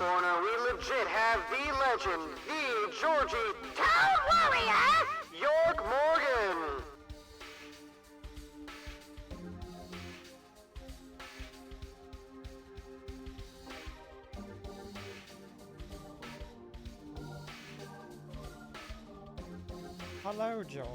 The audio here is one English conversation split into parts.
corner, we legit have the legend, the Georgie Town Warrior, York Morgan. Hello, Georgie.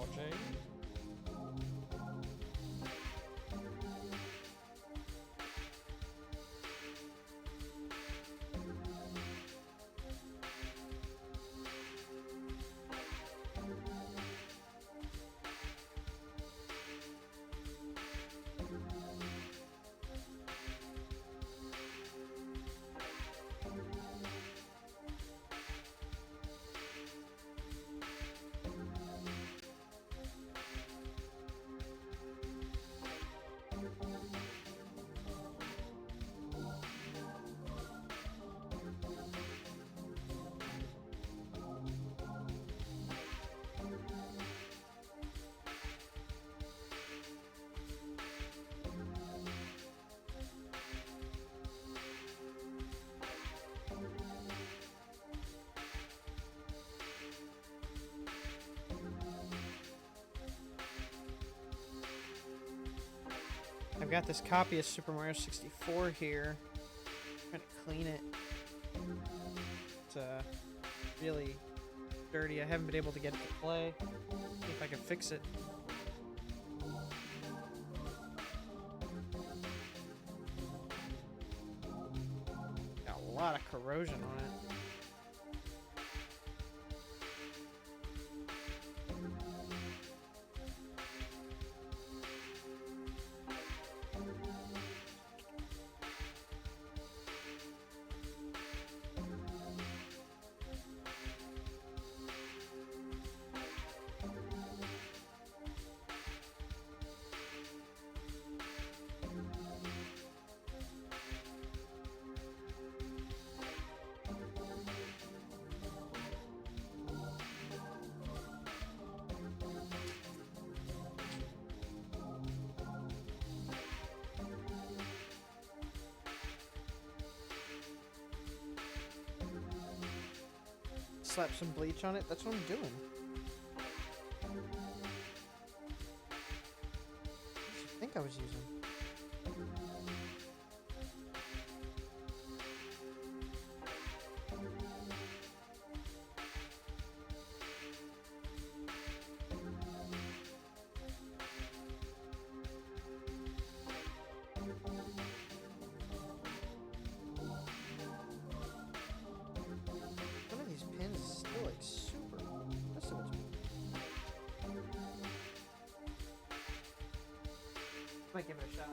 I've got this copy of Super Mario 64 here. I'm trying to clean it. It's really dirty. I haven't been able to get it to play. See if I can fix it. Got a lot of corrosion on it. Slap some bleach on it. That's what I'm doing. What did you think I was using? Might give it a shot.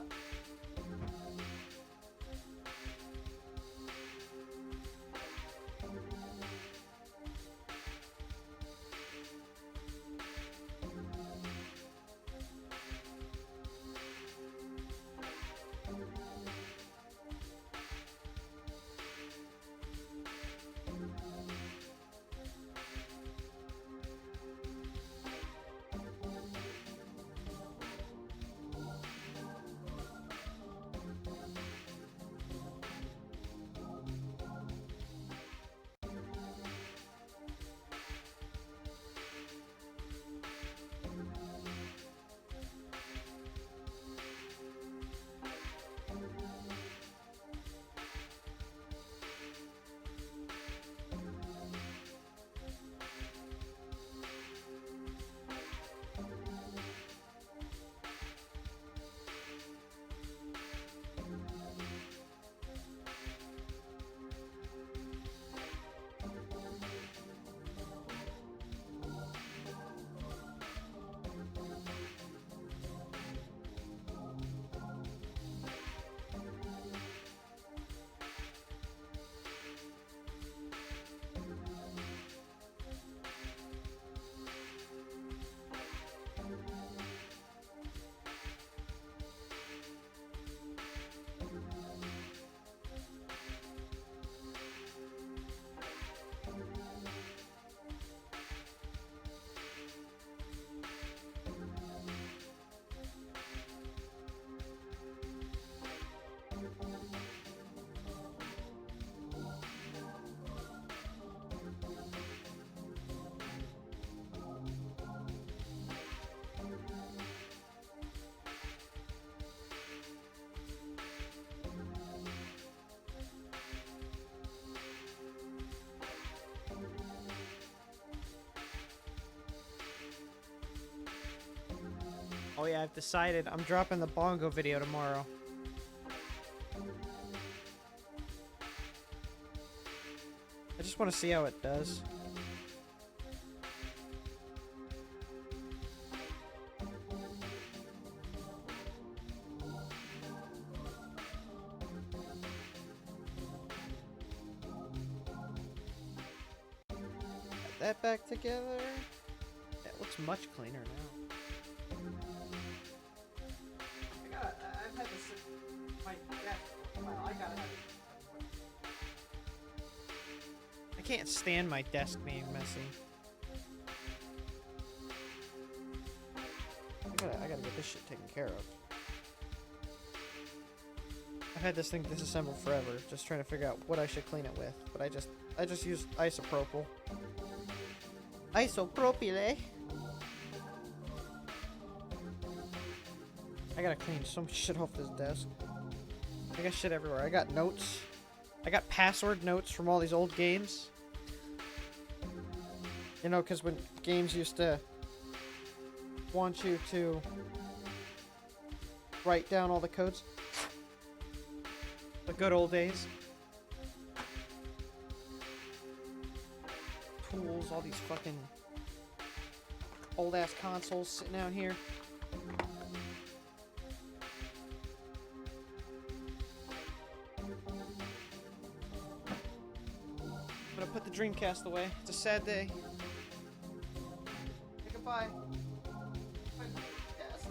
Oh yeah, I've decided I'm dropping the bongo video tomorrow. I just want to see how it does. Put that back together. That looks much cleaner now. I've had this my desk. I gotta have it. I can't stand my desk being messy. I gotta get this shit taken care of. I've had this thing disassembled forever, just trying to figure out what I should clean it with. But I just use isopropyl. Isopropyl. I gotta clean so much shit off this desk. I got shit everywhere. I got notes. I got password notes from all these old games. You know, because when games used to want you to write down all the codes. The good old days. Tools, all these fucking old ass consoles sitting out here. I'm gonna put the Dreamcast away. It's a sad day. Say goodbye. Yes.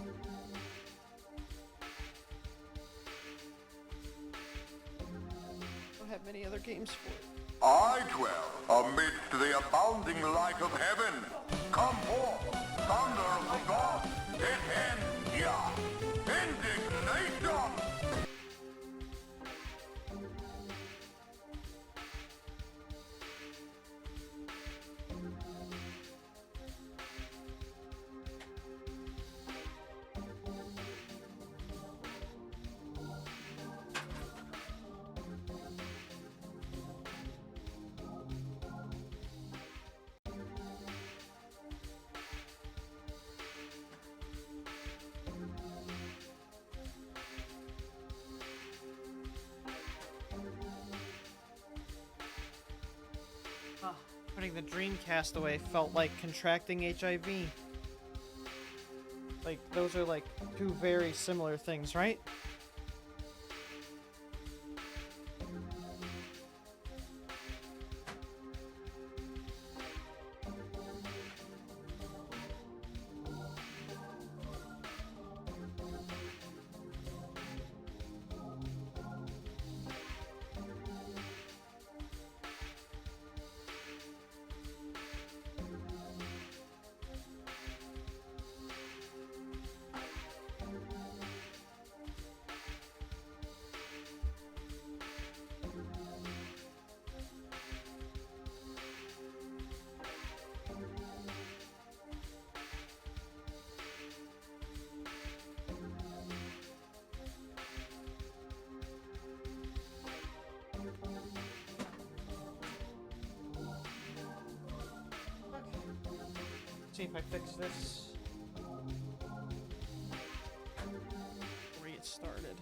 Don't have many other games for it. I dwell amidst the abounding light of heaven. Come forth, thunder of the gods, hit indignation! Putting the Dreamcast away felt like contracting HIV. Like, those are like two very similar things, right? See if I fix this. Before we get started.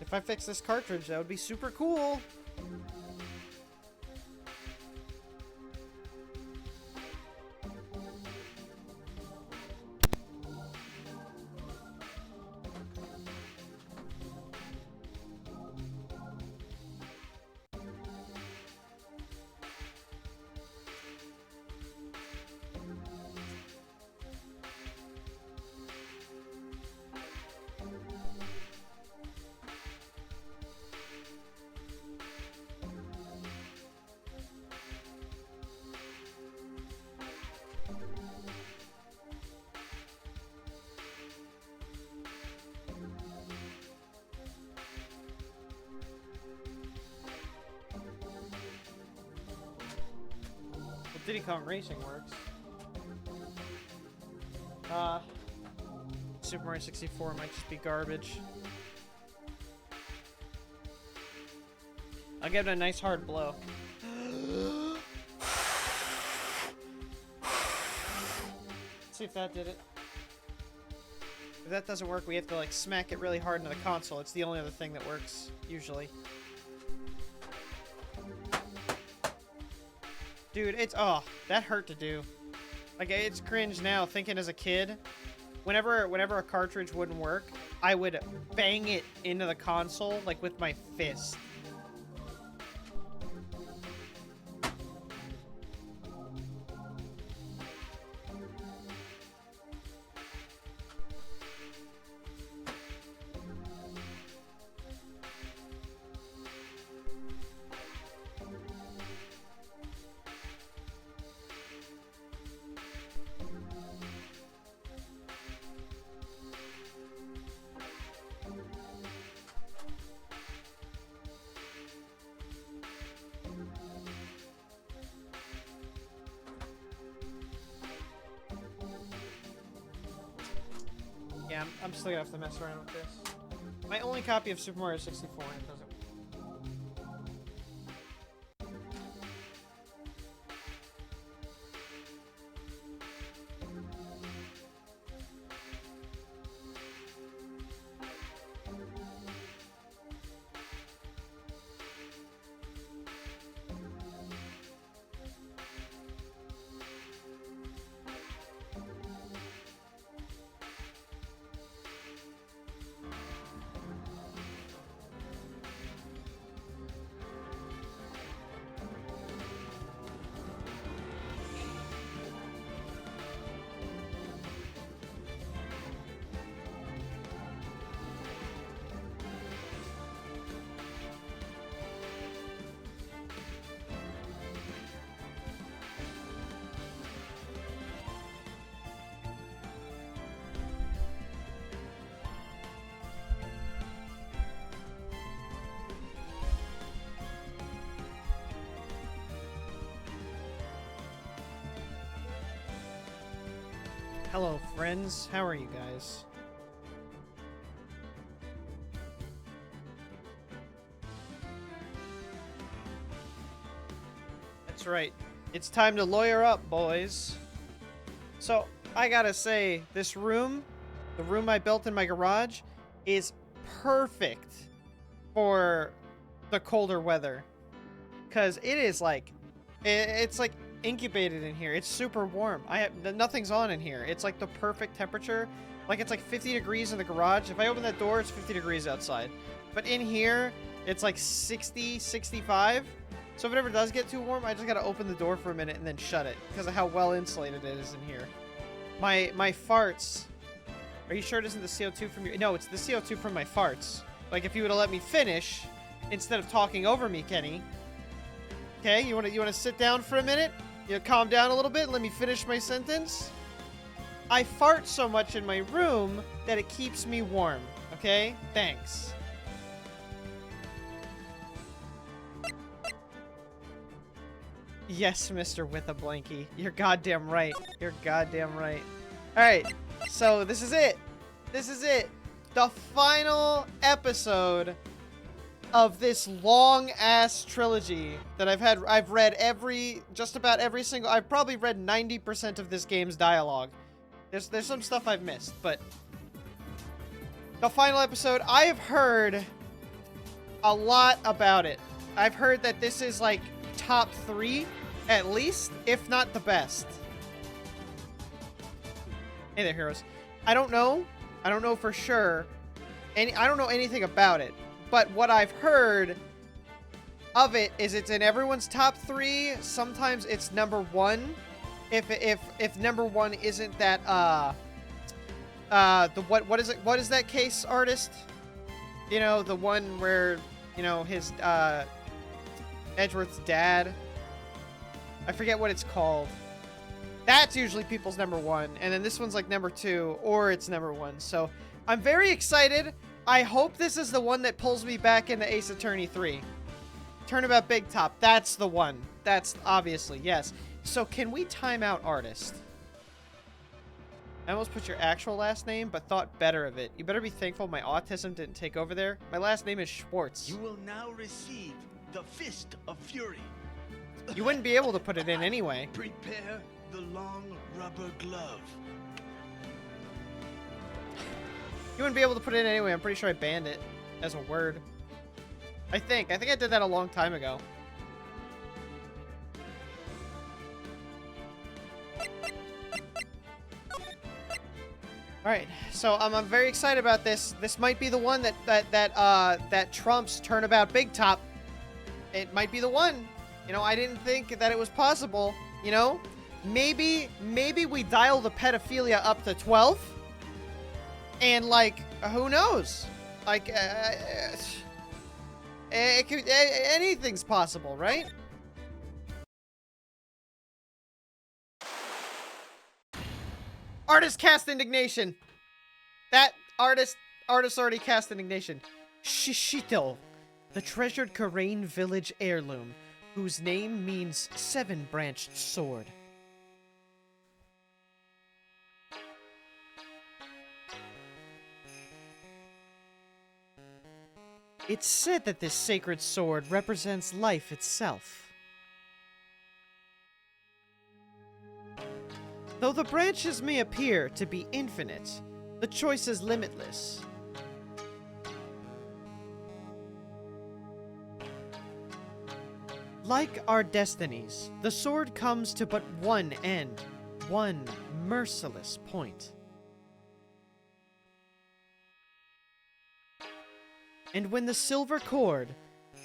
If I fix this cartridge, that would be super cool. Diddy Kong Racing works. Super Mario 64 might just be garbage. I'll give it a nice hard blow. Let's see if that did it. If that doesn't work, we have to like smack it really hard into the console. It's the only other thing that works, usually. Dude, it's, oh, that hurt to do. Like, it's cringe now, thinking as a kid, whenever a cartridge wouldn't work, I would bang it into the console, like, with my fist. Yeah, I'm still gonna have to mess around with this. My only copy of Super Mario 64 and it doesn't. Hello, friends. How are you guys? That's right. It's time to lawyer up, boys. So, I gotta say, this room, the room I built in my garage, is perfect for the colder weather. Because it is like, it's like incubated in here. It's super warm. Nothing's on in here. It's like the perfect temperature. Like it's like 50 degrees in the garage. If I open that door, it's 50 degrees outside. But in here, it's like 60, 65. So if it ever does get too warm, I just gotta open the door for a minute and then shut it because of how well insulated it is in here. My farts. Are you sure it isn't the CO2 from your... No, it's the CO2 from my farts. Like if you would have let me finish instead of talking over me, Kenny. Okay, you wanna sit down for a minute? You know, calm down a little bit, let me finish my sentence. I fart so much in my room that it keeps me warm, okay? Thanks. Yes, Mr. With a Blankie. You're goddamn right. You're goddamn right. Alright, so this is it. This is it. The final episode of this long-ass trilogy that I've read just about every single, I've probably read 90% of this game's dialogue. There's some stuff I've missed, but the final episode, I have heard a lot about it. I've heard that this is like top 3, at least, if not the best. Hey there, heroes. I don't know for sure. I don't know anything about it. But what I've heard of it is it's in everyone's top 3. Sometimes it's number 1. If number 1 isn't that what is it? What is that case artist? You know, the one where, you know, his Edgeworth's dad. I forget what it's called. That's usually people's number 1, and then this one's like number 2, or it's number 1. So I'm very excited. I hope this is the one that pulls me back into Ace Attorney 3. Turnabout Big Top. That's the one. That's obviously, yes. So can we time out artist? I almost put your actual last name, but thought better of it. You better be thankful my autism didn't take over there. My last name is Schwartz. You will now receive the Fist of Fury. You wouldn't be able to put it in anyway. Prepare the long rubber glove. You wouldn't be able to put it in anyway. I'm pretty sure I banned it as a word. I think I did that a long time ago. Alright, so I'm very excited about this. This might be the one that trumps Turnabout Big Top. It might be the one. You know, I didn't think that it was possible. You know, maybe we dial the pedophilia up to 12, and like, who knows? Like, it could, anything's possible, right? Artist cast indignation. That artist already cast indignation. Shishito, the treasured Karain village heirloom, whose name means seven-branched sword. It's said that this sacred sword represents life itself. Though the branches may appear to be infinite, the choice is limitless. Like our destinies, the sword comes to but one end, one merciless point. And when the silver cord,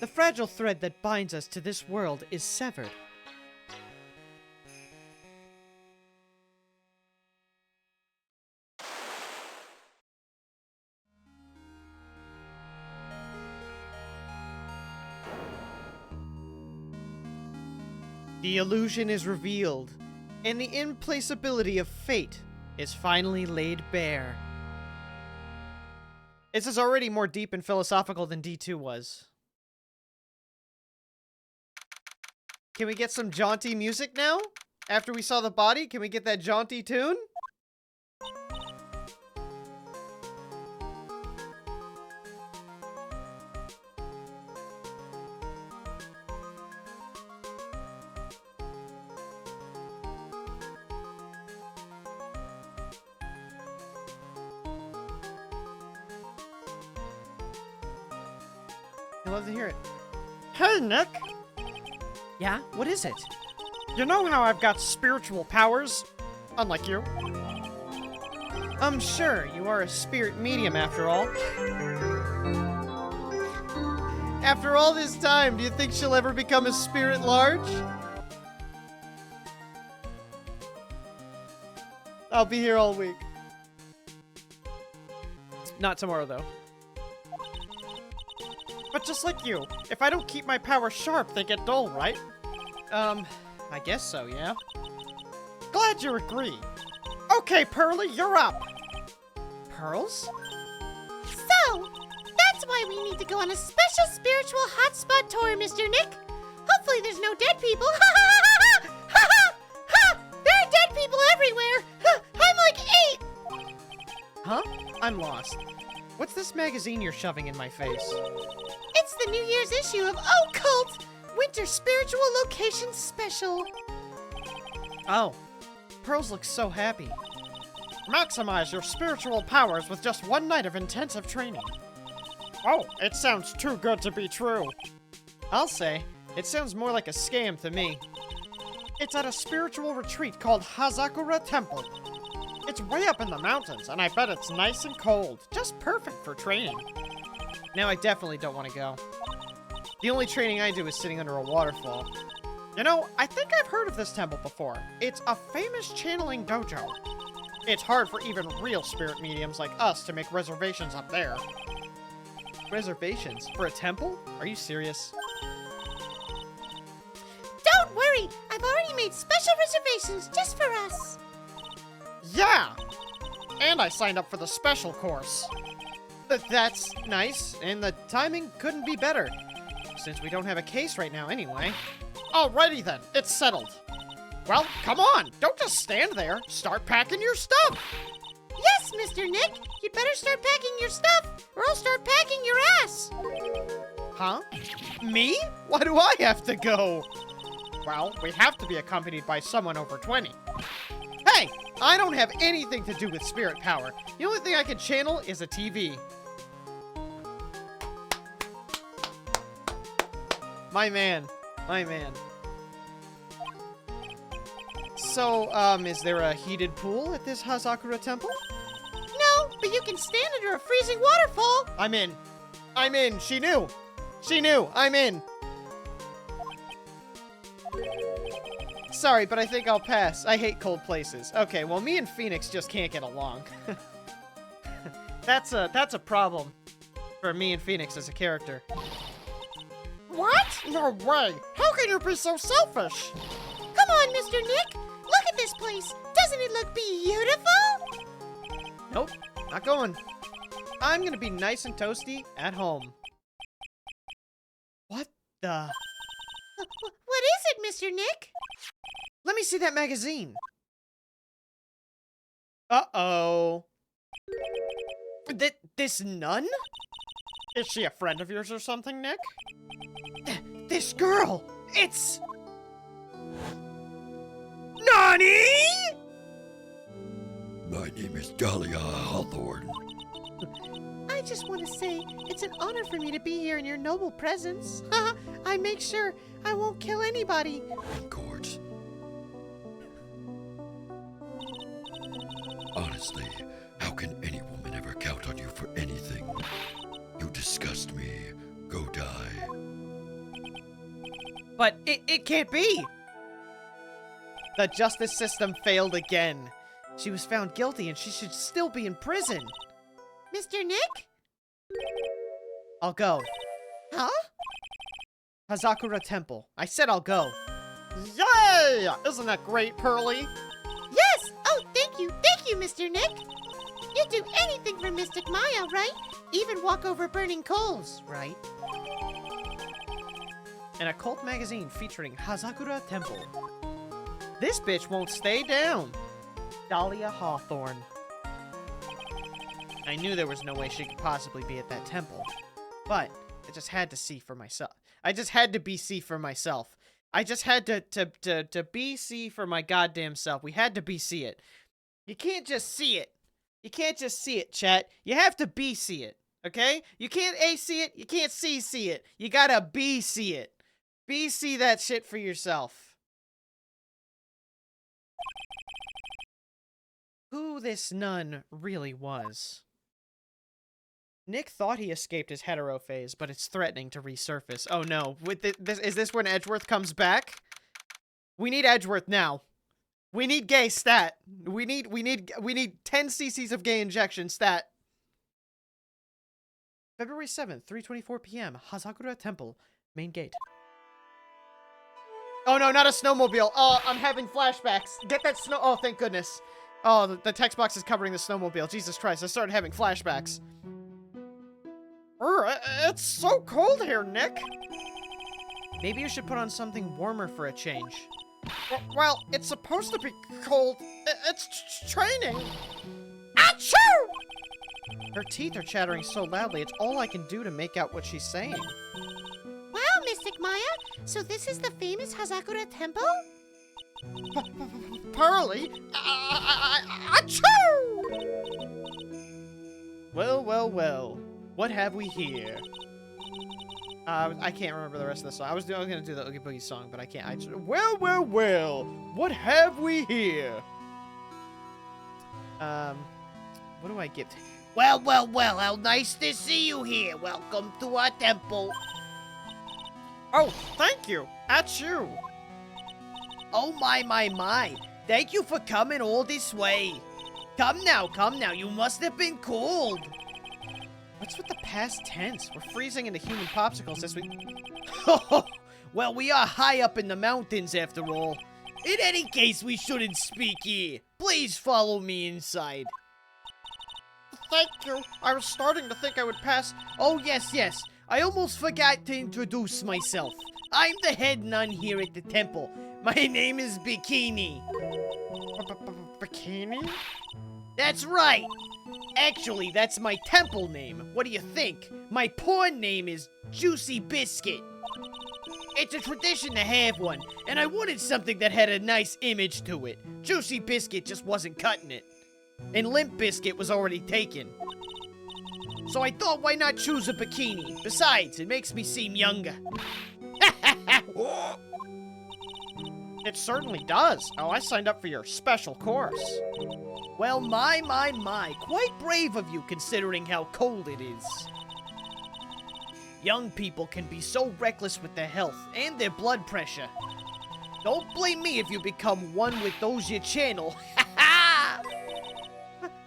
the fragile thread that binds us to this world, is severed, the illusion is revealed, and the implacability of fate is finally laid bare. This is already more deep and philosophical than D2 was. Can we get some jaunty music now? After we saw the body, can we get that jaunty tune? I'd love to hear it. Hey, Nick! Yeah? What is it? You know how I've got spiritual powers? Unlike you. I'm sure you are a spirit medium after all. After all this time, do you think she'll ever become a spirit large? I'll be here all week. Not tomorrow, though. But just like you, if I don't keep my powers sharp, they get dull, right? I guess so, yeah. Glad you agree. Okay, Pearly, you're up. Pearls? So, that's why we need to go on a special spiritual hotspot tour, Mr. Nick. Hopefully there's no dead people. Ha ha ha ha! Ha ha ha! There are dead people everywhere! Ha, I'm like 8! Huh? I'm lost. What's this magazine you're shoving in my face? It's the New Year's issue of Occult Winter Spiritual Location Special. Oh. Pearls looks so happy. Maximize your spiritual powers with just one night of intensive training. Oh, it sounds too good to be true. I'll say, it sounds more like a scam to me. It's at a spiritual retreat called Hazakura Temple. It's way up in the mountains, and I bet it's nice and cold. Just perfect for training. Now I definitely don't want to go. The only training I do is sitting under a waterfall. You know, I think I've heard of this temple before. It's a famous channeling dojo. It's hard for even real spirit mediums like us to make reservations up there. Reservations? For a temple? Are you serious? Don't worry, I've already made special reservations just for us. Yeah! And I signed up for the special course. That's nice, and the timing couldn't be better. Since we don't have a case right now anyway. Alrighty then, it's settled. Well, come on. Don't just stand there. Start packing your stuff. Yes, Mr. Nick. You'd better start packing your stuff, or I'll start packing your ass. Huh? Me? Why do I have to go? Well, we have to be accompanied by someone over 20. Hey, I don't have anything to do with spirit power. The only thing I can channel is a TV. My man. My man. So, is there a heated pool at this Hazakura temple? No, but you can stand under a freezing waterfall. I'm in. I'm in. She knew. She knew. I'm in. Sorry, but I think I'll pass. I hate cold places. Okay, well, me and Phoenix just can't get along. That's a problem for me and Phoenix as a character. What? No way. How can you be so selfish? Come on, Mr. Nick. Look at this place. Doesn't it look beautiful? Nope, not going. I'm gonna be nice and toasty at home. What the? What is it, Mr. Nick? Let me see that magazine. Uh-oh. This nun? Is she a friend of yours or something, Nick? This girl! It's... NANI?! My name is Dahlia Hawthorne. I just want to say it's an honor for me to be here in your noble presence. I make sure I won't kill anybody. Of course. Honestly, how can any woman ever count on you for anything? You disgust me. Go die. But it can't be! The justice system failed again. She was found guilty and she should still be in prison. Mr. Nick? I'll go. Huh? Hazakura Temple. I said I'll go. Yay! Isn't that great, Pearly? Yes! Oh, thank you, Mr. Nick. You'd do anything for Mystic Maya, right? Even walk over burning coals, right? An occult magazine featuring Hazakura Temple. This bitch won't stay down. Dahlia Hawthorne. I knew there was no way she could possibly be at that temple, but I just had to see for myself. I just had to BC for myself. I just had to BC for my goddamn self. We had to BC it. You can't just see it. You can't just see it, chat. You have to BC it, okay? You can't AC it. You can't CC it. You gotta BC it. BC that shit for yourself. Who this nun really was. Nick thought he escaped his hetero phase, but it's threatening to resurface. Oh no, with is this when Edgeworth comes back? We need Edgeworth now. We need gay stat. We need 10 cc's of gay injection stat. February 7th, 3:24 p.m. Hazakura Temple, main gate. Oh no, not a snowmobile. Oh, I'm having flashbacks. Get that snow. Oh, thank goodness. Oh, the text box is covering the snowmobile. Jesus Christ, I started having flashbacks. It's so cold here, Nick. Maybe you should put on something warmer for a change. Well, it's supposed to be cold. It's training. Achoo! Her teeth are chattering so loudly, it's all I can do to make out what she's saying. Wow, Mystic Maya. So this is the famous Hazakura Temple? Pearly? Achoo! Well, well, well. What have we here? I can't remember the rest of the song. I was gonna do the Oogie Boogie song, but I can't. Well, well, well. What have we here? What do I get? Well, well, well, how nice to see you here. Welcome to our temple. Oh, thank you. Achoo. Oh, my. Thank you for coming all this way. Come now, you must have been cold. What's with the past tense? We're freezing into human popsicles this week. Well, we are high up in the mountains after all. In any case, we shouldn't speak here. Please follow me inside. Thank you. I was starting to think I would pass. Oh, yes. I almost forgot to introduce myself. I'm the head nun here at the temple. My name is Bikini. Bikini? That's right. Actually, that's my temple name. What do you think? My porn name is Juicy Biscuit. It's a tradition to have one, and I wanted something that had a nice image to it. Juicy Biscuit just wasn't cutting it. And Limp Biscuit was already taken. So I thought, why not choose a bikini? Besides, it makes me seem younger. It certainly does. Oh, I signed up for your special course. Well, my. Quite brave of you considering how cold it is. Young people can be so reckless with their health and their blood pressure. Don't blame me if you become one with those your channel.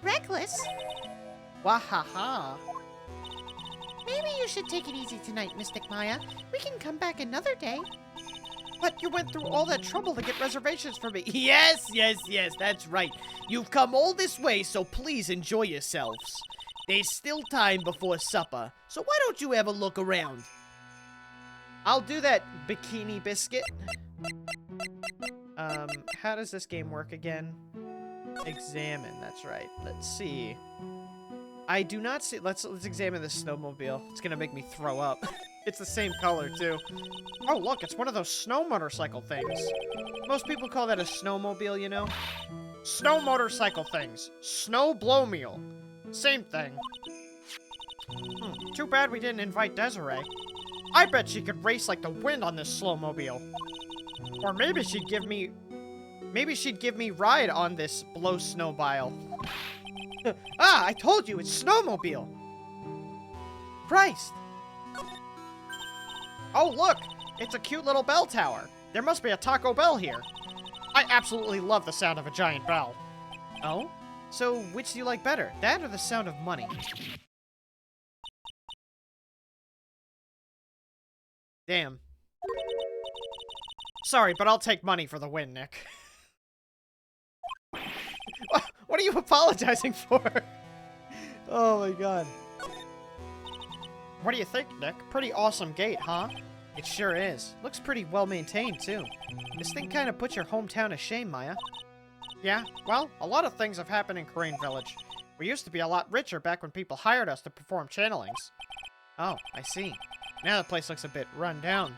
Reckless? Wahaha. Maybe you should take it easy tonight, Mystic Maya. We can come back another day. But you went through all that trouble to get reservations for me. Yes, that's right. You've come all this way, so please enjoy yourselves. There's still time before supper, so why don't you have a look around? I'll do that, Bikini Biscuit. How does this game work again? Examine, that's right. Let's see. I do not see. Let's examine this snowmobile. It's gonna make me throw up. It's the same color too. Oh look, it's one of those snow motorcycle things. Most people call that a snowmobile, you know? Snow motorcycle things. Snow blowmobile. Same thing. Too bad we didn't invite Desiree. I bet she could race like the wind on this slowmobile. Or maybe she'd give me ride on this blow snowmobile. Ah, I told you, it's snowmobile. Christ. Oh, look, it's a cute little bell tower. There must be a Taco Bell here. I absolutely love the sound of a giant bell. Oh? So, which do you like better, that or the sound of money? Damn. Sorry, but I'll take money for the win, Nick. What are you apologizing for? Oh my god. What do you think, Nick? Pretty awesome gate, huh? It sure is. Looks pretty well maintained, too. This thing kind of puts your hometown to shame, Maya. Yeah, well, a lot of things have happened in Crane Village. We used to be a lot richer back when people hired us to perform channelings. Oh, I see. Now the place looks a bit run down.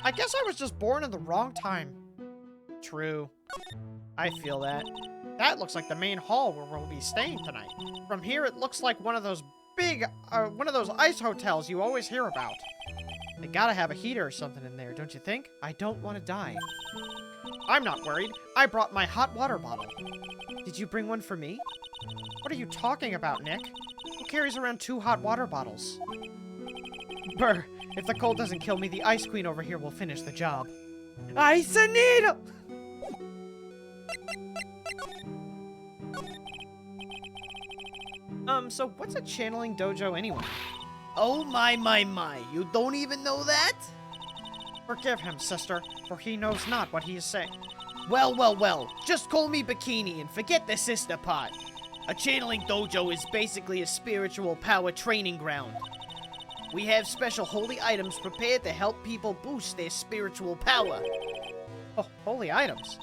I guess I was just born in the wrong time. True. I feel that. That looks like the main hall where we'll be staying tonight. From here, it looks like one of those ice hotels you always hear about. They gotta have a heater or something in there, don't you think? I don't want to die. I'm not worried. I brought my hot water bottle. Did you bring one for me? What are you talking about, Nick? Who carries around 2 hot water bottles? Brr, if the cold doesn't kill me, the Ice Queen over here will finish the job. Ice Needle! So what's a channeling dojo anyway? Oh my, you don't even know that? Forgive him, sister, for he knows not what he is saying. Well, just call me Bikini and forget the sister part. A channeling dojo is basically a spiritual power training ground. We have special holy items prepared to help people boost their spiritual power. Oh, holy items.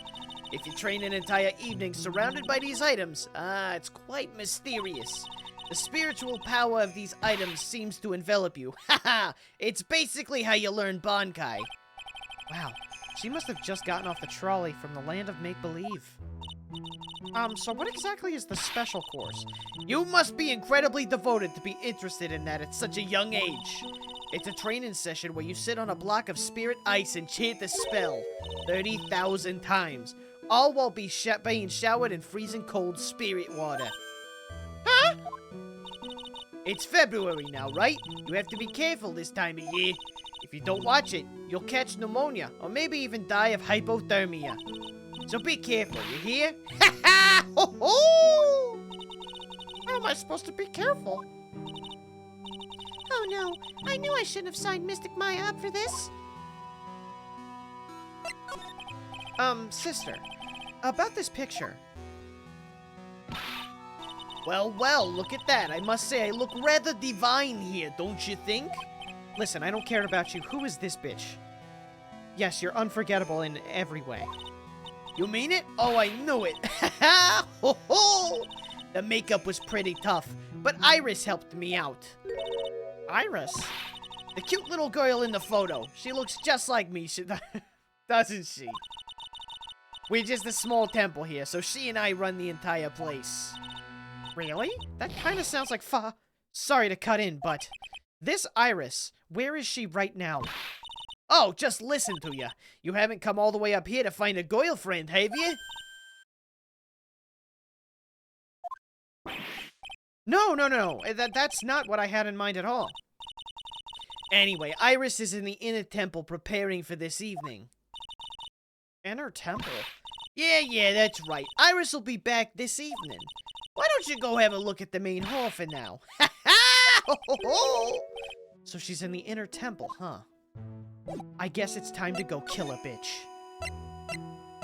If you train an entire evening surrounded by these items, it's quite mysterious. The spiritual power of these items seems to envelop you. Haha! It's basically how you learn Bankai. Wow, she must have just gotten off the trolley from the land of make-believe. So what exactly is the special course? You must be incredibly devoted to be interested in that at such a young age. It's a training session where you sit on a block of spirit ice and chant the spell 30,000 times, all while being showered in freezing cold spirit water. Huh? It's February now, right? You have to be careful this time of year. If you don't watch it, you'll catch pneumonia, or maybe even die of hypothermia. So be careful, you hear? Ha ha! Ho ho! How am I supposed to be careful? Oh no, I knew I shouldn't have signed Mystic Maya up for this. Sister, about this picture. Well, look at that. I must say I look rather divine here, don't you think? Listen, I don't care about you. Who is this bitch? Yes, you're unforgettable in every way. You mean it? Oh, I knew it. Ho ho! The makeup was pretty tough, but Iris helped me out. Iris? The cute little girl in the photo. She looks just like me, doesn't she? We're just a small temple here, so she and I run the entire place. Really? That kind of sounds like Sorry to cut in, but... This Iris, where is she right now? Oh, just listen to ya. You haven't come all the way up here to find a girlfriend, have you? No. That's not what I had in mind at all. Anyway, Iris is in the inner temple preparing for this evening. Inner temple? Yeah, that's right. Iris will be back this evening. Why don't you go have a look at the main hall for now? Ha ha! So she's in the inner temple, huh? I guess it's time to go kill a bitch.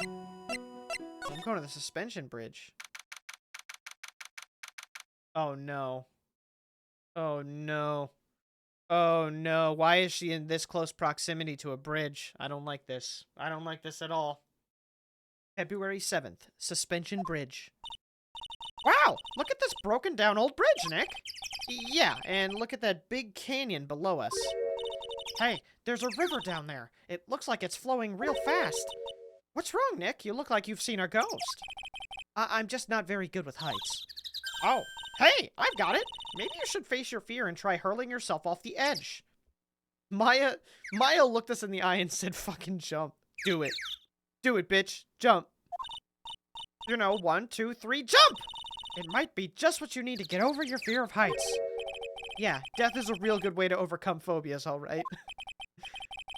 I'm going to the suspension bridge. Oh no. Oh no. Oh no. Why is she in this close proximity to a bridge? I don't like this. I don't like this at all. February 7th, Suspension Bridge. Wow! Look at this broken down old bridge, Nick! Yeah, and look at that big canyon below us. Hey, there's a river down there. It looks like it's flowing real fast. What's wrong, Nick? You look like you've seen our ghost. I'm just not very good with heights. Oh, hey, I've got it. Maybe you should face your fear and try hurling yourself off the edge. Maya looked us in the eye and said, fucking jump. Do it. Do it, bitch. Jump. You know, 1, 2, 3, jump! It might be just what you need to get over your fear of heights. Yeah, death is a real good way to overcome phobias, alright?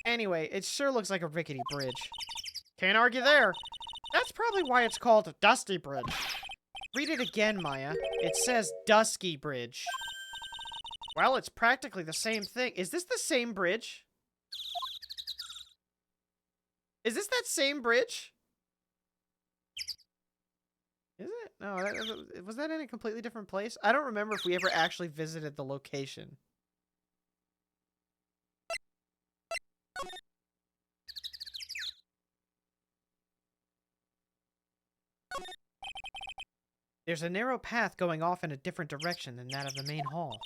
Anyway, it sure looks like a rickety bridge. Can't argue there. That's probably why it's called a Dusty Bridge. Read it again, Maya. It says Dusky Bridge. Well, it's practically the same thing. Is this the same bridge? Is this that same bridge? Is it? No, was that in a completely different place? I don't remember if we ever actually visited the location. There's a narrow path going off in a different direction than that of the main hall.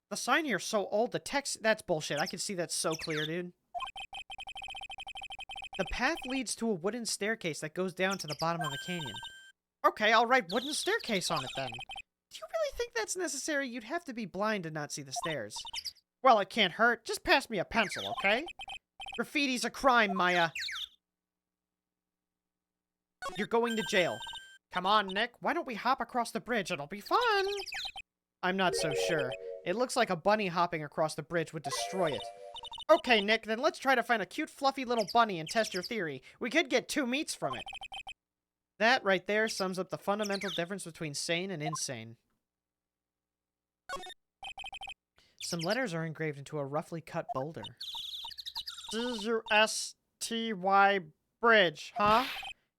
The sign here's so old, the text... That's bullshit. I can see that so clear, dude. The path leads to a wooden staircase that goes down to the bottom of a canyon. Okay, I'll write wooden staircase on it then. Do you really think that's necessary? You'd have to be blind to not see the stairs. Well, it can't hurt. Just pass me a pencil, okay? Graffiti's a crime, Maya. You're going to jail. Come on, Nick. Why don't we hop across the bridge? It'll be fun. I'm not so sure. It looks like a bunny hopping across the bridge would destroy it. Okay, Nick, then let's try to find a cute, fluffy little bunny and test your theory. We could get 2 meats from it. That right there sums up the fundamental difference between sane and insane. Some letters are engraved into a roughly cut boulder. D-U-S-T-Y Bridge, huh?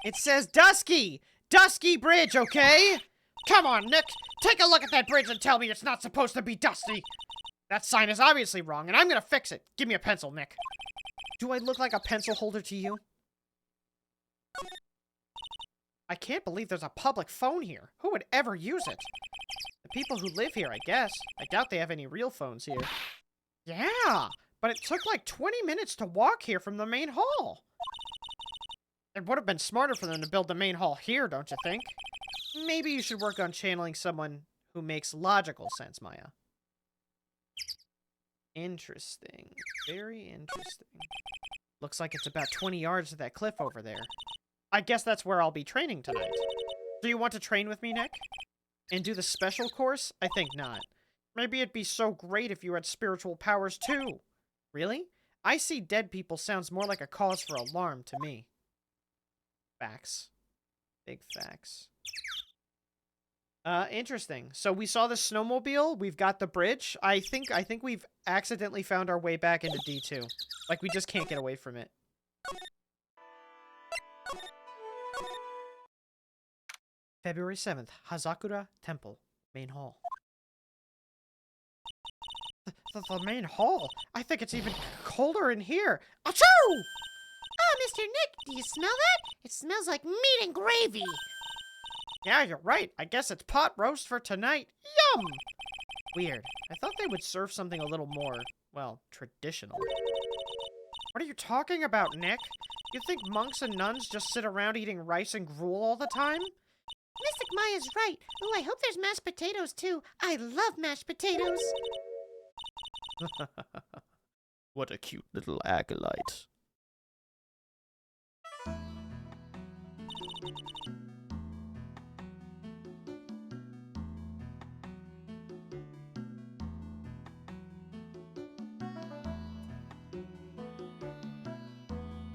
It says Dusky! Dusky Bridge, okay? Come on, Nick! Take a look at that bridge and tell me it's not supposed to be dusty! That sign is obviously wrong, and I'm gonna fix it. Give me a pencil, Nick. Do I look like a pencil holder to you? I can't believe there's a public phone here. Who would ever use it? The people who live here, I guess. I doubt they have any real phones here. Yeah, but it took like 20 minutes to walk here from the main hall. It would have been smarter for them to build the main hall here, don't you think? Maybe you should work on channeling someone who makes logical sense, Maya. Interesting. Very interesting. Looks like it's about 20 yards to that cliff over there. I guess that's where I'll be training tonight. Do you want to train with me, Nick? And do the special course? I think not. Maybe it'd be so great if you had spiritual powers too. Really? I see dead people sounds more like a cause for alarm to me. Facts. Big facts. Interesting. So we saw the snowmobile. We've got the bridge. I think we've accidentally found our way back into D2. Like, we just can't get away from it. February 7th, Hazakura Temple, main hall. The main hall? I think it's even colder in here. Achoo! Mr. Nick, do you smell that? It smells like meat and gravy. Yeah, you're right. I guess it's pot roast for tonight. Yum! Weird. I thought they would serve something a little more, well, traditional. What are you talking about, Nick? You think monks and nuns just sit around eating rice and gruel all the time? Mystic Maya's right. Oh, I hope there's mashed potatoes, too. I love mashed potatoes. What a cute little acolyte.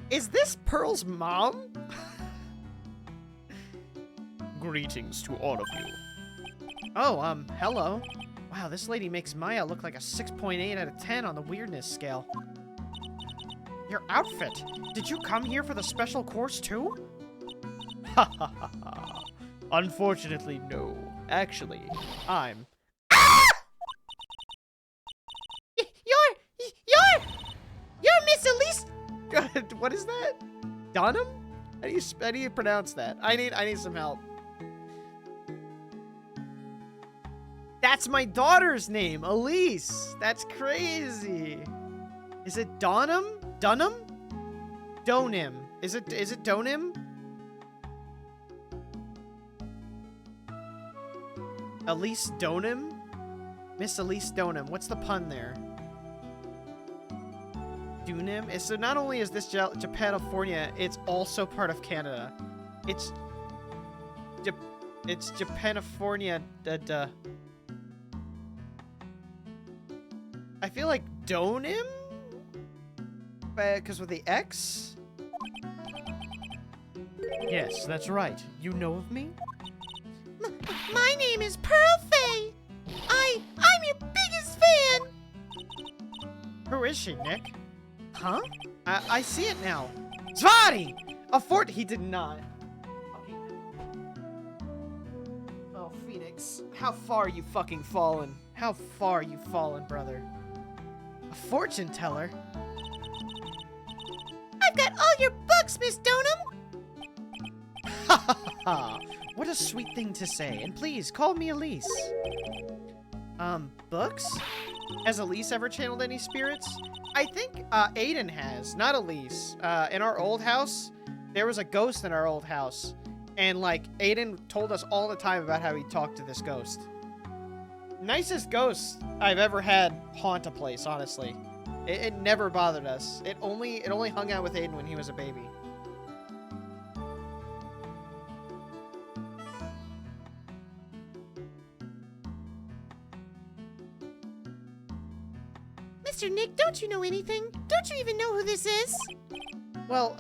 Is this Pearl's mom? Greetings to all of you. Oh, hello. Wow, this lady makes Maya look like a 6.8 out of 10 on the weirdness scale. Your outfit! Did you come here for the special course too? Ha ha ha ha. Unfortunately, no. Actually, I'm... You're Miss Elise. What is that? Dunham? How do you pronounce that? I need some help. That's my daughter's name, Elise. That's crazy. Is it Dunham? Dunham? Donim. Is it Donim? Elise Donim? Miss Elise Donim. What's the pun there? Dunim? So not only is this Japanifornia, it's also part of Canada. It's Japanifornia. I feel like Donim? Because with the X? Yes, that's right. You know of me? My name is Pearl Fay. I'm your biggest fan. Who is she, Nick? Huh? I see it now. Zvati! He did not. Oh, Phoenix. How far you fucking fallen? How far you fallen, brother? A fortune teller? I've got all your books, Miss Donum. Ha ha ha! What a sweet thing to say. And please, call me Elise. Books? Has Elise ever channeled any spirits? I think, Aiden has, not Elise. In our old house, there was a ghost in our old house. And, like, Aiden told us all the time about how he talked to this ghost. Nicest ghost I've ever had haunt a place, honestly. It never bothered us. It only hung out with Aiden when he was a baby. Mr. Nick, don't you know anything? Don't you even know who this is? Well,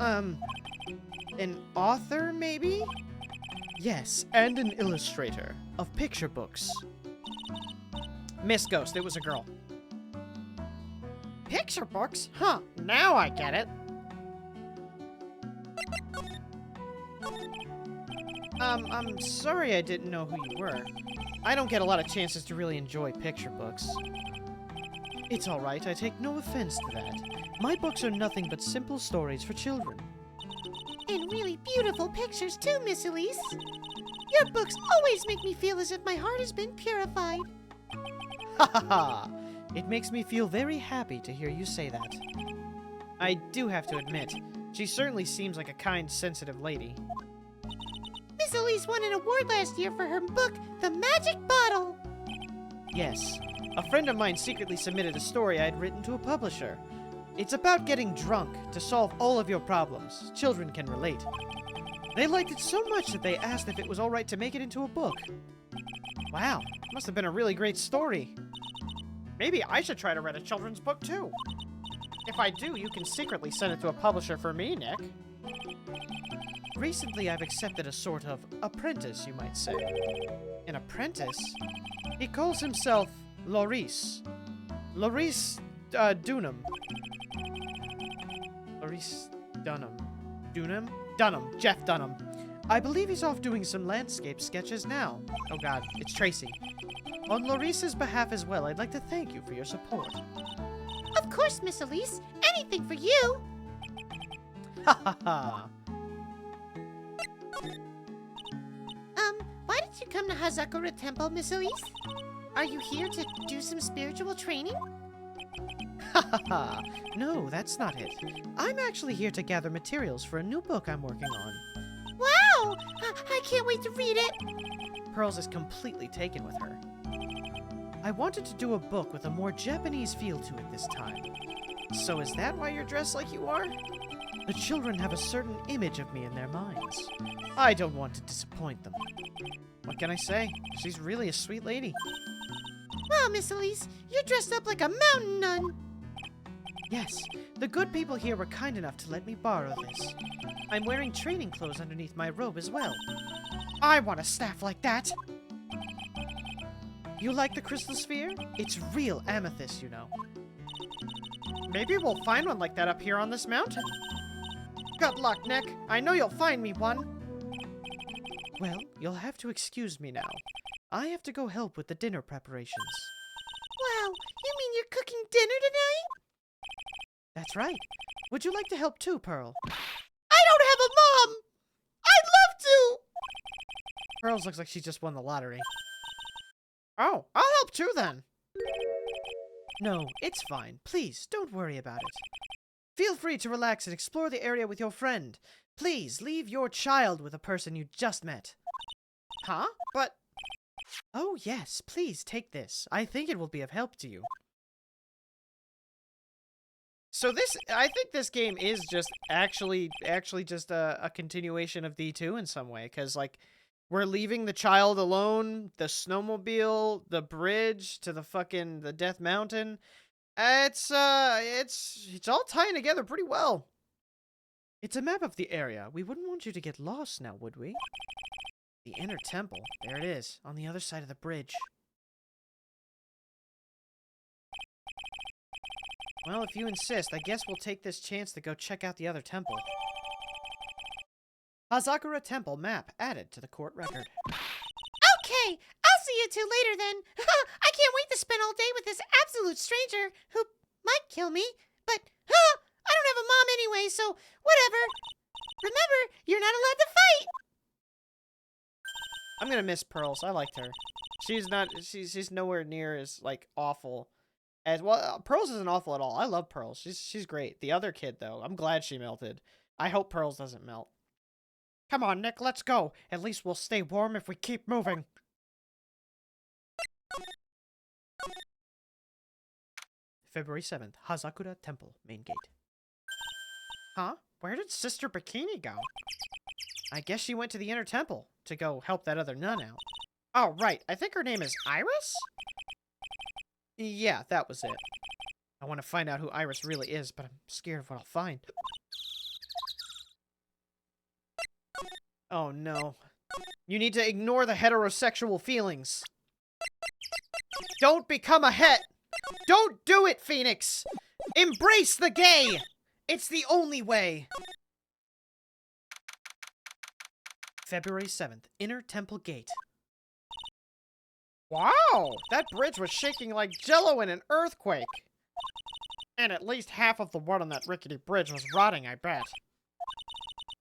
an author, maybe? Yes, and an illustrator of picture books. Miss Ghost, it was a girl. Picture books? Huh, now I get it. I'm sorry I didn't know who you were. I don't get a lot of chances to really enjoy picture books. It's alright, I take no offense to that. My books are nothing but simple stories for children. And really beautiful pictures too, Miss Elise. Your books always make me feel as if my heart has been purified. Ha ha ha! It makes me feel very happy to hear you say that. I do have to admit, she certainly seems like a kind, sensitive lady. Miss Elise won an award last year for her book, The Magic Bottle. Yes, a friend of mine secretly submitted a story I had written to a publisher. It's about getting drunk to solve all of your problems. Children can relate. They liked it so much that they asked if it was alright to make it into a book. Wow, must have been a really great story. Maybe I should try to write a children's book too. If I do, you can secretly send it to a publisher for me, Nick. Recently, I've accepted a sort of apprentice, you might say. An apprentice? He calls himself Laurice. Laurice, Dunham. Laurice Dunham. Dunham? Dunham. Jeff Dunham. I believe he's off doing some landscape sketches now. Oh god, it's Tracy. On Laurice's behalf as well, I'd like to thank you for your support. Of course, Miss Elise. Anything for you. Ha ha ha. Why did you come to Hazakura Temple, Miss Elise? Are you here to do some spiritual training? Ha ha ha. No, that's not it. I'm actually here to gather materials for a new book I'm working on. Wow! I can't wait to read it. Pearls is completely taken with her. I wanted to do a book with a more Japanese feel to it this time. So is that why you're dressed like you are? The children have a certain image of me in their minds. I don't want to disappoint them. What can I say? She's really a sweet lady. Wow, Miss Elise, you're dressed up like a mountain nun. Yes, the good people here were kind enough to let me borrow this. I'm wearing training clothes underneath my robe as well. I want a staff like that! You like the crystal sphere? It's real amethyst, you know. Maybe we'll find one like that up here on this mountain. Good luck, Nick. I know you'll find me one. Well, you'll have to excuse me now. I have to go help with the dinner preparations. Wow, you mean you're cooking dinner tonight? That's right. Would you like to help too, Pearl? I don't have a mom! I'd love to! Pearls looks like she just won the lottery. Oh, I'll help too then. No, it's fine. Please, don't worry about it. Feel free to relax and explore the area with your friend. Please, leave your child with a person you just met. Huh? But... Oh, yes, please take this. I think it will be of help to you. So I think this game is just actually just a continuation of D2 in some way. Because, like, we're leaving the child alone, the snowmobile, the bridge to the Death Mountain. It's all tying together pretty well. It's a map of the area. We wouldn't want you to get lost now, would we? The inner temple. There it is, on the other side of the bridge. Well, if you insist, I guess we'll take this chance to go check out the other temple. Hazakura Temple map added to the court record. Okay, I'll see you two later then. I can't wait to spend all day with this absolute stranger who might kill me, but I don't have a mom anyway, so whatever. Remember, you're not allowed to fight. I'm gonna miss Pearls. I liked her. She's nowhere near as, like, awful as, well, Pearls isn't awful at all. I love Pearls. She's great. The other kid, though, I'm glad she melted. I hope Pearls doesn't melt. Come on, Nick, let's go. At least we'll stay warm if we keep moving. February 7th, Hazakura Temple, main gate. Huh? Where did Sister Bikini go? I guess she went to the inner temple to go help that other nun out. Oh, right. I think her name is Iris? Yeah, that was it. I want to find out who Iris really is, but I'm scared of what I'll find. Oh, no. You need to ignore the heterosexual feelings. Don't become a het! Don't do it, Phoenix! Embrace the gay! It's the only way! February 7th, Inner Temple Gate. Wow! That bridge was shaking like jello in an earthquake! And at least half of the wood on that rickety bridge was rotting, I bet.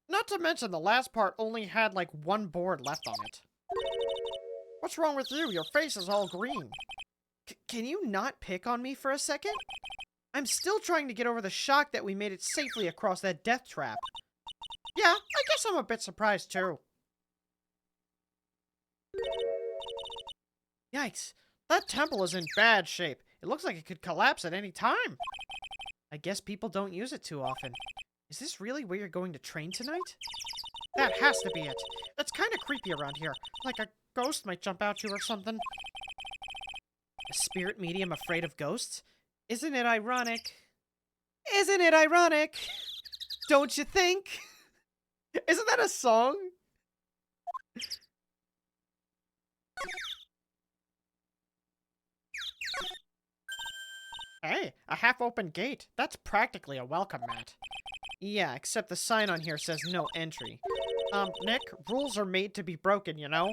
Not to mention the last part only had like one board left on it. What's wrong with you? Your face is all green. Can you not pick on me for a second? I'm still trying to get over the shock that we made it safely across that death trap. Yeah, I guess I'm a bit surprised too. Yikes, that temple is in bad shape. It looks like it could collapse at any time. I guess people don't use it too often. Is this really where you're going to train tonight? That has to be it. It's kind of creepy around here. Like a ghost might jump out you or something. A spirit medium afraid of ghosts? Isn't it ironic? Isn't it ironic? Don't you think? Isn't that a song? Hey, a half-open gate. That's practically a welcome mat. Yeah, except the sign on here says no entry. Nick, rules are made to be broken, you know?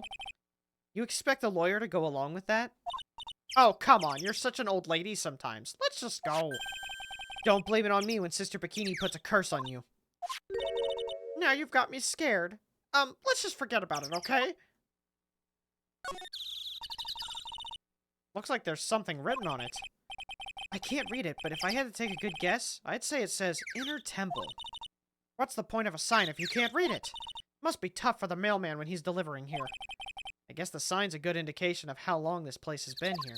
You expect a lawyer to go along with that? Oh, come on, you're such an old lady sometimes. Let's just go. Don't blame it on me when Sister Bikini puts a curse on you. Now you've got me scared. Let's just forget about it, okay? Looks like there's something written on it. I can't read it, but if I had to take a good guess, I'd say it says Inner Temple. What's the point of a sign if you can't read it? Must be tough for the mailman when he's delivering here. I guess the sign's a good indication of how long this place has been here.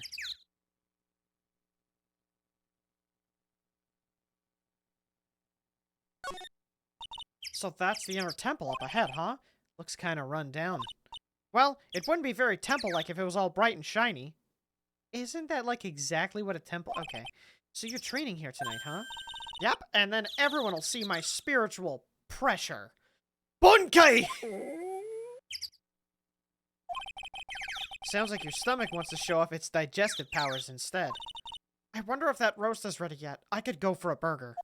So that's the Inner Temple up ahead, huh? Looks kind of run down. Well, it wouldn't be very temple-like if it was all bright and shiny. Isn't that like exactly what a temple... Okay, so you're training here tonight, huh? Yep, and then everyone will see my spiritual pressure. Bunkai! Sounds like your stomach wants to show off its digestive powers instead. I wonder if that roast is ready yet. I could go for a burger.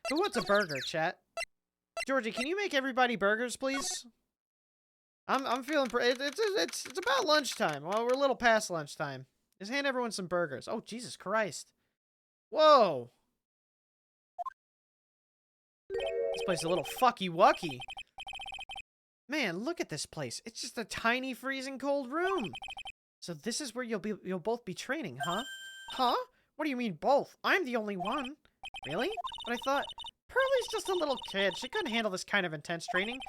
Who wants a burger, chat? Georgie, can you make everybody burgers, please? I'm feeling it's about lunchtime. Well, we're a little past lunchtime. Just hand everyone some burgers. Oh, Jesus Christ. Whoa. This place is a little fucky-wucky. Man, look at this place. It's just a tiny freezing cold room. So this is where you'll both be training, huh? Huh? What do you mean both? I'm the only one. Really? But I thought, Pearlie's just a little kid. She couldn't handle this kind of intense training.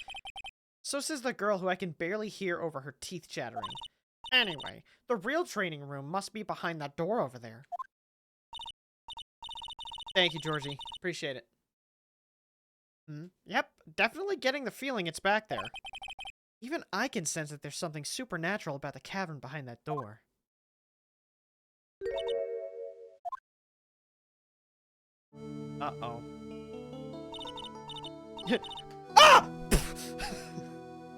So says the girl who I can barely hear over her teeth chattering. Anyway, the real training room must be behind that door over there. Thank you, Georgie. Appreciate it. Yep, definitely getting the feeling it's back there. Even I can sense that there's something supernatural about the cavern behind that door. Uh-oh. Ah!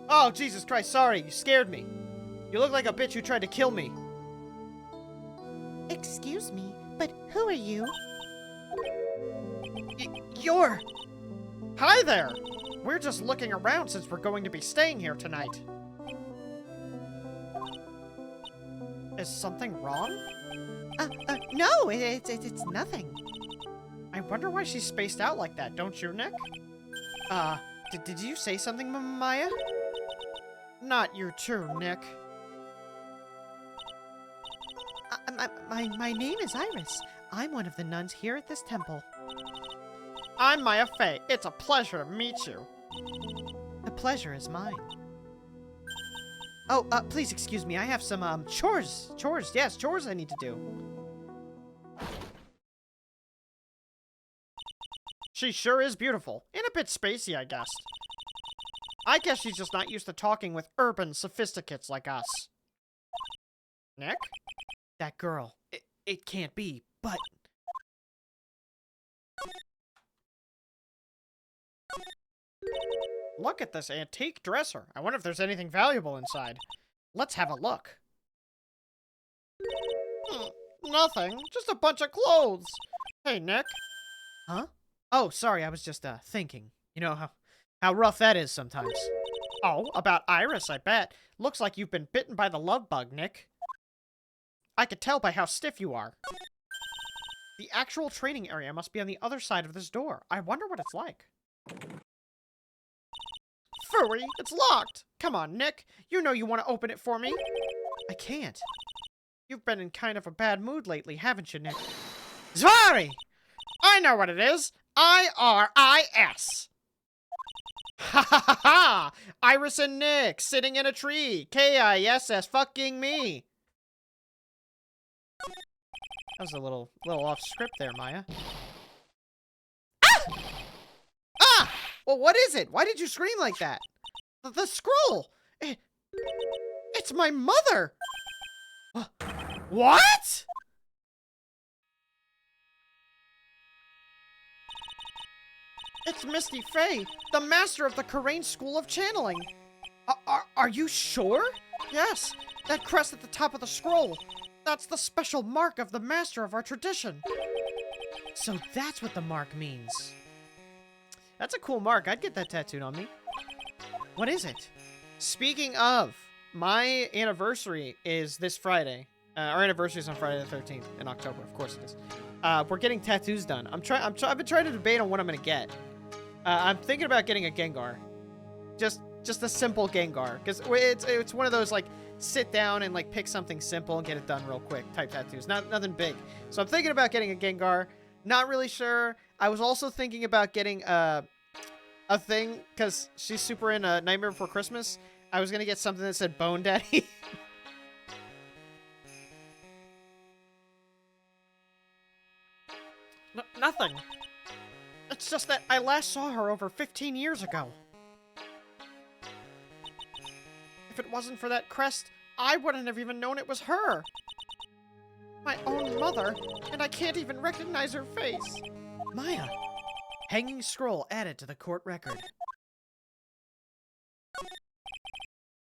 Oh, Jesus Christ, sorry, you scared me. You look like a bitch who tried to kill me. Excuse me, but who are you? You're... Hi there! We're just looking around since we're going to be staying here tonight. Is something wrong? No, it's nothing. I wonder why she's spaced out like that, don't you, Nick? Did you say something, Maya? Not you too, Nick. My name is Iris. I'm one of the nuns here at this temple. I'm Maya Fey. It's a pleasure to meet you. The pleasure is mine. Oh, please excuse me. I have some, chores. Yes, chores I need to do. She sure is beautiful. And a bit spacey, I guess. I guess she's just not used to talking with urban sophisticates like us. Nick? That girl. It can't be, but... Look at this antique dresser. I wonder if there's anything valuable inside. Let's have a look. Nothing. Just a bunch of clothes. Hey, Nick. Huh? Oh, sorry, I was just, thinking. You know how rough that is sometimes. Oh, about Iris, I bet. Looks like you've been bitten by the love bug, Nick. I could tell by how stiff you are. The actual training area must be on the other side of this door. I wonder what it's like. Phooey, it's locked! Come on, Nick. You know you want to open it for me. I can't. You've been in kind of a bad mood lately, haven't you, Nick? Zvari! I know what it is. IRIS. Ha ha ha ha! Iris and Nick sitting in a tree. KISS fucking me. That was a little off script there, Maya. Ah! Ah! Well, what is it? Why did you scream like that? The scroll! It's my mother! What?! It's Misty Fey, the master of the Karain School of Channeling. Are you sure? Yes, that crest at the top of the scroll. That's the special mark of the master of our tradition. So that's what the mark means. That's a cool mark. I'd get that tattooed on me. What is it? Speaking of, my anniversary is this Friday. Our anniversary is on Friday the 13th in October. Of course it is. We're getting tattoos done. I've been trying to debate on what I'm gonna get. I'm thinking about getting a Gengar. Just a simple Gengar. Because it's one of those, like, sit down and, like, pick something simple and get it done real quick type tattoos. Nothing big. So I'm thinking about getting a Gengar. Not really sure. I was also thinking about getting a thing, because she's super in Nightmare Before Christmas. I was going to get something that said Bone Daddy. Nothing. It's just that I last saw her over 15 years ago. If it wasn't for that crest, I wouldn't have even known it was her. My own mother, and I can't even recognize her face. Maya. Hanging scroll added to the court record.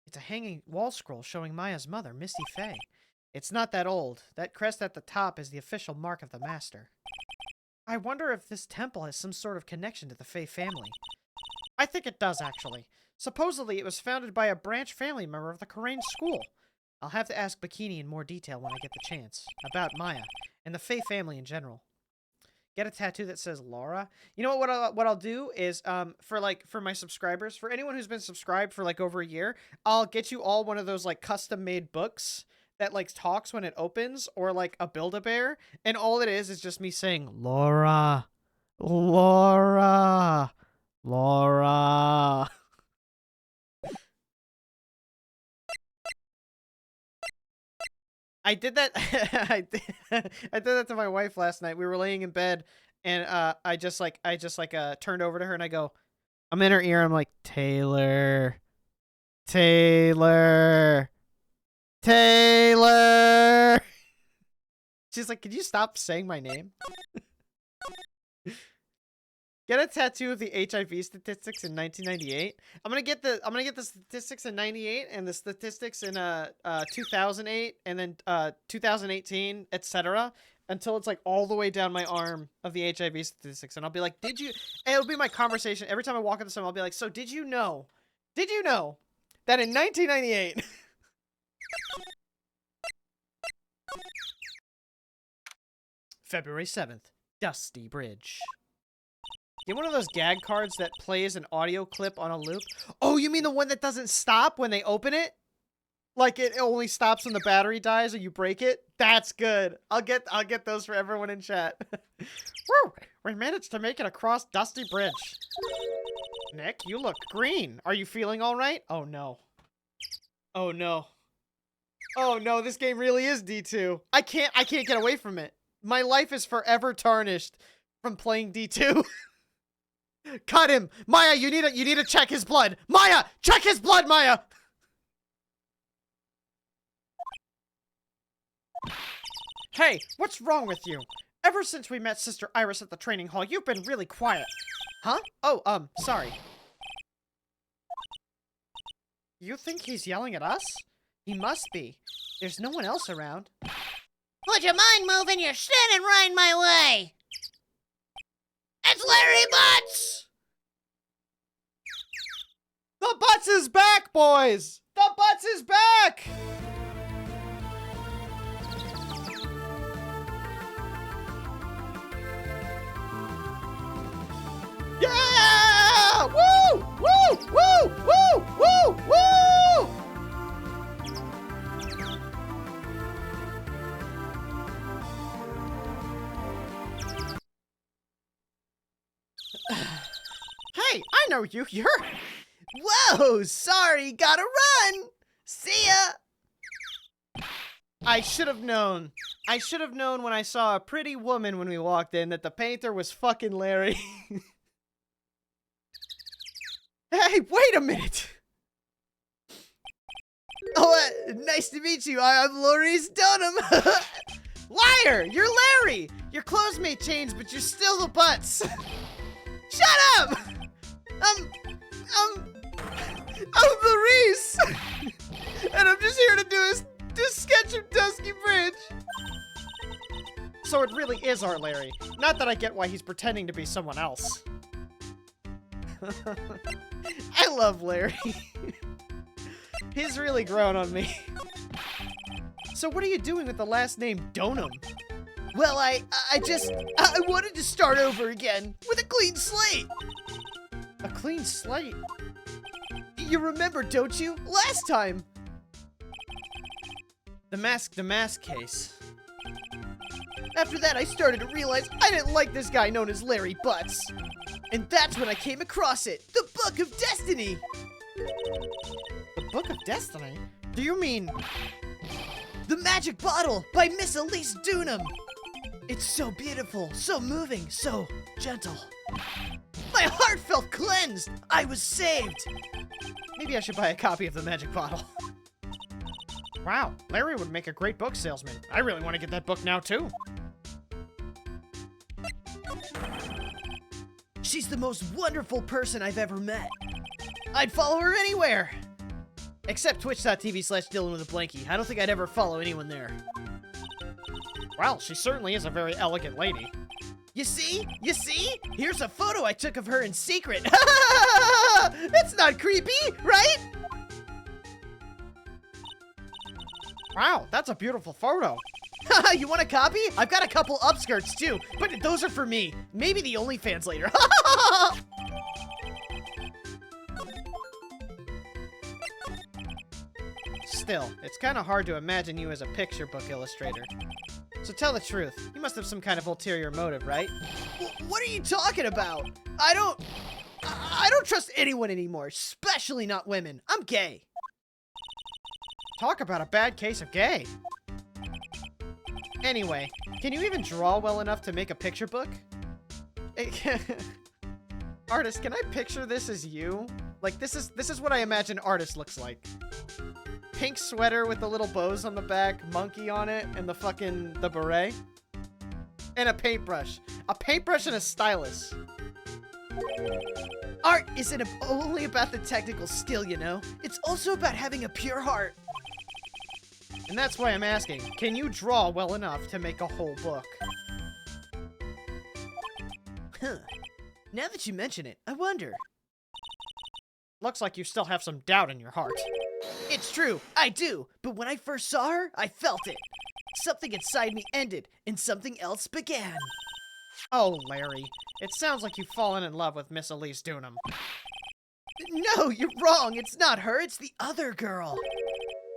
It's a hanging wall scroll showing Maya's mother, Misty Fey. It's not that old. That crest at the top is the official mark of the master. I wonder if this temple has some sort of connection to the Fey family. I think it does, actually. Supposedly, it was founded by a branch family member of the Karain school. I'll have to ask Bikini in more detail when I get the chance. About Maya, and the Fey family in general. Get a tattoo that says Laura. You know what I'll do is, for my subscribers, for anyone who's been subscribed for, like, over a year, I'll get you all one of those, like, custom-made books that, like, talks when it opens, or, like, a Build-A-Bear, and all it is just me saying, Laura, Laura, Laura. I did that. I did that to my wife last night. We were laying in bed, and I just turned over to her and I go, I'm in her ear. I'm like, Taylor, Taylor, Taylor. She's like, could you stop saying my name? Get a tattoo of the HIV statistics in 1998. I'm gonna get the statistics in 98 and the statistics in 2008 and then 2018, etc. until it's like all the way down my arm of the HIV statistics, and I'll be like, did you? And it'll be my conversation every time I walk into someone. I'll be like, so did you know that in 1998? February 7th, Dusty Bridge. Get one of those gag cards that plays an audio clip on a loop. Oh, you mean the one that doesn't stop when they open it? Like it only stops when the battery dies or you break it? That's good. I'll get those for everyone in chat. Woo! We managed to make it across Dusty Bridge. Nick, you look green. Are you feeling all right? Oh no. Oh no. Oh no, this game really is D2. I can't get away from it. My life is forever tarnished from playing D2. Cut him! Maya, you need to check his blood! Maya! Check his blood, Maya! Hey, what's wrong with you? Ever since we met Sister Iris at the training hall, you've been really quiet. Huh? Oh, sorry. You think he's yelling at us? He must be. There's no one else around. Would you mind moving? You're standing right in my way. It's Larry Butts! The Butts is back, boys! The Butts is back! Yeah! Woo! Woo! Woo! Woo! Woo! Woo! Hey, I know you. You're... Whoa! Sorry, gotta run! See ya! I should have known. I should have known when I saw a pretty woman when we walked in that the painter was fucking Larry. Hey, wait a minute! Oh, nice to meet you. I'm Maurice Dunham. Liar! You're Larry! Your clothes may change, but you're still the Butts. Shut up! I'm Maurice! And I'm just here to do this sketch of Dusty Bridge. So it really is our Larry. Not that I get why he's pretending to be someone else. I love Larry. He's really grown on me. So what are you doing with the last name Donum? Well, I wanted to start over again with a clean slate. A clean slate? You remember, don't you? Last time! The mask case. After that, I started to realize I didn't like this guy known as Larry Butts. And that's when I came across it. The Book of Destiny! The Book of Destiny? Do you mean... The Magic Bottle by Miss Elise Dunham! It's so beautiful, so moving, so gentle. My heart felt cleansed! I was saved! Maybe I should buy a copy of the Magic Bottle. Wow, Larry would make a great book salesman. I really want to get that book now, too. She's the most wonderful person I've ever met. I'd follow her anywhere! Except twitch.tv/Dylan with a blankie. I don't think I'd ever follow anyone there. Well, she certainly is a very elegant lady. You see? You see? Here's a photo I took of her in secret. It's not creepy, right? Wow, that's a beautiful photo. You want a copy? I've got a couple upskirts too, but those are for me. Maybe the OnlyFans later. Still, it's kind of hard to imagine you as a picture book illustrator. So tell the truth, you must have some kind of ulterior motive, right? What are you talking about? I don't trust anyone anymore, especially not women. I'm gay. Talk about a bad case of gay. Anyway, can you even draw well enough to make a picture book? Artist, can I picture this as you? Like, this is what I imagine Artist looks like. Pink sweater with the little bows on the back, monkey on it, and the beret. And a paintbrush. A paintbrush and a stylus. Art isn't only about the technical skill, you know? It's also about having a pure heart. And that's why I'm asking, can you draw well enough to make a whole book? Huh. Now that you mention it, I wonder. Looks like you still have some doubt in your heart. It's true, I do. But when I first saw her, I felt it. Something inside me ended, and something else began. Oh, Larry, it sounds like you've fallen in love with Miss Elise Dunham. No, you're wrong. It's not her, it's the other girl.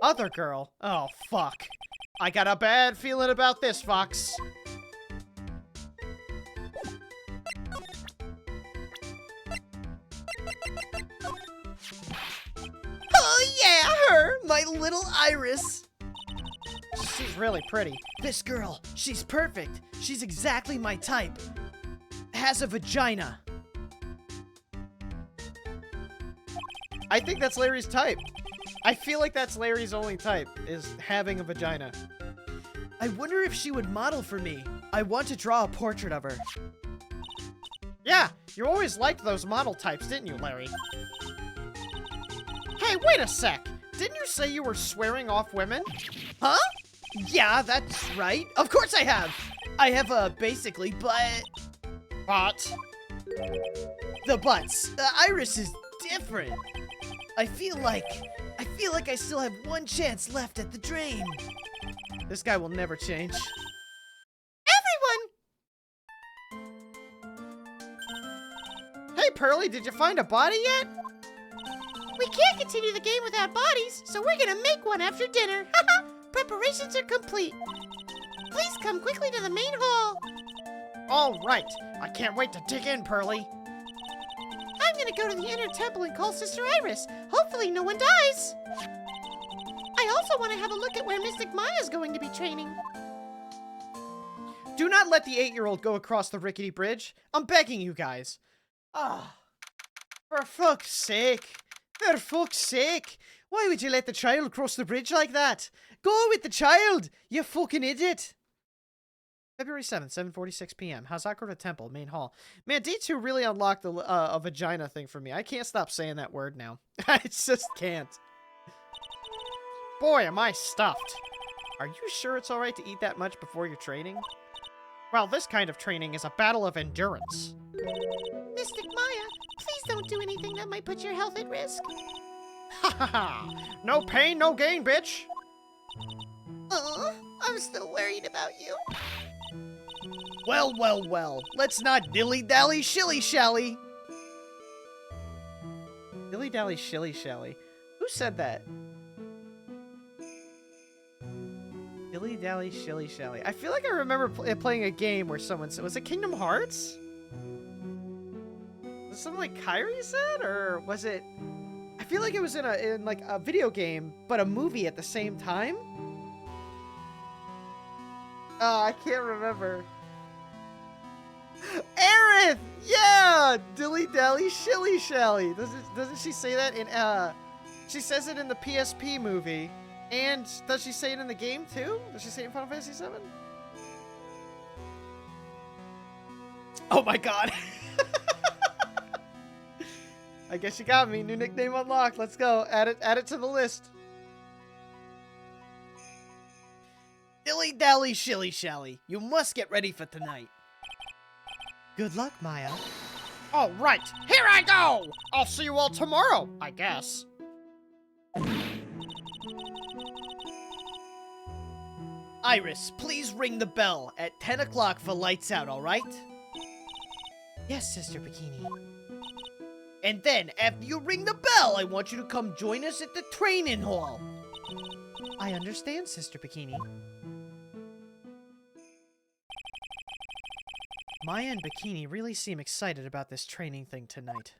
Other girl? Oh, fuck. I got a bad feeling about this, Fox. Oh yeah, her! My little Iris! She's really pretty. This girl, she's perfect. She's exactly my type. Has a vagina. I think that's Larry's type. I feel like that's Larry's only type, is having a vagina. I wonder if she would model for me. I want to draw a portrait of her. Yeah, you always liked those model types, didn't you, Larry? Hey, wait a sec. Didn't you say you were swearing off women? Huh? Yeah, that's right. Of course I have. I have basically, but... But? The butts. Iris is different. I feel like I still have one chance left at the dream. This guy will never change. Everyone! Hey, Pearly, did you find a body yet? We can't continue the game without bodies, so we're gonna make one after dinner. Preparations are complete. Please come quickly to the main hall. All right. I can't wait to dig in, Pearly. I'm gonna go to the inner temple and call Sister Iris. Hopefully no one dies. I also want to have a look at where Mystic Maya's going to be training. Do not let the 8-year-old go across the rickety bridge. I'm begging you guys. Ah, for fuck's sake. For fuck's sake. Why would you let the child cross the bridge like that? Go with the child, you fucking idiot. February 7th, 7:46 p.m. Hazakura Temple, main hall. Man, D2 really unlocked the a vagina thing for me. I can't stop saying that word now. I just can't. Boy, am I stuffed. Are you sure it's alright to eat that much before your training? Well, this kind of training is a battle of endurance. Mystic Maya, please don't do anything that might put your health at risk. Ha ha ha! No pain, no gain, bitch! I'm still worried about you. Well, well, well. Let's not dilly-dally shilly-shally. Dilly dally shilly shally. Who said that? Dilly dally shilly shally. I feel like I remember playing a game where someone said, was it Kingdom Hearts? Was it something like Kyrie said, or was it? I feel like it was in like a video game, but a movie at the same time. Oh, I can't remember. Aerith! Yeah! Dilly dally shilly shally. Doesn't she say that in she says it in the PSP movie. And does she say it in the game too? Does she say it in Final Fantasy VII? Oh my god. I guess you got me. New nickname unlocked. Let's go. Add it to the list. Dilly dally shilly shally. You must get ready for tonight. Good luck, Maya. All right, here I go. I'll see you all tomorrow, I guess. Iris, please ring the bell at 10 o'clock for lights out, alright? Yes, Sister Bikini. And then, after you ring the bell, I want you to come join us at the training hall. I understand, Sister Bikini. Maya and Bikini really seem excited about this training thing tonight.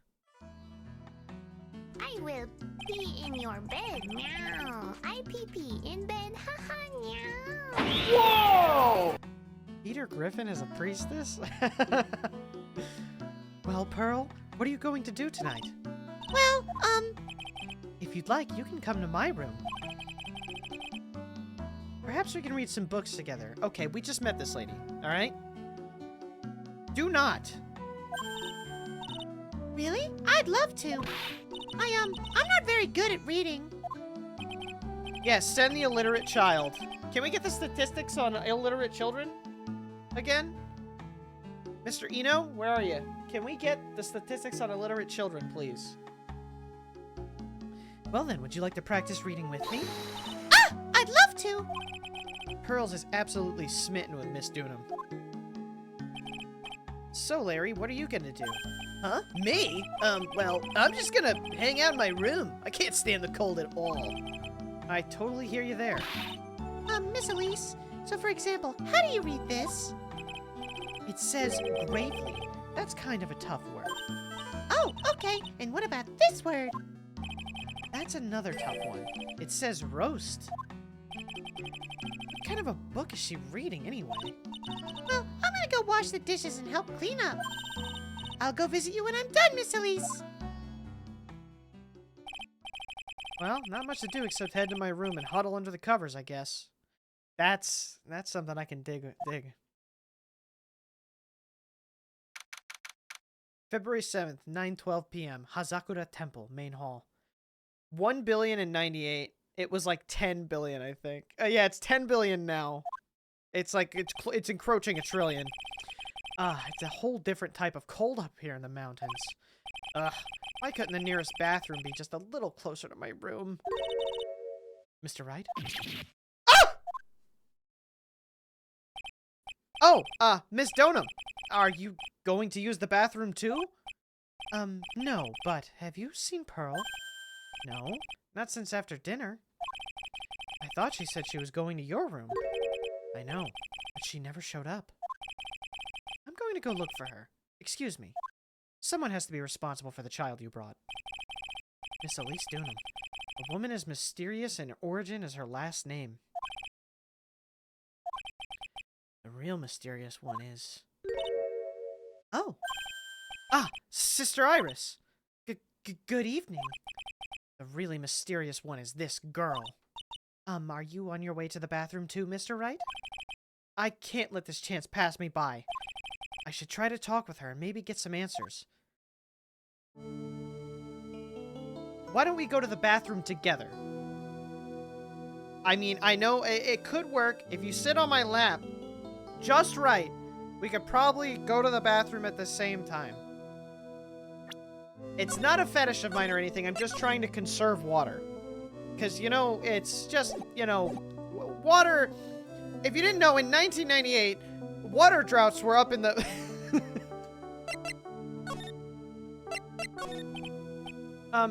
I will pee in your bed, meow. I pee in bed, haha, meow. Whoa! Peter Griffin is a priestess? Well, Pearl, what are you going to do tonight? Well, If you'd like, you can come to my room. Perhaps we can read some books together. Okay, we just met this lady, alright? Do not! really? I'd love to. I'm not very good at reading. Yes, send the illiterate child. Can we get the statistics on illiterate children again? Mr. Eno, where are you? Can we get the statistics on illiterate children, please? Well then, would you like to practice reading with me? Ah! I'd love to. Pearls is absolutely smitten with Miss Dunham. So, Larry, what are you gonna do? Huh? Me? Well, I'm just gonna hang out in my room. I can't stand the cold at all. I totally hear you there. Miss Elise, so for example, how do you read this? It says gravely. That's kind of a tough word. Oh, okay. And what about this word? That's another tough one. It says roast. What kind of a book is she reading anyway? Well, I'm gonna go wash the dishes and help clean up. I'll go visit you when I'm done, Miss Elise. Well, not much to do except head to my room and huddle under the covers, I guess. That's something I can dig. February 7th, 9:12 p.m. Hazakura Temple, main hall. 1,000,000,098. It was like 10 billion, I think. Yeah, it's 10 billion now. It's like it's encroaching a trillion. It's a whole different type of cold up here in the mountains. Why couldn't the nearest bathroom be just a little closer to my room? Mr. Wright? Ah! Oh, Miss Donham, are you going to use the bathroom too? No, but have you seen Pearl? No, not since after dinner. I thought she said she was going to your room. I know, but she never showed up. I'm going to go look for her. Excuse me. Someone has to be responsible for the child you brought. Miss Elise Dunham. A woman as mysterious in origin as her last name. The real mysterious one is... Oh! Sister Iris! Good evening. The really mysterious one is this girl. Are you on your way to the bathroom too, Mr. Wright? I can't let this chance pass me by. I should try to talk with her and maybe get some answers. Why don't we go to the bathroom together? I mean, I know it could work if you sit on my lap just right. We could probably go to the bathroom at the same time. It's not a fetish of mine or anything. I'm just trying to conserve water. Because, you know, it's just, you know, water... If you didn't know, in 1998, water droughts were up in the...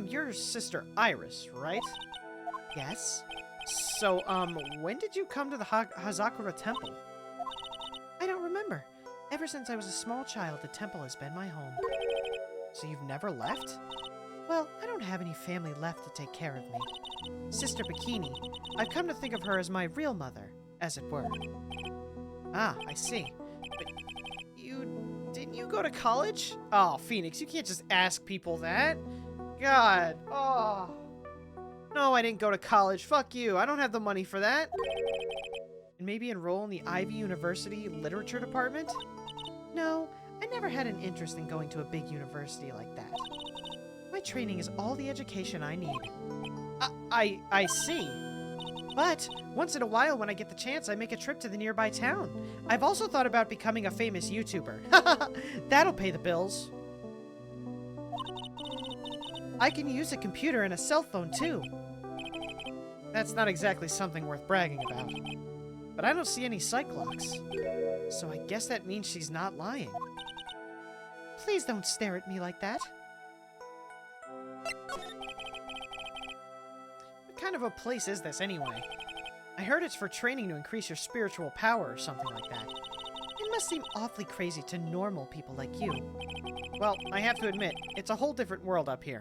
Your sister Iris, right? Yes? So, when did you come to the Hazakura Temple? I don't remember. Ever since I was a small child, the temple has been my home. So you've never left? Well, I don't have any family left to take care of me. Sister Bikini, I've come to think of her as my real mother, as it were. Ah, I see. But didn't you go to college? Oh, Phoenix, you can't just ask people that. God. Oh. No, I didn't go to college. Fuck you. I don't have the money for that. And maybe enroll in the Ivy University Literature Department? no, I never had an interest in going to a big university like that. My training is all the education I need. I see. But once in a while, when I get the chance, I make a trip to the nearby town. I've also thought about becoming a famous YouTuber. That'll pay the bills. I can use a computer and a cell phone, too. That's not exactly something worth bragging about. But I don't see any Cyclops. So I guess that means she's not lying. Please don't stare at me like that. What kind of a place is this, anyway? I heard it's for training to increase your spiritual power or something like that. It must seem awfully crazy to normal people like you. Well, I have to admit, it's a whole different world up here.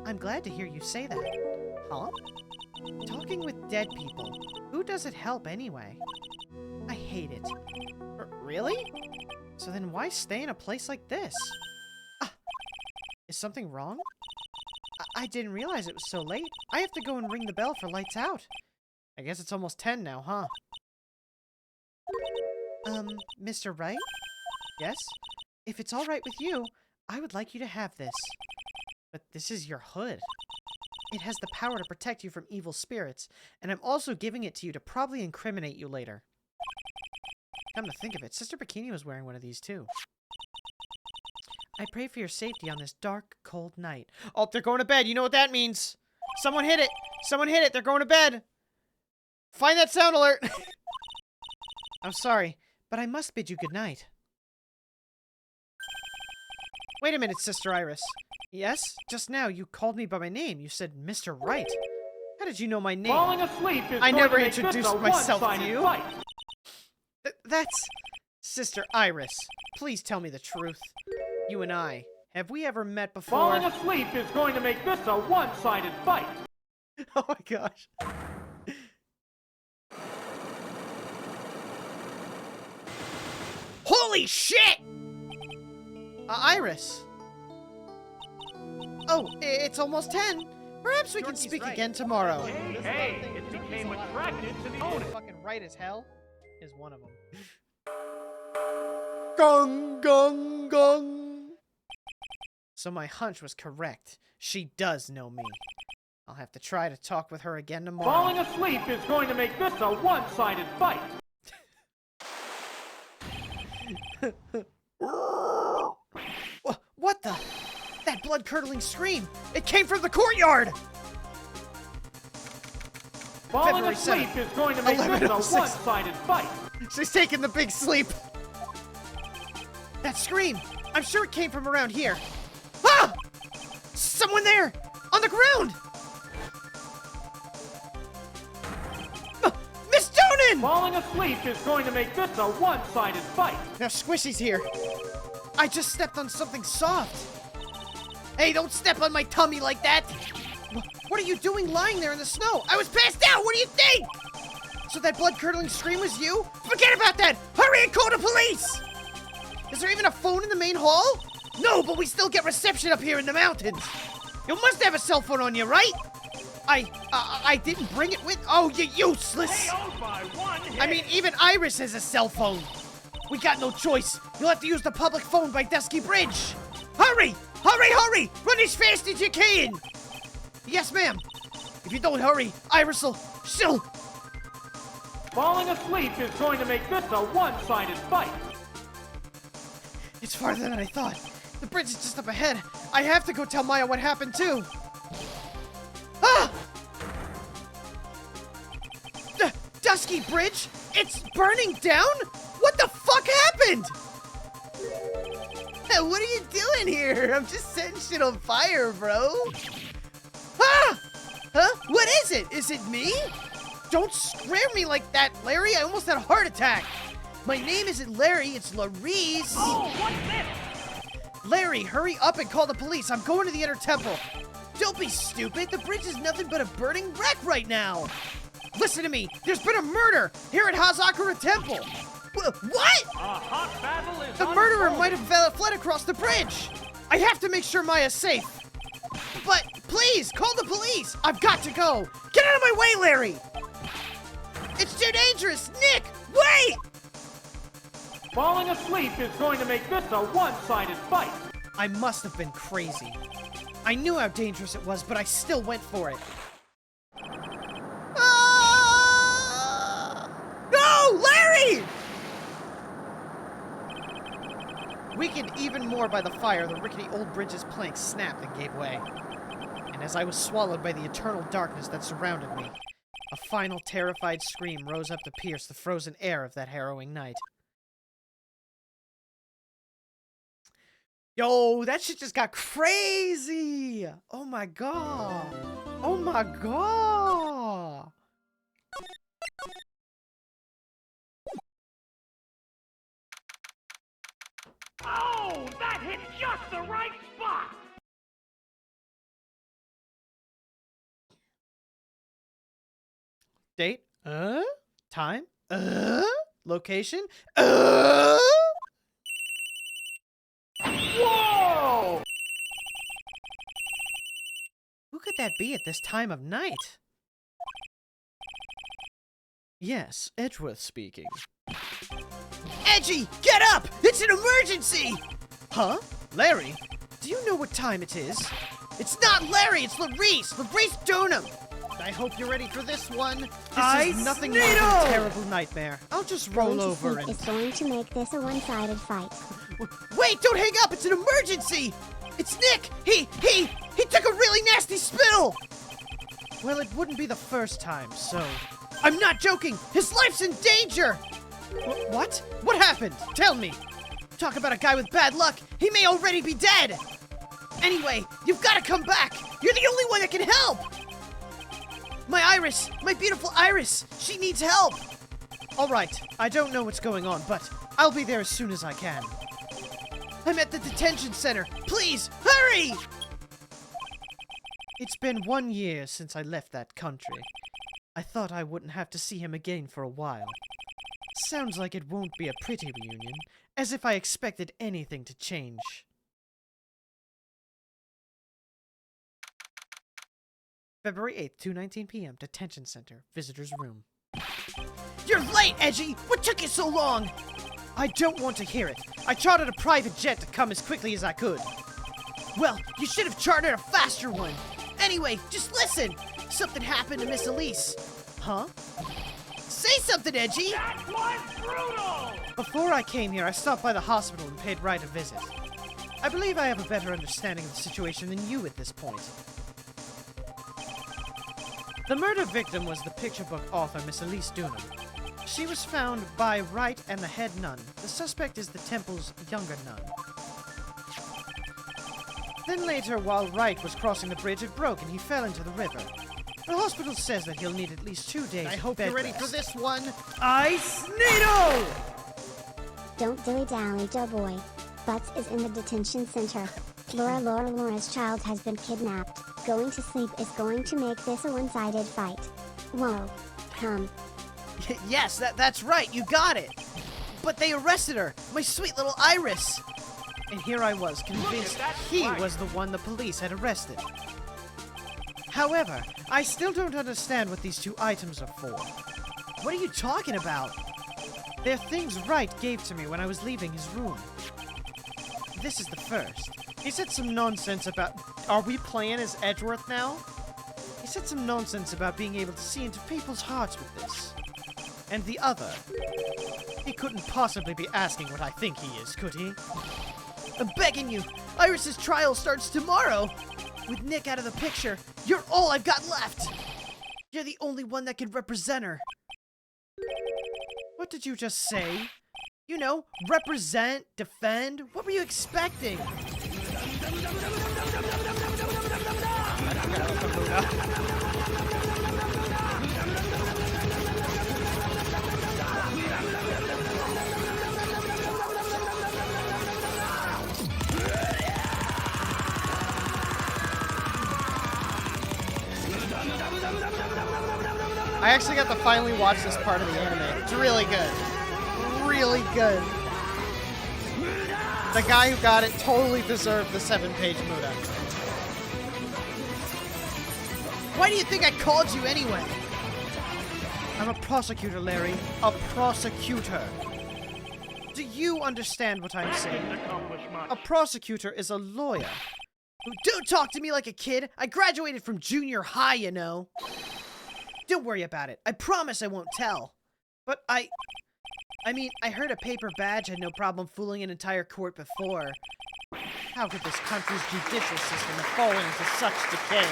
I'm glad to hear you say that. Huh? Talking with dead people, who does it help anyway? I hate it. Really? So then why stay in a place like this? Ah. Is something wrong? I didn't realize it was so late. I have to go and ring the bell for lights out. I guess it's almost 10 now, huh? Mr. Wright? Yes? If it's all right with you, I would like you to have this. But this is your hood. It has the power to protect you from evil spirits, And I'm also giving it to you to probably incriminate you later. Come to think of it, Sister Bikini was wearing one of these too. I pray for your safety on this dark, cold night. Oh, they're going to bed. You know what that means. Someone hit it. Someone hit it. They're going to bed. Find that sound alert. I'm sorry, but I must bid you good night. Wait a minute, Sister Iris. Yes? Just now, you called me by my name. You said Mr. Wright. How did you know my name? Falling asleep is I going never to make this introduced a myself to one-sided you. fight. That's... Sister Iris, please tell me the truth. You and I, have we ever met before? Falling asleep is going to make this a one-sided fight. Oh my gosh. Holy shit! Iris. Oh, it's almost 10. Perhaps we can Yorkie's speak right. again tomorrow. Hey, it became attracted to the owner. Fucking right as hell is one of them. Gong, gong, gong. So my hunch was correct. She does know me. I'll have to try to talk with her again tomorrow. Falling asleep is going to make this a one-sided fight. What the? That blood-curdling scream! It came from the courtyard! Falling February asleep 7th, is going to make this a 11:06. one-sided fight. She's taking the big sleep! That scream! I'm sure it came from around here. Ah! Someone there! On the ground! Miss Donan! Falling asleep is going to make this a one-sided fight. Now Squishy's here. I just stepped on something soft. Hey, don't step on my tummy like that! What are you doing lying there in the snow? I was passed out! What do you think? So that blood-curdling scream was you? Forget about that! Hurry and call the police! Is there even a phone in the main hall? No, but we still get reception up here in the mountains. You must have a cell phone on you, right? I didn't bring it with... Oh, you useless! I mean, even Iris has a cell phone. We got no choice. You'll have to use the public phone by Dusky Bridge. Hurry! Hurry, hurry! Run as fast as you can! Yes, ma'am. If you don't hurry, Iris will... She'll... Falling asleep is going to make this a one-sided fight. It's farther than I thought. The bridge is just up ahead. I have to go tell Maya what happened, too. Ah! The Dusky Bridge? It's burning down? What the fuck happened? What are you doing here? I'm just setting shit on fire, bro. Ah! Huh? What is it? Is it me? Don't scare me like that, Larry. I almost had a heart attack. My name isn't Larry, it's Larice. Oh, what's this? Larry, hurry up and call the police. I'm going to the Inner Temple. Don't be stupid. The bridge is nothing but a burning wreck right now. Listen to me. There's been a murder here at Hazakura Temple. What? A hot battle is The murderer might have fled across the bridge. I have to make sure Maya's safe. But please, call the police. I've got to go. Get out of my way, Larry. It's too dangerous. Nick, wait. Falling asleep is going to make this a one-sided fight. I must have been crazy. I knew how dangerous it was, but I still went for it. Ah! No, Larry! Weakened even more by the fire, the rickety old bridge's planks snapped and gave way. And as I was swallowed by the eternal darkness that surrounded me, a final terrified scream rose up to pierce the frozen air of that harrowing night. Yo, that shit just got crazy! Oh my god! Oh my god! Oh, that hit just the right spot. Date? Time? Location? Whoa! Who could that be at this time of night? Yes, Edgeworth speaking. Edgy, get up! It's an emergency! Huh? Larry? Do you know what time it is? It's not Larry, it's Larice! Larice Dunham! I hope you're ready for this one. This is nothing more than a terrible nightmare. I'll just roll over and... It's going to make this a one-sided fight. Wait, don't hang up! It's an emergency! It's Nick! He took a really nasty spill! Well, it wouldn't be the first time, so... I'm not joking! His life's in danger! What? What happened? Tell me! Talk about a guy with bad luck! He may already be dead! Anyway, you've gotta come back! You're the only one that can help! My Iris! My beautiful Iris! She needs help! Alright, I don't know what's going on, but I'll be there as soon as I can. I'm at the detention center! Please, hurry! It's been 1 year since I left that country. I thought I wouldn't have to see him again for a while. Sounds like it won't be a pretty reunion, as if I expected anything to change. February 8th, 2:19 p.m., Detention Center, Visitor's Room. You're late, Edgy! What took you so long? I don't want to hear it. I chartered a private jet to come as quickly as I could. Well, you should have chartered a faster one. Anyway, just listen. Something happened to Miss Elise. Huh? Say something, Edgy! That was brutal! Before I came here, I stopped by the hospital and paid Wright a visit. I believe I have a better understanding of the situation than you at this point. The murder victim was the picture book author Miss Elise Dunham. She was found by Wright and the head nun. The suspect is the temple's younger nun. Then later, while Wright was crossing the bridge, it broke and he fell into the river. The hospital says that he'll need at least 2 days. I of hope bed you're ready rest. for this one. Ice Needle! Don't dilly-dally, doughboy. Butts is in the detention center. Laura's child has been kidnapped. Going to sleep is going to make this a one-sided fight. Whoa. Yes, that's right, you got it. But they arrested her, my sweet little Iris. And here I was, convinced he was the one the police had arrested. However, I still don't understand what these 2 items are for. What are you talking about? They're things Wright gave to me when I was leaving his room. This is the first. He said some nonsense about... Are we playing as Edgeworth now? He said some nonsense about being able to see into people's hearts with this. And the other... He couldn't possibly be asking what I think he is, could he? I'm begging you, Iris's trial starts tomorrow. With Nick out of the picture, you're all I've got left. You're the only one that can represent her. What did you just say? You know, represent, defend. What were you expecting? I actually got to finally watch this part of the anime. It's really good. Really good. The guy who got it totally deserved the 7-page Muda. Why do you think I called you anyway? I'm a prosecutor, Larry. A prosecutor. Do you understand what I'm saying? A prosecutor is a lawyer. Don't talk to me like a kid. I graduated from junior high, you know. Don't worry about it. I promise I won't tell. But I mean, I heard a paper badge had no problem fooling an entire court before. How could this country's judicial system have fallen into such decay?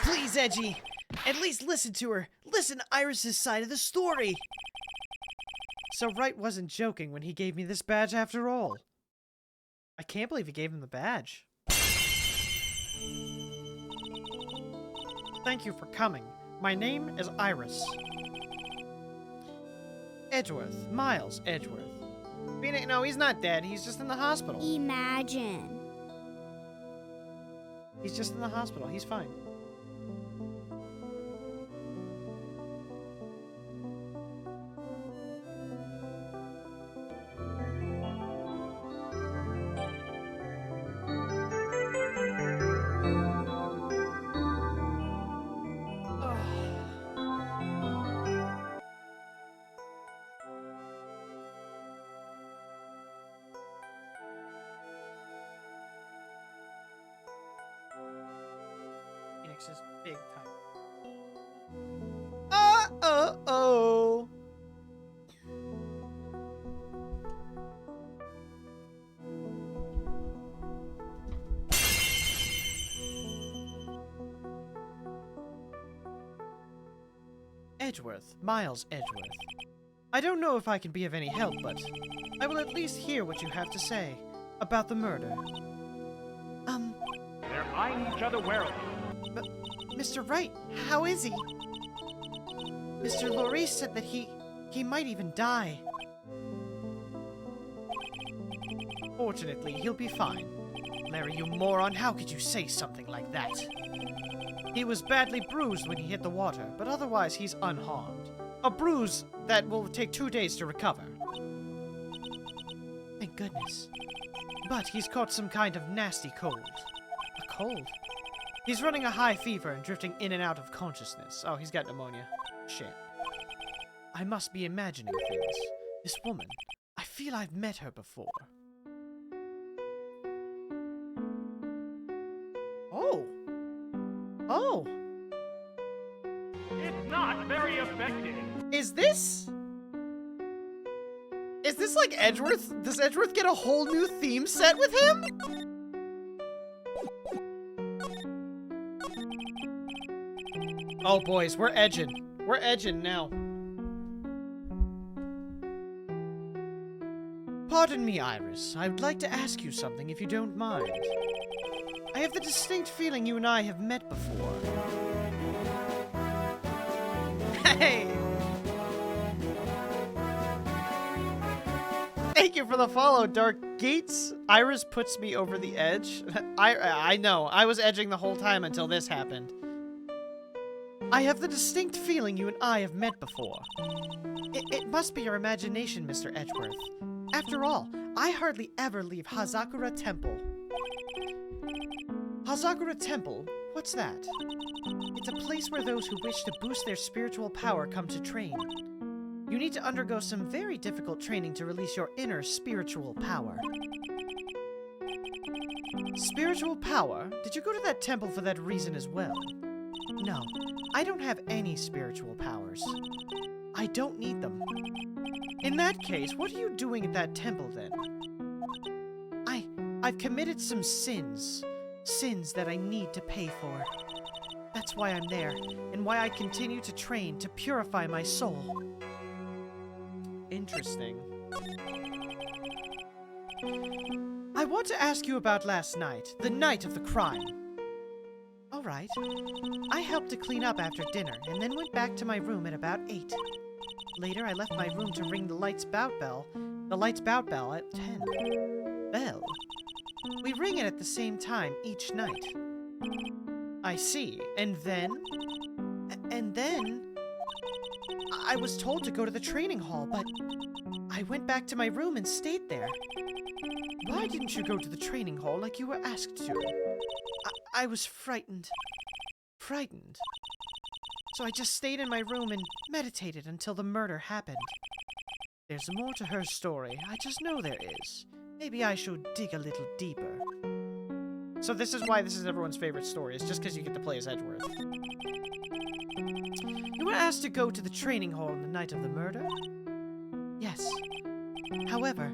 Please, Edgy, at least listen to her. Listen to Iris's side of the story. So Wright wasn't joking when he gave me this badge after all. I can't believe he gave him the badge. Thank you for coming. My name is Iris. Edgeworth. Miles Edgeworth. No, he's not dead. He's just in the hospital. Imagine. He's just in the hospital. He's fine. Phoenix is big time. Oh. Edgeworth, Miles Edgeworth. I don't know if I can be of any help, but I will at least hear what you have to say about the murder. They're eyeing each other warily. Mr. Wright, how is he? Mr. Laurie said that he might even die. Fortunately, he'll be fine. Larry, you moron, how could you say something like that? He was badly bruised when he hit the water, but otherwise he's unharmed. A bruise that will take 2 days to recover. Thank goodness. But he's caught some kind of nasty cold. A cold? He's running a high fever and drifting in and out of consciousness. Oh, he's got pneumonia. Shit. I must be imagining things. This woman, I feel I've met her before. Oh! It's not very effective. Is this like Edgeworth? Does Edgeworth get a whole new theme set with him? Oh, boys, we're edging. We're edging now. Pardon me, Iris. I would like to ask you something if you don't mind. I have the distinct feeling you and I have met before. Hey! Thank you for the follow, Dark Gates. Iris puts me over the edge. I know. I was edging the whole time until this happened. I have the distinct feeling you and I have met before. It must be your imagination, Mr. Edgeworth. After all, I hardly ever leave Hazakura Temple. Hazakura Temple? What's that? It's a place where those who wish to boost their spiritual power come to train. You need to undergo some very difficult training to release your inner spiritual power. Spiritual power? Did you go to that temple for that reason as well? No, I don't have any spiritual powers. I don't need them. In that case, what are you doing at that temple then? I've committed some sins. Sins that I need to pay for. That's why I'm there, and why I continue to train to purify my soul. interesting. I want to ask you about last night, the night of the crime. All right. I helped to clean up after dinner and then went back to my room at about 8. Later, I left my room to ring the lights bout bell at 10. Bell. We ring it at the same time each night. I see. And then? And then... I was told to go to the training hall, but I went back to my room and stayed there. Why didn't you go to the training hall like you were asked to? I was frightened. Frightened. So I just stayed in my room and meditated until the murder happened. There's more to her story. I just know there is. Maybe I should dig a little deeper. So this is why this is everyone's favorite story. It's just because you get to play as Edgeworth. You were asked to go to the training hall on the night of the murder? Yes. However,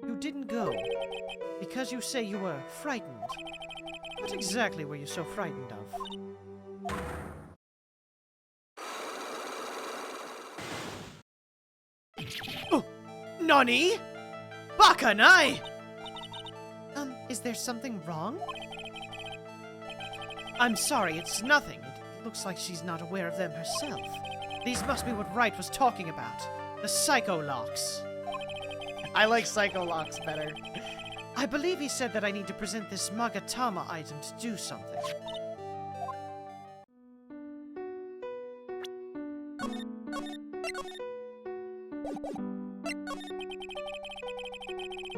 you didn't go because you say you were frightened. What exactly were you so frightened of? Oh, Nani? Bakanai! Is there something wrong? I'm sorry, it's nothing. It looks like she's not aware of them herself. These must be what Wright was talking about. The Psycho Locks. I like Psycho Locks better. I believe he said that I need to present this Magatama item to do something.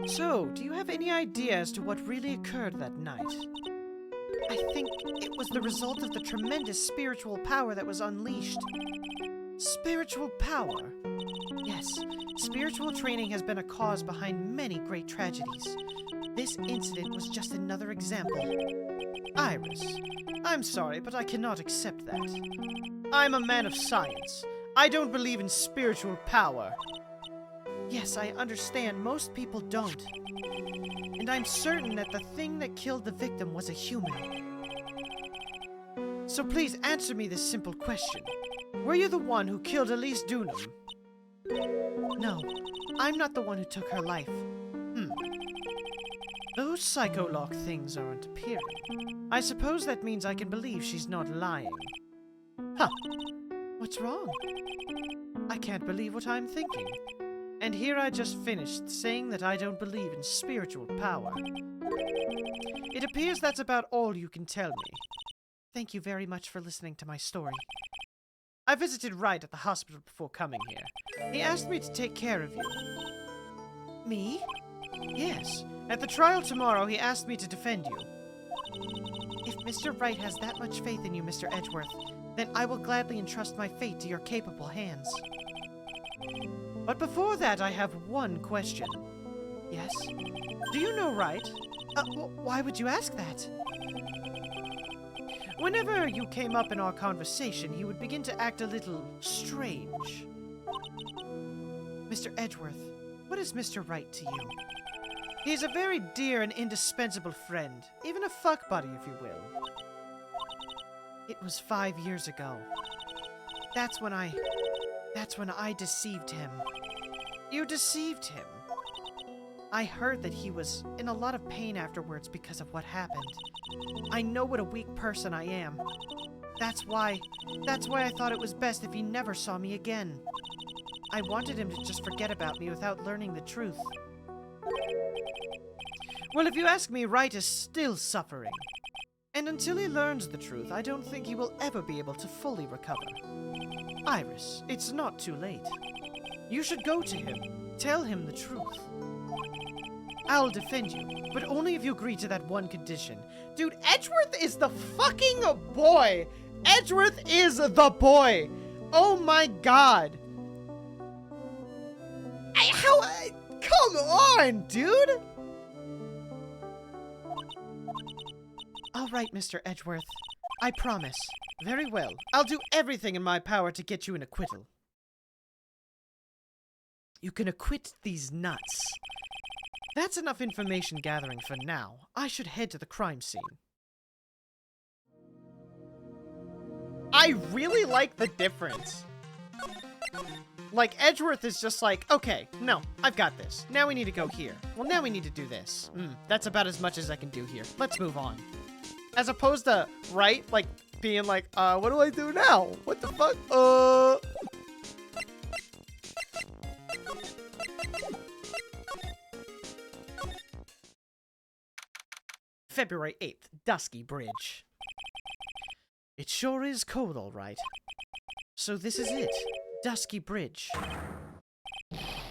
So, do you have any idea as to what really occurred that night? I think it was the result of the tremendous spiritual power that was unleashed. Spiritual power? Yes, spiritual training has been a cause behind many great tragedies. This incident was just another example. Iris, I'm sorry, but I cannot accept that. I'm a man of science. I don't believe in spiritual power. Yes, I understand most people don't. And I'm certain that the thing that killed the victim was a human. So please answer me this simple question. Were you the one who killed Elise Dunham? No, I'm not the one who took her life. Those Psycho-Lock things aren't appearing. I suppose that means I can believe she's not lying. Huh. What's wrong? I can't believe what I'm thinking. And here I just finished saying that I don't believe in spiritual power. It appears that's about all you can tell me. Thank you very much for listening to my story. I visited Wright at the hospital before coming here. He asked me to take care of you. Me? Yes. At the trial tomorrow, he asked me to defend you. If Mr. Wright has that much faith in you, Mr. Edgeworth, then I will gladly entrust my fate to your capable hands. But before that, I have one question. Yes? Do you know Wright? Why would you ask that? Whenever you came up in our conversation, he would begin to act a little strange. Mr. Edgeworth, what is Mr. Wright to you? He's a very dear and indispensable friend, even a fuck buddy, if you will. It was 5 years ago. That's when I deceived him. You deceived him. I heard that he was in a lot of pain afterwards because of what happened. I know what a weak person I am. That's why I thought it was best if he never saw me again. I wanted him to just forget about me without learning the truth. Well, if you ask me, Wright is still suffering. And until he learns the truth, I don't think he will ever be able to fully recover. Iris, it's not too late. You should go to him. Tell him the truth. I'll defend you, but only if you agree to that one condition. Dude, Edgeworth is the fucking boy! Edgeworth is the boy! Oh my god! Come on, dude! All right, Mr. Edgeworth. I promise. Very well. I'll do everything in my power to get you an acquittal. You can acquit these nuts. That's enough information gathering for now. I should head to the crime scene. I really like the difference. Like, Edgeworth is just like, okay, no, I've got this. Now we need to go here. Well, now we need to do this. That's about as much as I can do here. Let's move on. As opposed to, right? Like, being like, what do I do now? What the fuck? February 8th, Dusky Bridge. It sure is cold, all right. So this is it, Dusky Bridge.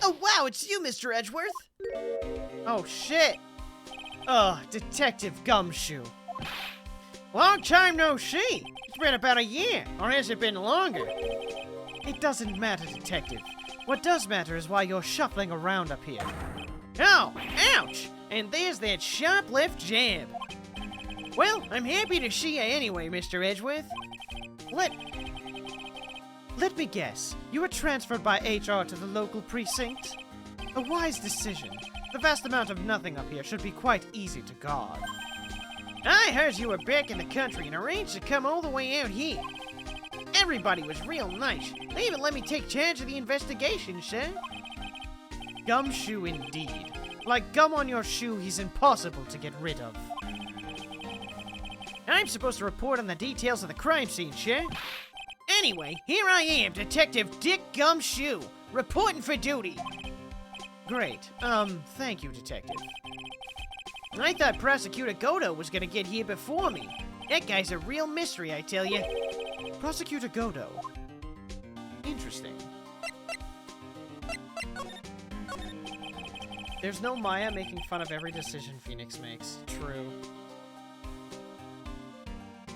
Oh, wow, it's you, Mr. Edgeworth. Oh, shit. Detective Gumshoe. Long time no see. It's been about a year, or has it been longer? It doesn't matter, Detective. What does matter is why you're shuffling around up here. Oh, ouch! And there's that sharp left jab. Well, I'm happy to see you anyway, Mr. Edgeworth. Let me guess. You were transferred by HR to the local precinct? A wise decision. The vast amount of nothing up here should be quite easy to guard. I heard you were back in the country and arranged to come all the way out here. Everybody was real nice. They even let me take charge of the investigation, sir. Gumshoe indeed. Like gum on your shoe, he's impossible to get rid of. I'm supposed to report on the details of the crime scene, sir. Anyway, here I am, Detective Dick Gumshoe, reporting for duty. Great. Thank you, Detective. I thought Prosecutor Godo was gonna get here before me. That guy's a real mystery, I tell you. Prosecutor Godo. Interesting. There's no Maya making fun of every decision Phoenix makes. True.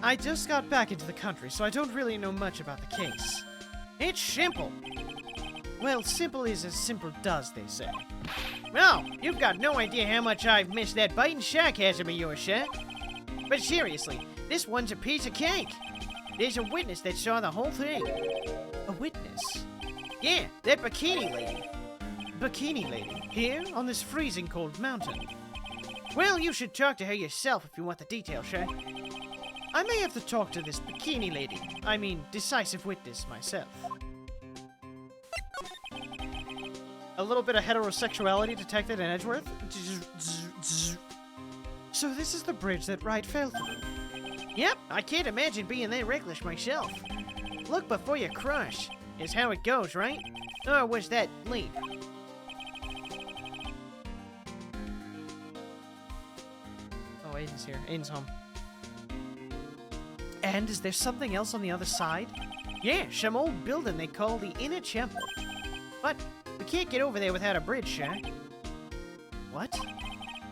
I just got back into the country, so I don't really know much about the case. It's simple. Well, simple is as simple does, they say. Well, you've got no idea how much I've missed that biting sarcasm of yours, sir. But seriously, this one's a piece of cake. There's a witness that saw the whole thing. A witness? Yeah, that bikini lady. Bikini lady? Here, on this freezing cold mountain? Well, you should talk to her yourself if you want the details, sir. I may have to talk to this bikini lady. I mean, decisive witness myself. A little bit of heterosexuality detected in Edgeworth. So this is the bridge that Wright fell through. Yep, I can't imagine being that reckless myself. Look before you crush, is how it goes, right? Or was that leap? Oh, Aiden's here. Aiden's home. And is there something else on the other side? Yeah, some old building they call the Inner Temple. But we can't get over there without a bridge, sir. What?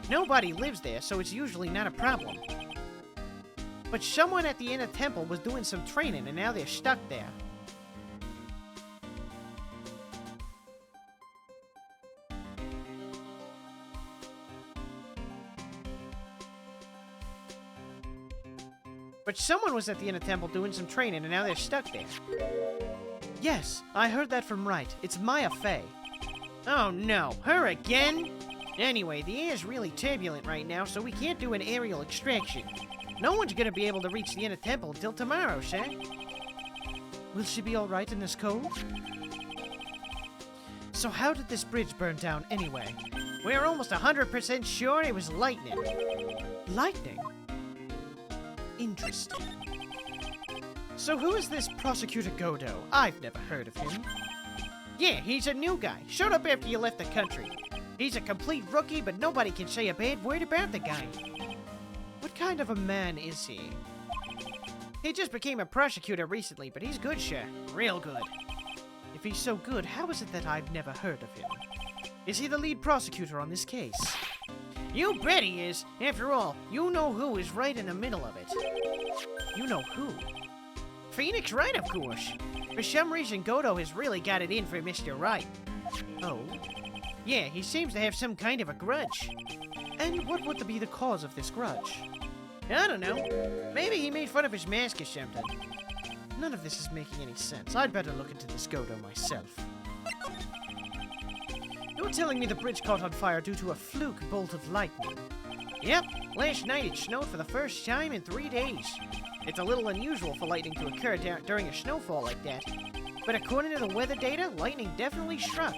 Nobody lives there, so it's usually not a problem. But someone at the Inner Temple was doing some training, and now they're stuck there. But someone was at the Inner Temple doing some training, and now they're stuck there. Yes, I heard that from Wright. It's Maya Fey. Oh no, her again? Anyway, the air's really turbulent right now, so we can't do an aerial extraction. No one's gonna be able to reach the Inner Temple until tomorrow, sir. Will she be alright in this cold? So how did this bridge burn down anyway? We're almost 100% sure it was lightning. Lightning? Interesting. So who is this Prosecutor Godo? I've never heard of him. Yeah, he's a new guy. Showed up after you left the country. He's a complete rookie, but nobody can say a bad word about the guy. What kind of a man is he? He just became a prosecutor recently, but he's good, sure. Real good. If he's so good, how is it that I've never heard of him? Is he the lead prosecutor on this case? You bet he is. After all, you know who is right in the middle of it. You know who? Phoenix Wright, of course. For some reason, Godo has really got it in for Mr. Wright. Oh? Yeah, he seems to have some kind of a grudge. And what would be the cause of this grudge? I don't know. Maybe he made fun of his mask or something. None of this is making any sense. I'd better look into this Godo myself. You're telling me the bridge caught on fire due to a fluke bolt of lightning? Yep, last night it snowed for the first time in 3 days. It's a little unusual for lightning to occur during a snowfall like that. But according to the weather data, lightning definitely struck.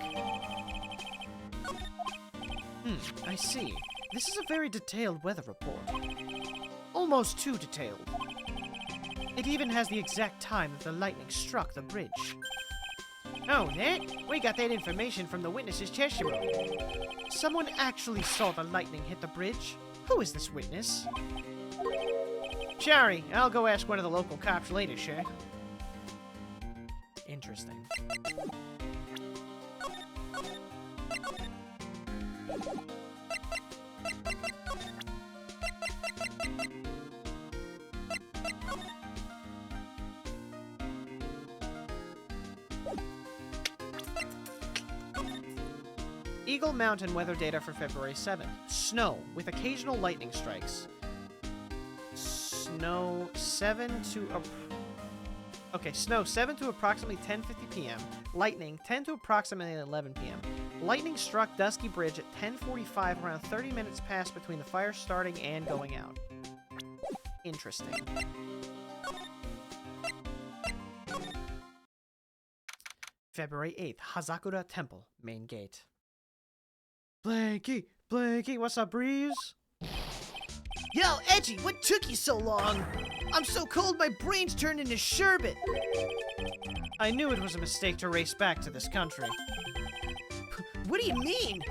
I see. This is a very detailed weather report. Almost too detailed. It even has the exact time that the lightning struck the bridge. Oh, that? We got that information from the witness's testimony. Someone actually saw the lightning hit the bridge? Who is this witness? Sorry, I'll go ask one of the local cops later, sure. Interesting. Eagle Mountain weather data for February 7th. Snow, with occasional lightning strikes. Snow 7 to... snow 7 to approximately 10:50 p.m. Lightning 10 to approximately 11 p.m. Lightning struck Dusky Bridge at 10:45, around 30 minutes passed between the fire starting and going out. Interesting. February 8th, Hazakura Temple, main gate. Blanky, what's up, Breeze? Yo, Edgy, what took you so long? I'm so cold my brain's turned into sherbet. I knew it was a mistake to race back to this country. What do you mean?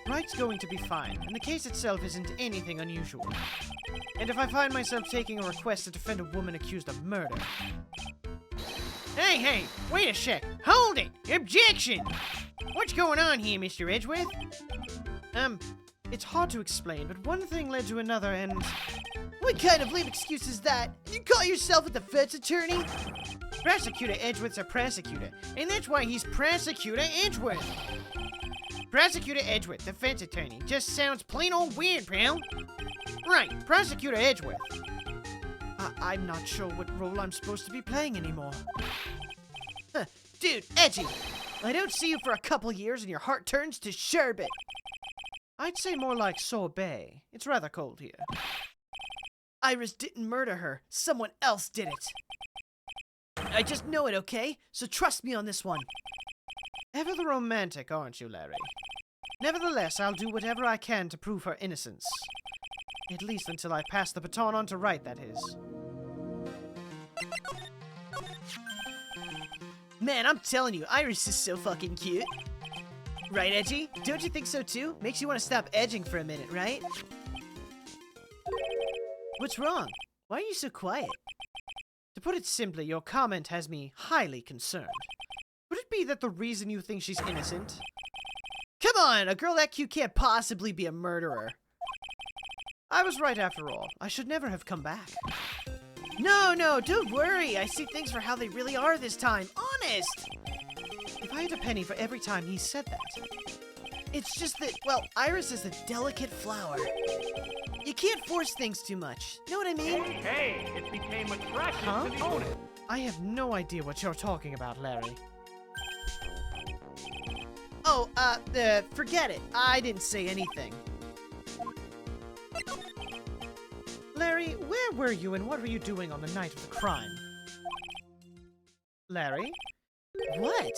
Wright's going to be fine, and the case itself isn't anything unusual. And if I find myself taking a request to defend a woman accused of murder... Hey, wait a sec. Hold it! Objection! What's going on here, Mr. Edgeworth? It's hard to explain, but one thing led to another, and... What kind of lame excuse is that? You call yourself a defense attorney? Prosecutor Edgeworth's a prosecutor, and that's why he's Prosecutor Edgeworth. Prosecutor Edgeworth, defense attorney. Just sounds plain old weird, pal. Right, Prosecutor Edgeworth. I'm not sure what role I'm supposed to be playing anymore. Huh, dude, Edgy, I don't see you for a couple years and your heart turns to sherbet. I'd say more like sorbet. It's rather cold here. Iris didn't murder her. Someone else did it. I just know it, okay? So trust me on this one. Ever the romantic, aren't you, Larry? Nevertheless, I'll do whatever I can to prove her innocence. At least until I pass the baton on to Wright, that is. Man, I'm telling you, Iris is so fucking cute. Right, Edgy? Don't you think so too? Makes you want to stop edging for a minute, right? What's wrong? Why are you so quiet? To put it simply, your comment has me highly concerned. Would it be that the reason you think she's innocent? Come on, a girl that cute can't possibly be a murderer. I was right after all. I should never have come back. No, don't worry. I see things for how they really are this time. Honest! If I had a penny for every time he said that. It's just that, well, Iris is a delicate flower. You can't force things too much. Know what I mean? Hey, it became attractive to the owner. I have no idea what you're talking about, Larry. Oh, forget it. I didn't say anything. Larry, where were you and what were you doing on the night of the crime? Larry? What?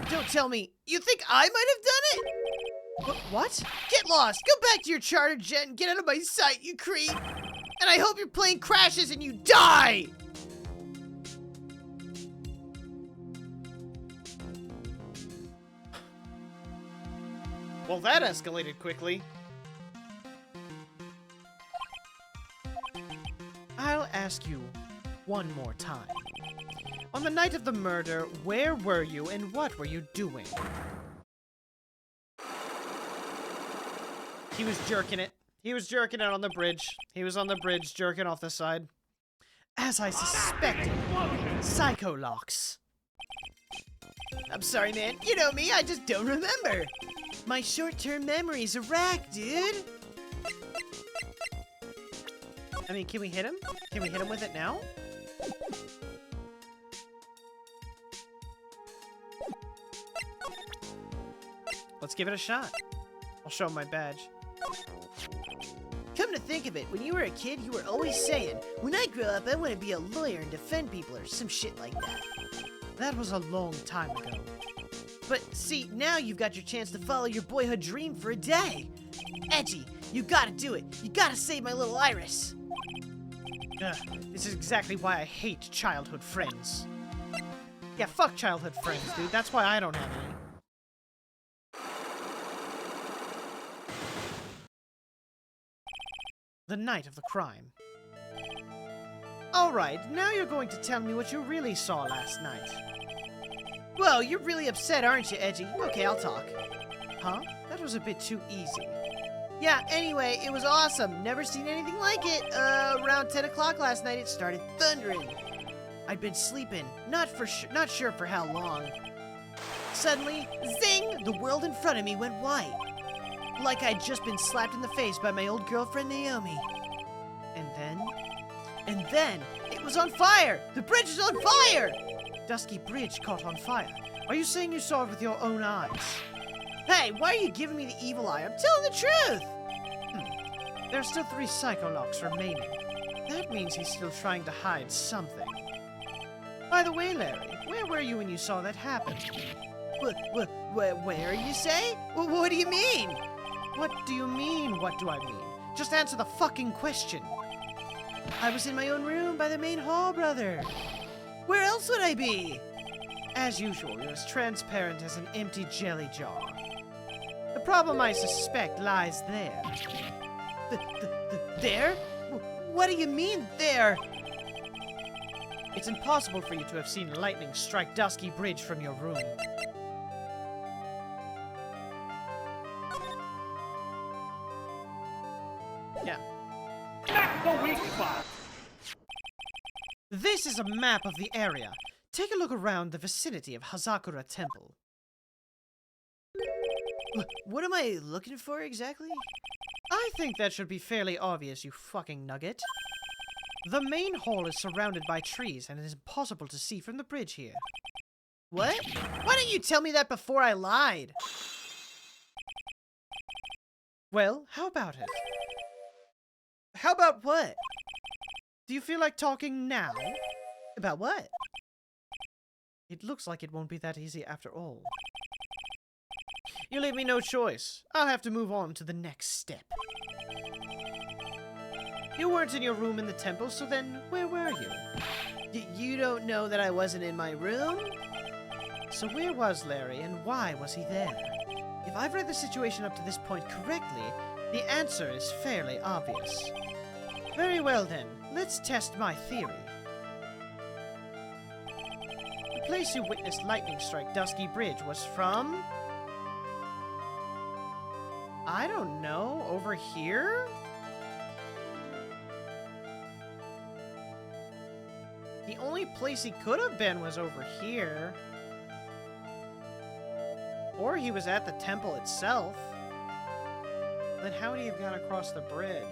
Don't tell me. You think I might have done it? What? Get lost. Go back to your charter jet and get out of my sight, you creep. And I hope your plane crashes and you die! Well, that escalated quickly. I'll ask you one more time. On the night of the murder, where were you and what were you doing? He was jerking it. He was jerking it on the bridge. He was on the bridge, jerking off the side. As I suspected, Psycho-Locks. I'm sorry, man. You know me, I just don't remember. My short-term memory's a wreck, dude. I mean, can we hit him? Can we hit him with it now? Let's give it a shot. I'll show him my badge. Come to think of it, when you were a kid, you were always saying, when I grow up, I want to be a lawyer and defend people or some shit like that. that was a long time ago. But see, now you've got your chance to follow your boyhood dream for a day. Edgy, you gotta do it. You gotta save my little Iris. Ugh, this is exactly why I hate childhood friends. Yeah, fuck childhood friends, dude. That's why I don't have any. The night of the crime. Alright, now you're going to tell me what you really saw last night. Well, you're really upset, aren't you, Edgy? Okay, I'll talk. Huh? That was a bit too easy. Yeah, anyway, it was awesome. Never seen anything like it. Around 10 o'clock last night, it started thundering. I'd been sleeping, not sure for how long. Suddenly, zing! The world in front of me went white. Like I'd just been slapped in the face by my old girlfriend Naomi. And then, it was on fire! The bridge is on fire! Dusky Bridge caught on fire. Are you saying you saw it with your own eyes? Hey, why are you giving me the evil eye? I'm telling the truth! There are still 3 Psycho-Locks remaining. That means he's still trying to hide something. By the way, Larry, where were you when you saw that happen? Where, you say? What do you mean? What do you mean, what do I mean? Just answer the fucking question. I was in my own room by the main hall, brother. Where else would I be? As usual, you're as transparent as an empty jelly jar. The problem, I suspect, lies there. There? What do you mean, there? It's impossible for you to have seen lightning strike Dusky Bridge from your room. Yeah. That's the weak spot. This is a map of the area. Take a look around the vicinity of Hazakura Temple. What am I looking for exactly? I think that should be fairly obvious, you fucking nugget. The main hall is surrounded by trees and it is impossible to see from the bridge here. What? Why didn't you tell me that before I lied? Well, how about it? How about what? Do you feel like talking now? About what? It looks like it won't be that easy after all. You leave me no choice. I'll have to move on to the next step. You weren't in your room in the temple, so then where were you? You don't know that I wasn't in my room? So where was Larry, and why was he there? If I've read the situation up to this point correctly, the answer is fairly obvious. Very well then, let's test my theory. The place you witnessed lightning strike Dusky Bridge was from... I don't know, over here? The only place he could have been was over here. Or he was at the temple itself. Then how would he have gone across the bridge?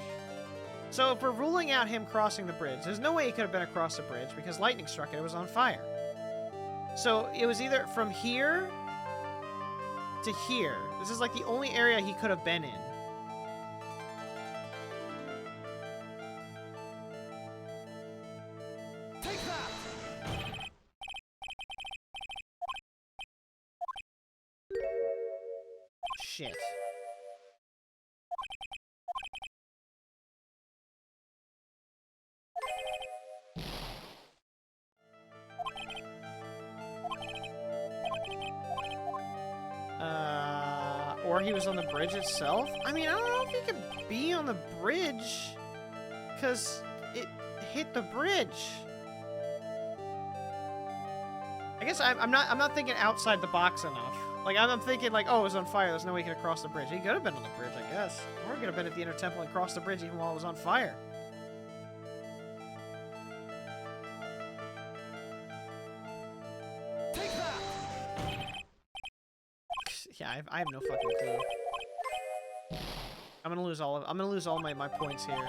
So if we're ruling out him crossing the bridge, there's no way he could have been across the bridge because lightning struck it, it was on fire. So it was either from here to here. This is like the only area he could have been in. Take that! Shit. Or he was on the bridge itself? I mean, I don't know if he could be on the bridge, because it hit the bridge. I guess I'm not thinking outside the box enough. Like, I'm thinking, like, oh, it was on fire, there's no way he could cross the bridge. He could have been on the bridge, I guess. Or he could have been at the inner temple and crossed the bridge even while it was on fire. Take that! Yeah, I have no fucking clue. I'm gonna lose all my points here.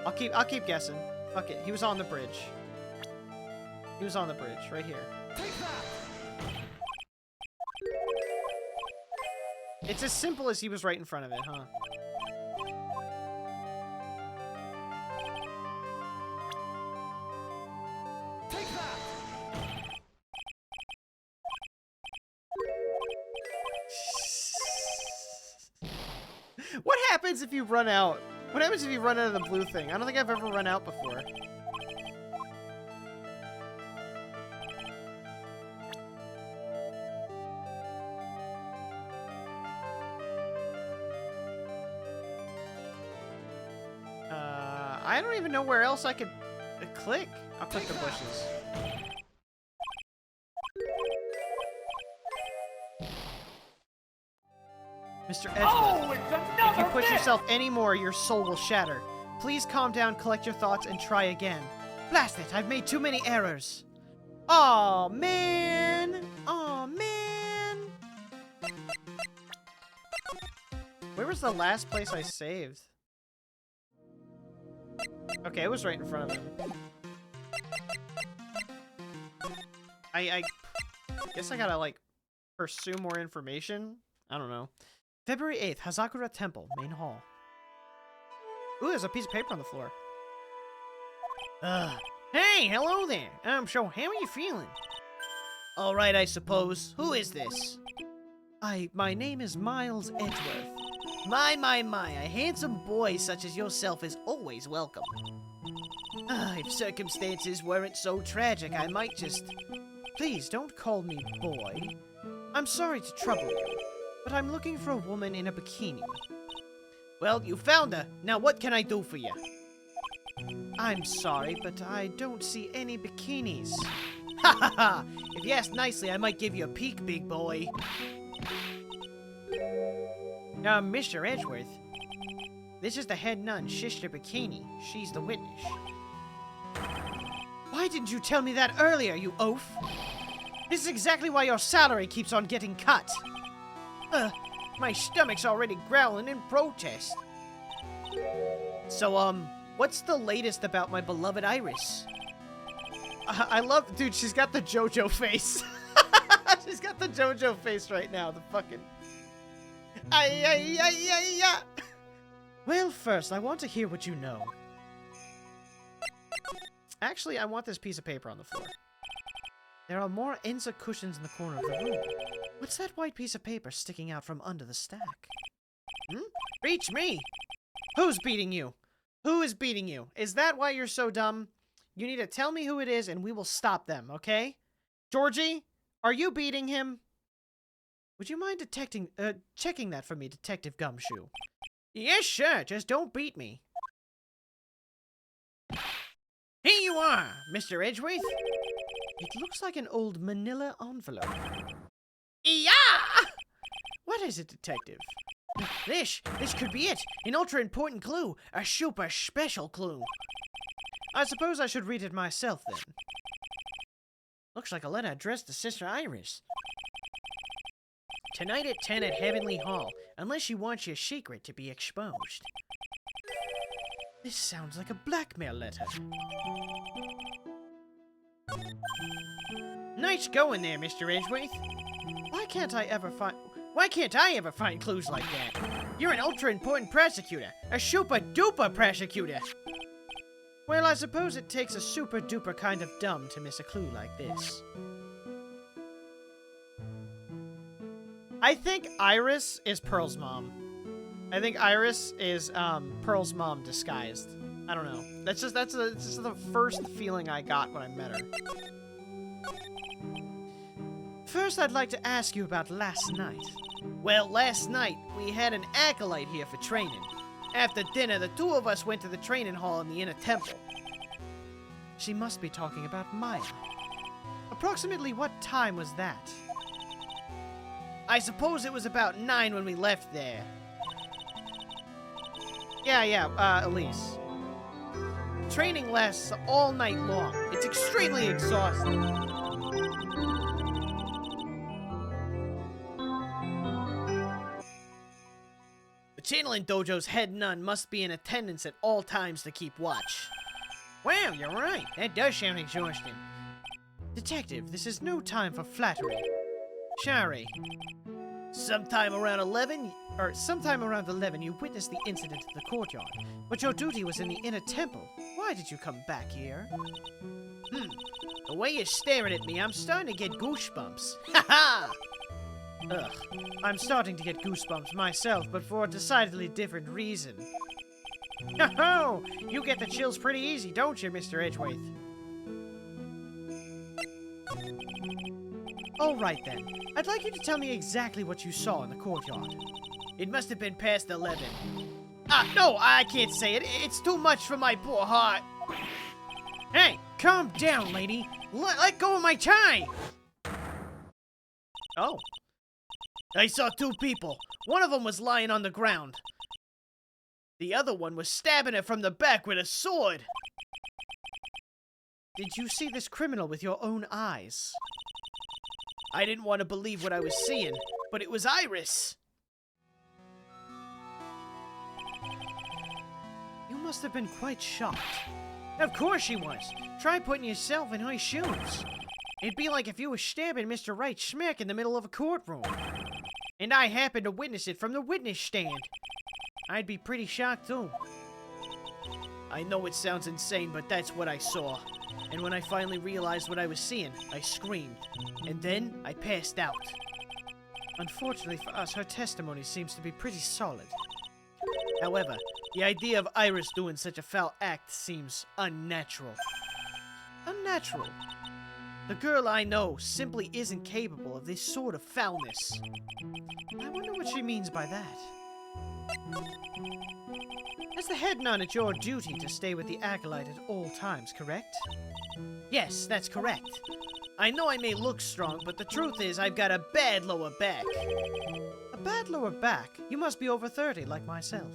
I'll keep guessing. Fuck it. He was on the bridge. He was on the bridge, right here. Take that! It's as simple as he was right in front of it, huh? happens if you run out? What happens if you run out of the blue thing? I don't think I've ever run out before. I don't even know where else I could click. I'll click the bushes. Mr. Edgeworth, Oh, it's another if you push miss! yourself any more, your soul will shatter. Please calm down, collect your thoughts, and try again. Blast it, I've made too many errors. Aw, man! Aw, man! Where was the last place I saved? Okay, it was right in front of him. I guess I gotta, like, pursue more information? I don't know. February 8th, Hazakura Temple, Main Hall. Ooh, there's a piece of paper on the floor. Hey, hello there. So how are you feeling? All right, I suppose. Who is this? My name is Miles Edgeworth. My, a handsome boy such as yourself is always welcome. If circumstances weren't so tragic, I might just... Please, don't call me boy. I'm sorry to trouble you, but I'm looking for a woman in a bikini. Well, you found her. Now what can I do for you? I'm sorry, but I don't see any bikinis. Ha ha ha! If you ask nicely, I might give you a peek, big boy. Mr. Edgeworth, this is the head nun, Sister Bikini. She's the witness. Why didn't you tell me that earlier, you oaf? This is exactly why your salary keeps on getting cut. My stomach's already growling in protest. So, what's the latest about my beloved Iris? I love... Dude, she's got the JoJo face. She's got the JoJo face right now. The fucking... Ay. Well, first, I want to hear what you know. Actually, I want this piece of paper on the floor. There are more Enza cushions in the corner of the room. What's that white piece of paper sticking out from under the stack? Reach me! Who's beating you? Who is beating you? Is that why you're so dumb? You need to tell me who it is and we will stop them, okay? Georgie, are you beating him? Would you mind checking that for me, Detective Gumshoe? Yes, sure. Just don't beat me. Here you are, Mr. Edgeworth. It looks like an old manila envelope. Yeah! What is it, Detective? This could be it. An ultra-important clue. A super special clue. I suppose I should read it myself, then. Looks like a letter addressed to Sister Iris. Tonight at 10 at Heavenly Hall, unless you want your secret to be exposed. This sounds like a blackmail letter. Nice going there, Mr. Edgeworth. Why can't I ever find clues like that? You're an ultra-important prosecutor. A super-duper prosecutor. Well, I suppose it takes a super-duper kind of dumb to miss a clue like this. I think Iris is Pearl's mom. I think Iris is Pearl's mom disguised. I don't know. That's just the first feeling I got when I met her. First, I'd like to ask you about last night. Well, last night, we had an acolyte here for training. After dinner, the two of us went to the training hall in the inner temple. She must be talking about Maya. Approximately what time was that? I suppose it was about 9 when we left there. Yeah, Elise. Training lasts all night long. It's extremely exhausting. The Channeling Dojo's head nun must be in attendance at all times to keep watch. Wow, you're right. That does sound exhausting. Detective, this is no time for flattery. Shari. Sometime around 11, you witnessed the incident in the courtyard, but your duty was in the inner temple. Why did you come back here? The way you're staring at me, I'm starting to get goosebumps. Ha ha! Ugh, I'm starting to get goosebumps myself, but for a decidedly different reason. Ho-ho! You get the chills pretty easy, don't you, Mr. Edgeworth? All right, then. I'd like you to tell me exactly what you saw in the courtyard. It must have been past 11. No, I can't say it. It's too much for my poor heart. Hey, calm down, lady. Let go of my tie! Oh. I saw two people. One of them was lying on the ground. The other one was stabbing it from the back with a sword. Did you see this criminal with your own eyes? I didn't want to believe what I was seeing, but it was Iris. You must have been quite shocked. Of course she was. Try putting yourself in her shoes. It'd be like if you were stabbing Mr. Right smack in the middle of a courtroom. And I happened to witness it from the witness stand. I'd be pretty shocked too. I know it sounds insane, but that's what I saw. And when I finally realized what I was seeing, I screamed. And then I passed out. Unfortunately for us, her testimony seems to be pretty solid. However, the idea of Iris doing such a foul act seems unnatural. Unnatural. The girl I know simply isn't capable of this sort of foulness. I wonder what she means by that. As the head nun, it's your duty to stay with the acolyte at all times, correct? Yes, that's correct. I know I may look strong, but the truth is I've got a bad lower back. A bad lower back? You must be over 30, like myself.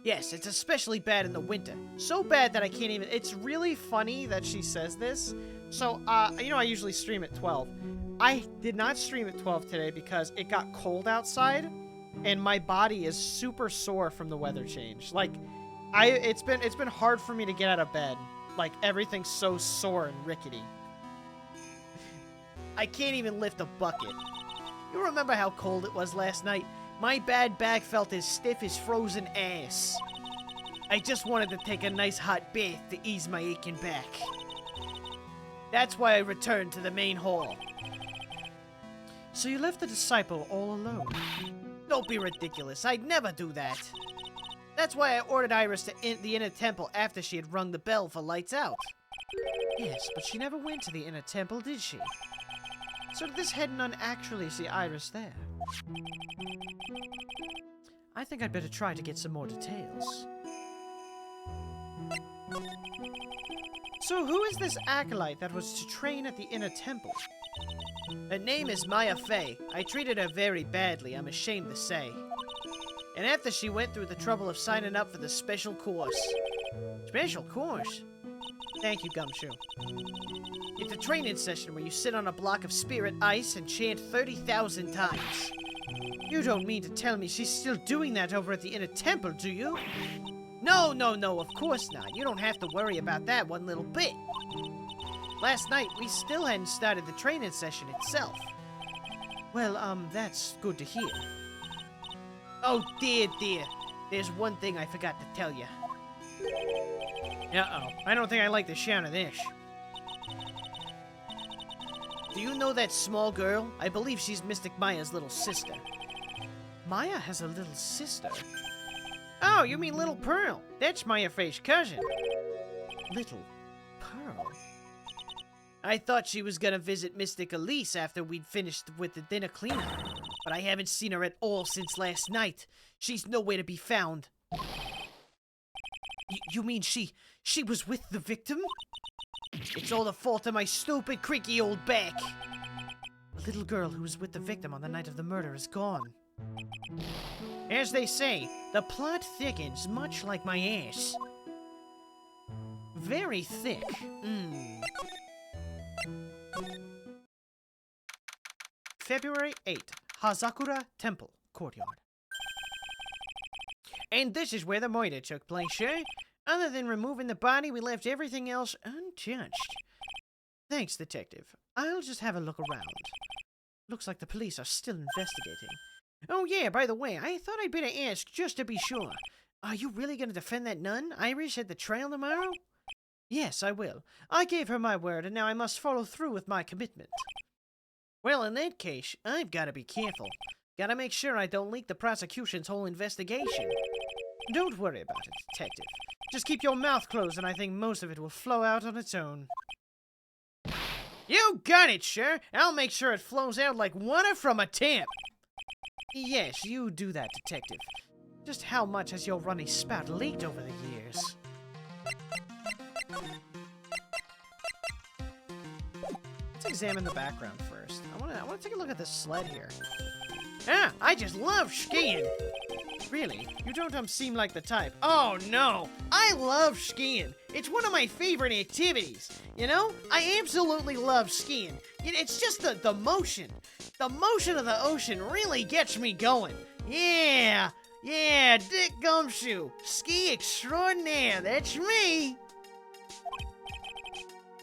Yes, it's especially bad in the winter. So bad that I can't even... It's really funny that she says this. So, you know, I usually stream at 12. I did not stream at 12 today because it got cold outside, and my body is super sore from the weather change. Like, it's been hard for me to get out of bed. Like, everything's so sore and rickety. I can't even lift a bucket. You remember how cold it was last night? My bad back felt as stiff as frozen ass. I just wanted to take a nice hot bath to ease my aching back. That's why I returned to the main hall. So you left the disciple all alone? Don't be ridiculous. I'd never do that. That's why I ordered Iris to the inner temple after she had rung the bell for lights out. Yes, but she never went to the inner temple, did she? So did this head nun actually see Iris there? I think I'd better try to get some more details. So who is this acolyte that was to train at the inner temple? Her name is Maya Fey. I treated her very badly, I'm ashamed to say. And after she went through the trouble of signing up for the special course. Special course? Thank you, Gumshoe. It's a training session where you sit on a block of spirit ice and chant 30,000 times. You don't mean to tell me she's still doing that over at the inner temple, do you? No, of course not. You don't have to worry about that one little bit. Last night, we still hadn't started the training session itself. Well, that's good to hear. Oh, dear. There's one thing I forgot to tell you. Uh-oh. I don't think I like the sound of this. Do you know that small girl? I believe she's Mystic Maya's little sister. Maya has a little sister? Oh, you mean Little Pearl. That's Maya Fey's cousin. Little Pearl? I thought she was gonna visit Mystic Elise after we'd finished with the dinner cleanup. But I haven't seen her at all since last night. She's nowhere to be found. You mean she was with the victim? It's all the fault of my stupid, creaky old back. The little girl who was with the victim on the night of the murder is gone. As they say, the plot thickens much like my ass. Very thick. February 8th, Hazakura Temple, Courtyard. And this is where the murder took place, sir. Other than removing the body, we left everything else untouched. Thanks, detective. I'll just have a look around. Looks like the police are still investigating. Oh yeah, by the way, I thought I'd better ask just to be sure. Are you really going to defend that nun, Iris, at the trial tomorrow? Yes, I will. I gave her my word, and now I must follow through with my commitment. Well, in that case, I've got to be careful. Gotta make sure I don't leak the prosecution's whole investigation. Don't worry about it, Detective. Just keep your mouth closed and I think most of it will flow out on its own. You got it, sure. I'll make sure it flows out like water from a tap. Yes, you do that, Detective. Just how much has your runny spout leaked over the years? Let's examine the background first. I wanna take a look at this sled here. Ah, I just love skiing. Really? You don't seem like the type. Oh no, I love skiing. It's one of my favorite activities. You know, I absolutely love skiing. It's just the motion. The motion of the ocean really gets me going. Yeah, Dick Gumshoe, ski extraordinaire, that's me.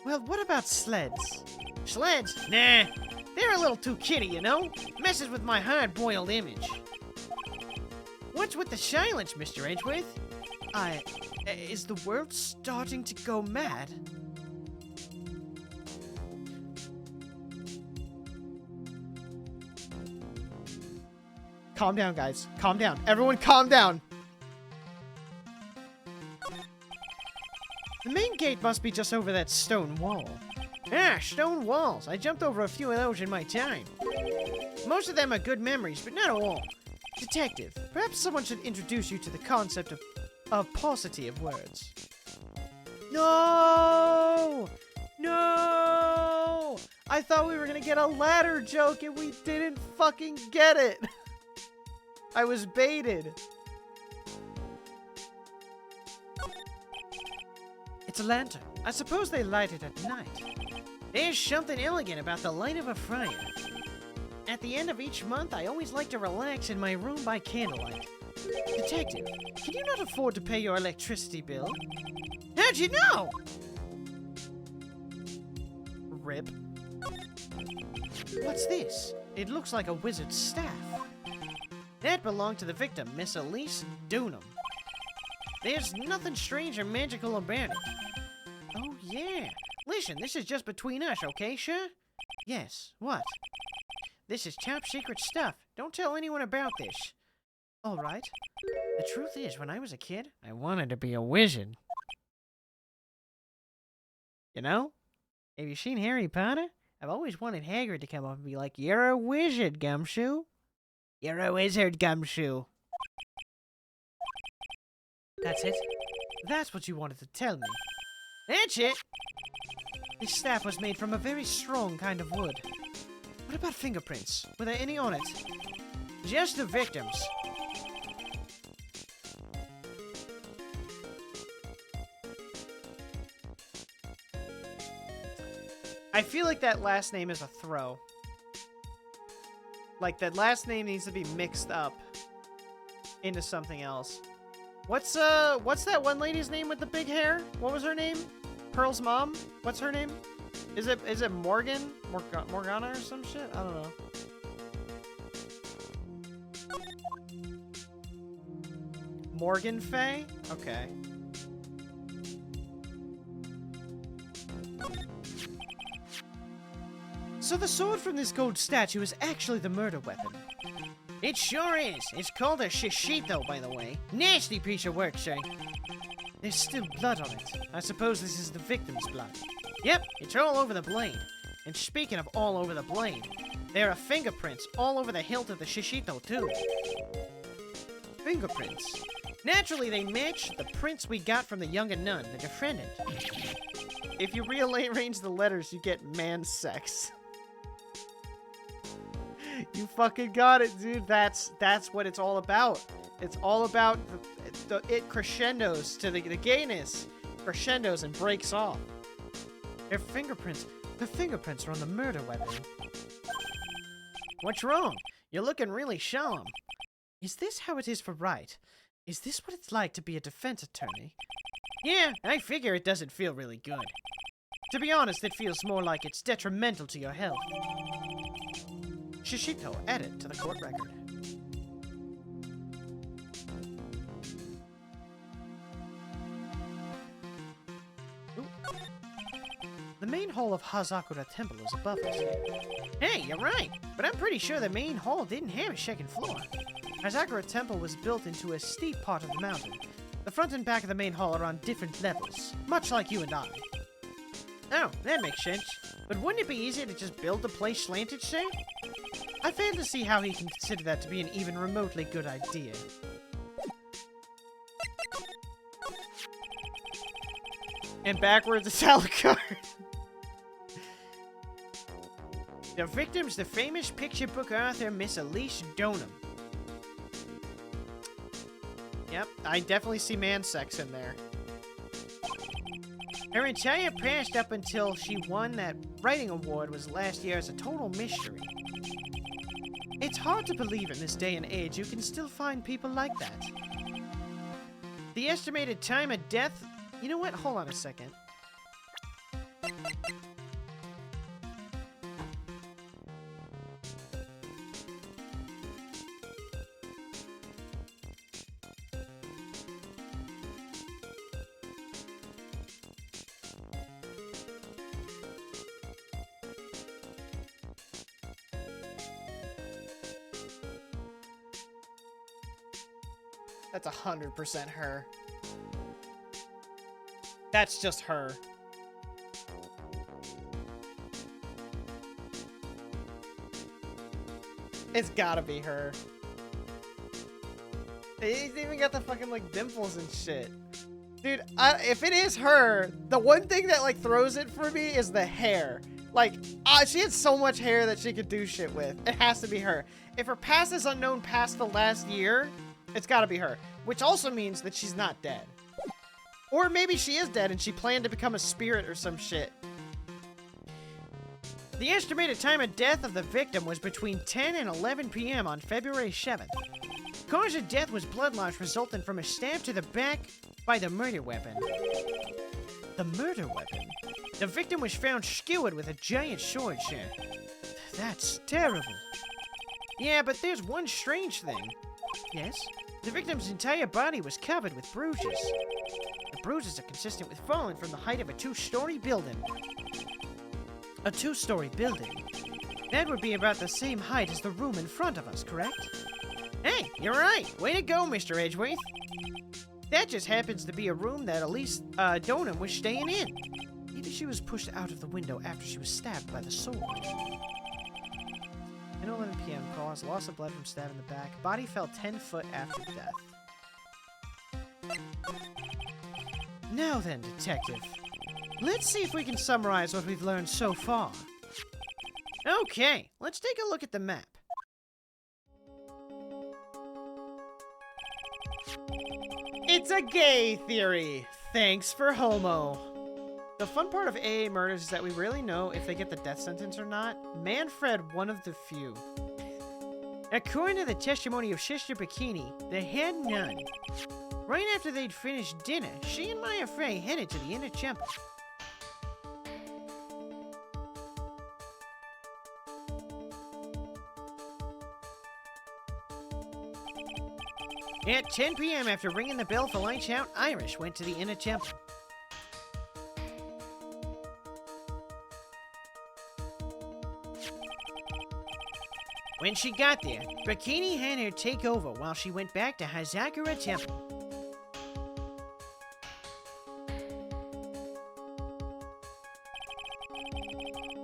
Well, what about sleds? Sleds? Nah, they're a little too kiddie, you know? Messes with my hard-boiled image. What's with the silence, Mr. Edgeworth? Is the world starting to go mad? Calm down, guys. Calm down. Everyone calm down. The main gate must be just over that stone wall. Ah, stone walls. I jumped over a few of those in my time. Most of them are good memories, but not all. Detective, perhaps someone should introduce you to the concept of paucity of words. No! No! I thought we were gonna get a ladder joke and we didn't fucking get it. I was baited. It's a lantern. I suppose they light it at night. There's something elegant about the light of a fire. At the end of each month, I always like to relax in my room by candlelight. Detective, can you not afford to pay your electricity bill? How'd you know? Rip. What's this? It looks like a wizard's staff. That belonged to the victim, Miss Elise Dunham. There's nothing strange or magical about it. Oh, yeah. Listen, this is just between us, okay, sure? Yes, what? This is top secret stuff. Don't tell anyone about this. All right. The truth is, when I was a kid, I wanted to be a wizard. You know? Have you seen Harry Potter? I've always wanted Hagrid to come up and be like, "You're a wizard, Gumshoe. You're a wizard, Gumshoe." That's it? That's what you wanted to tell me. That's it! This staff was made from a very strong kind of wood. What about fingerprints? Were there any on it? Just the victims. I feel like that last name is a throw. Like, that last name needs to be mixed up into something else. What's that one lady's name with the big hair? What was her name? Pearl's mom? What's her name? Is it Morgan? Morgana or some shit? I don't know. Morgan Fay? Okay. So the sword from this gold statue is actually the murder weapon. It sure is. It's called a shishito, by the way. Nasty piece of work, sir. There's still blood on it. I suppose this is the victim's blood. Yep, it's all over the blade. And speaking of all over the blade, there are fingerprints all over the hilt of the shishito, too. Fingerprints. Naturally, they match the prints we got from the younger nun, the defendant. If you rearrange the letters, you get man sex. You fucking got it, dude. That's what it's all about. It's all about it crescendos to the gayness. Crescendos and breaks off. Their fingerprints are on the murder weapon. What's wrong? You're looking really solemn. Is this how it is for Wright? Is this what it's like to be a defense attorney? Yeah, I figure it doesn't feel really good. To be honest, it feels more like it's detrimental to your health. Shishito added to the court record. Ooh. The main hall of Hazakura Temple is above us. Hey, you're right, but I'm pretty sure the main hall didn't have a second floor. Hazakura Temple was built into a steep part of the mountain. The front and back of the main hall are on different levels, much like you and I. Oh, that makes sense. But wouldn't it be easier to just build the place slanted, say? I fail to see how he can consider that to be an even remotely good idea. And backwards is Alucard. The victim's the famous picture book author Miss Elise Donham. Yep, I definitely see man sex in there. Her entire past up until she won that writing award was last year as a total mystery. It's hard to believe in this day and age you can still find people like that. The estimated time of death... You know what? Hold on a second. That's 100% her. That's just her. It's gotta be her. He's even got the fucking, like, dimples and shit. Dude, if it is her, the one thing that, like, throws it for me is the hair. Like, she had so much hair that she could do shit with. It has to be her. If her past is unknown past the last year, it's gotta be her. Which also means that she's not dead. Or maybe she is dead and she planned to become a spirit or some shit. The estimated time of death of the victim was between 10 and 11 p.m. on February 7th. Cause of death was blood loss resulting from a stab to the back by the murder weapon. The murder weapon? The victim was found skewered with a giant sword, sir. That's terrible. Yeah, but there's one strange thing. Yes? The victim's entire body was covered with bruises. The bruises are consistent with falling from the height of a two-story building. A two-story building? That would be about the same height as the room in front of us, correct? Hey, you're right. Way to go, Mr. Edgeworth. That just happens to be a room that Elise Donham was staying in. Maybe she was pushed out of the window after she was stabbed by the sword. 10:11 p.m. Cause loss of blood from stab in the back. Body fell 10 foot after death. Now then, detective. Let's see if we can summarize what we've learned so far. Okay, let's take a look at the map. It's a gay theory. Thanks for homo. The fun part of AA murders is that we rarely know if they get the death sentence or not. Manfred, one of the few. According to the testimony of Sister Bikini, they had none. Right after they'd finished dinner, she and Maya Frey headed to the inner temple. At 10 p.m. after ringing the bell for lights out, Irish went to the inner temple. When she got there, Bikini had her take over while she went back to Hazakura Temple.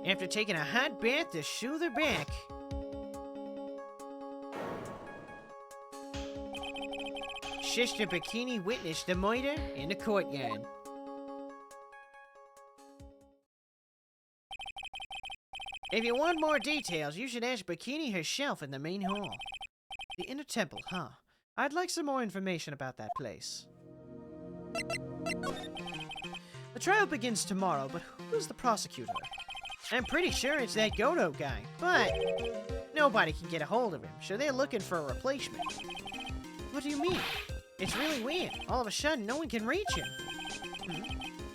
After taking a hot bath to soothe her back, Sister Bikini witnessed the murder in the courtyard. If you want more details, you should ask Bikini herself in the main hall. The inner temple, huh? I'd like some more information about that place. The trial begins tomorrow, but who is the prosecutor? I'm pretty sure it's that Goto guy, but nobody can get a hold of him, so they're looking for a replacement. What do you mean? It's really weird. All of a sudden, no one can reach him.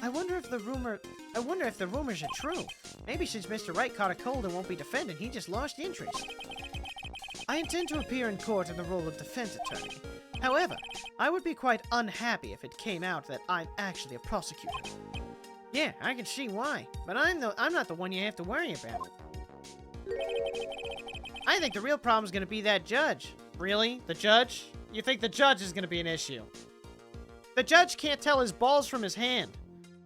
I wonder if the rumors are true. Maybe since Mr. Wright caught a cold and won't be defending, he just lost interest. I intend to appear in court in the role of defense attorney. However, I would be quite unhappy if it came out that I'm actually a prosecutor. Yeah, I can see why. But I'm not the one you have to worry about. I think the real problem is going to be that judge. Really? The judge? You think the judge is going to be an issue? The judge can't tell his balls from his hand.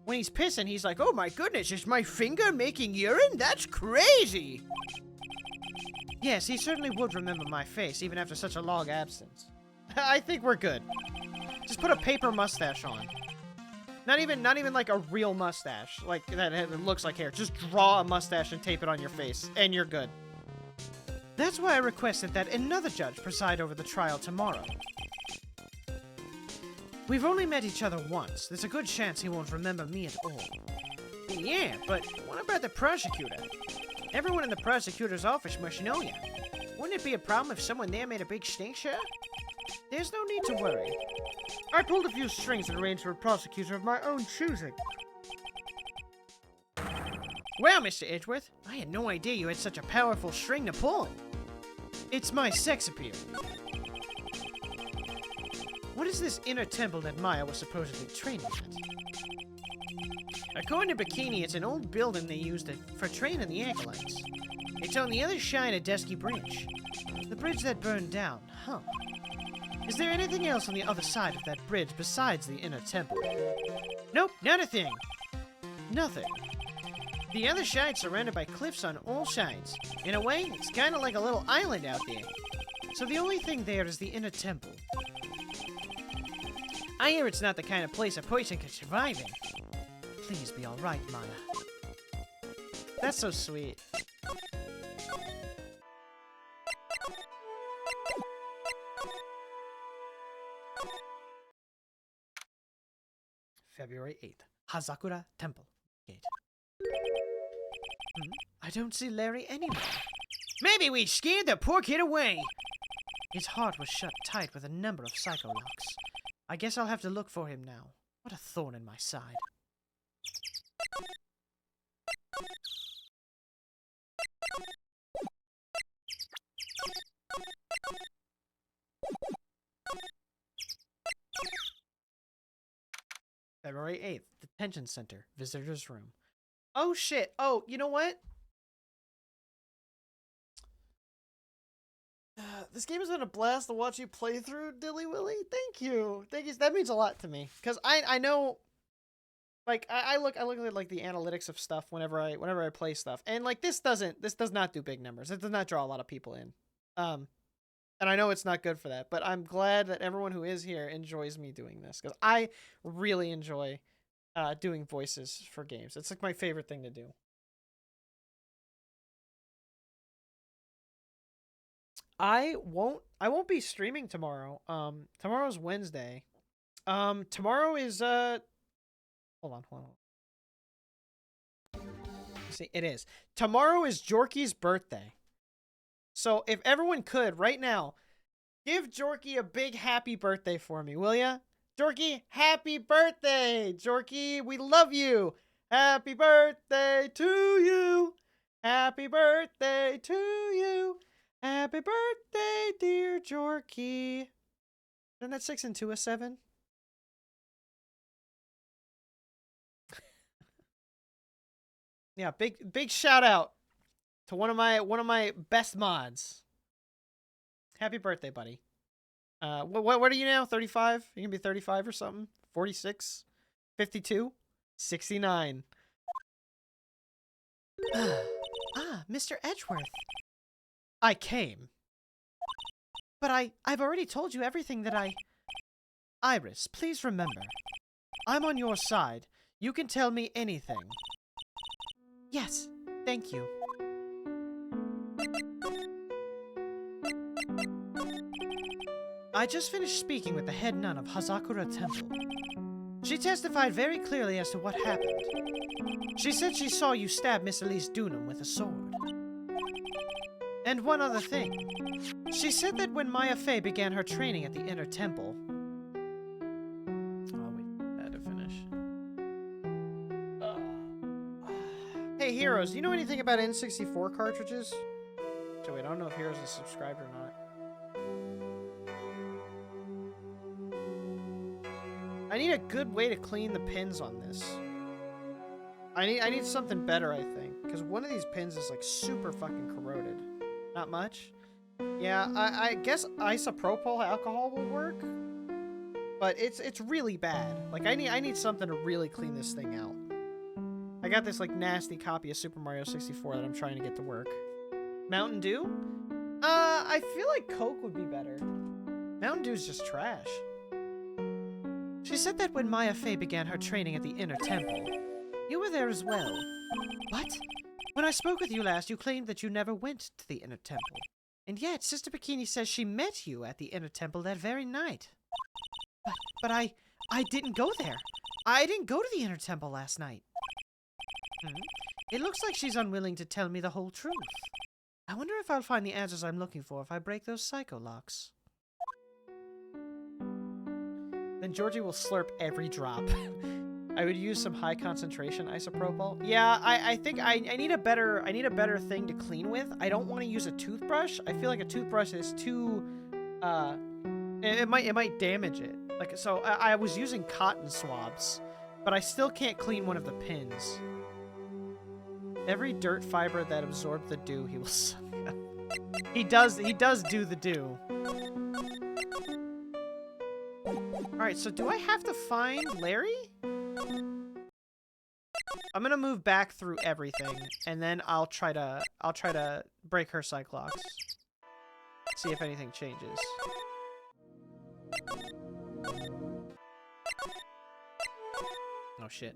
When he's pissing, he's like, oh my goodness, is my finger making urine? That's crazy! Yes, he certainly would remember my face, even after such a long absence. I think we're good. Just put a paper mustache on. Not even like a real mustache, like that looks like hair. Just draw a mustache and tape it on your face, and you're good. That's why I requested that another judge preside over the trial tomorrow. We've only met each other once. There's a good chance he won't remember me at all. Yeah, but what about the prosecutor? Everyone in the prosecutor's office must know you. Wouldn't it be a problem if someone there made a big stink, sir? There's no need to worry. I pulled a few strings and arranged for a prosecutor of my own choosing. Well, Mr. Edgeworth, I had no idea you had such a powerful string to pull. It's my sex appeal. What is this inner temple that Maya was supposedly training at? According to Bikini, it's an old building they used for training the acolytes. It's on the other side of Dusky Bridge. The bridge that burned down, huh? Is there anything else on the other side of that bridge besides the inner temple? Nope, not a thing. Nothing. The other side's surrounded by cliffs on all sides. In a way, it's kind of like a little island out there. So the only thing there is the inner temple. I hear it's not the kind of place a person can survive in. Please be alright, Maya. That's so sweet. February 8th. Hazakura Temple Gate. I don't see Larry anywhere. Maybe we scared the poor kid away. His heart was shut tight with a number of psycho locks. I guess I'll have to look for him now. What a thorn in my side. February 8th. Detention Center. Visitor's Room. Oh shit. Oh, you know what? This game has been a blast to watch you play through, Dilly Willy. Thank you. Thank you. That means a lot to me. Because I know, like, I look at like the analytics of stuff whenever I play stuff. And like this does not do big numbers. It does not draw a lot of people in. And I know it's not good for that, but I'm glad that everyone who is here enjoys me doing this. Because I really enjoy doing voices for games. It's like my favorite thing to do. I won't be streaming tomorrow. Tomorrow's Wednesday. Tomorrow is hold on. See, it is. Tomorrow is Jorky's birthday. So if everyone could right now give Jorky a big happy birthday for me, will ya? Jorky, happy birthday! Jorky, we love you! Happy birthday to you! Happy birthday to you! Happy birthday, dear Jorky! Isn't that 6 and 2 is 7? Yeah, big shout out to one of my best mods. Happy birthday, buddy. What are you now? 35? You gonna be 35 or something? 46? 52? 69. Mr. Edgeworth. I came. But I've already told you everything that I... Iris, please remember. I'm on your side. You can tell me anything. Yes, thank you. I just finished speaking with the head nun of Hazakura Temple. She testified very clearly as to what happened. She said she saw you stab Miss Elise Dunham with a sword. And one other thing. She said that when Maya Fey began her training at the Inner Temple... I'll wait for that to finish. Hey, Heroes, do you know anything about N64 cartridges? So wait, I don't know if Heroes is subscribed or not. I need a good way to clean the pins on this. I need something better, I think. Because one of these pins is, like, super fucking corroded. Not much. Yeah, I guess isopropyl alcohol will work. But it's really bad. Like, I need something to really clean this thing out. I got this, like, nasty copy of Super Mario 64 that I'm trying to get to work. Mountain Dew? I feel like Coke would be better. Mountain Dew's just trash. She said that when Maya Fey began her training at the Inner Temple, you were there as well. What? When I spoke with you last, you claimed that you never went to the Inner Temple. And yet, Sister Bikini says she met you at the Inner Temple that very night. But I didn't go there. I didn't go to the Inner Temple last night. It looks like she's unwilling to tell me the whole truth. I wonder if I'll find the answers I'm looking for if I break those psycho locks. Then Georgie will slurp every drop. I would use some high concentration isopropyl. Yeah, I think I need a better thing to clean with. I don't want to use a toothbrush. I feel like a toothbrush is too it might damage it. Like, so I was using cotton swabs, but I still can't clean one of the pins. Every dirt fiber that absorbed the dew, he will suck up. He does do the dew. Alright, so do I have to find Larry? I'm gonna move back through everything, and then I'll try to break her Cyclops. See if anything changes. Oh shit.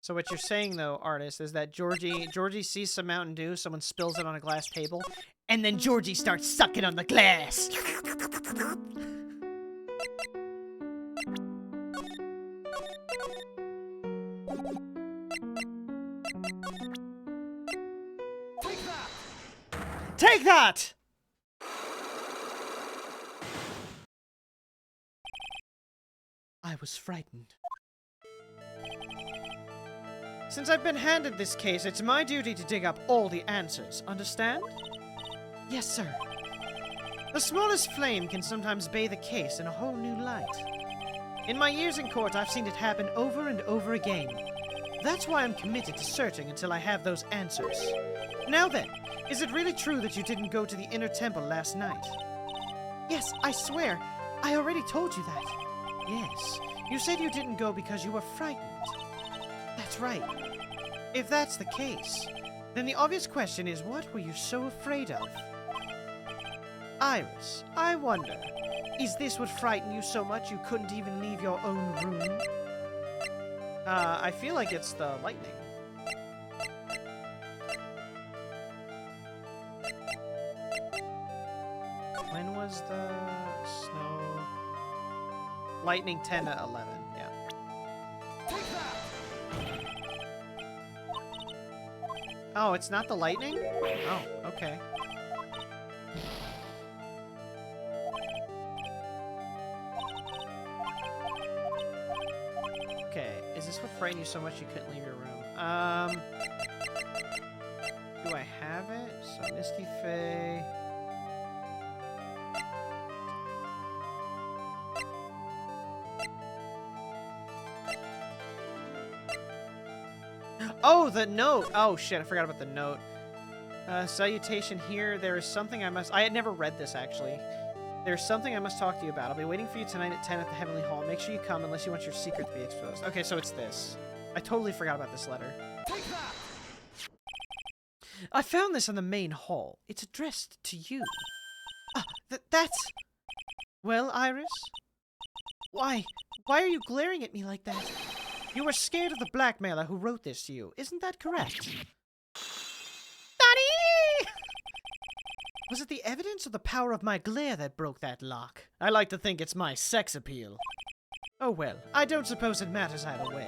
So what you're saying, though, Artist, is that Georgie sees some Mountain Dew, someone spills it on a glass table, and then Georgie starts sucking on the glass. Take that! Take that! I was frightened. Since I've been handed this case, it's my duty to dig up all the answers, understand? Yes, sir. The smallest flame can sometimes bathe a case in a whole new light. In my years in court, I've seen it happen over and over again. That's why I'm committed to searching until I have those answers. Now then, is it really true that you didn't go to the Inner Temple last night? Yes, I swear. I already told you that. Yes, you said you didn't go because you were frightened. That's right. If that's the case, then the obvious question is, what were you so afraid of? Iris, I wonder, is this what frightened you so much you couldn't even leave your own room? I feel like it's the lightning. When was the snow? Lightning 10 to 11, yeah. Take that! Oh, it's not the lightning? Oh, okay. Okay, is this what frightened you so much you couldn't leave your room? Do I have it? So, Misty Faye... Oh, the note! Oh, shit, I forgot about the note. Salutation here. There is something I must... I had never read this, actually. There's something I must talk to you about. I'll be waiting for you tonight at 10 at the Heavenly Hall. Make sure you come unless you want your secret to be exposed. Okay, so it's this. I totally forgot about this letter. Take that! I found this in the main hall. It's addressed to you. Ah, that's... Well, Iris? Why are you glaring at me like that? You were scared of the blackmailer who wrote this to you. Isn't that correct? Daddy! Was it the evidence or the power of my glare that broke that lock? I like to think it's my sex appeal. Oh well, I don't suppose it matters either way.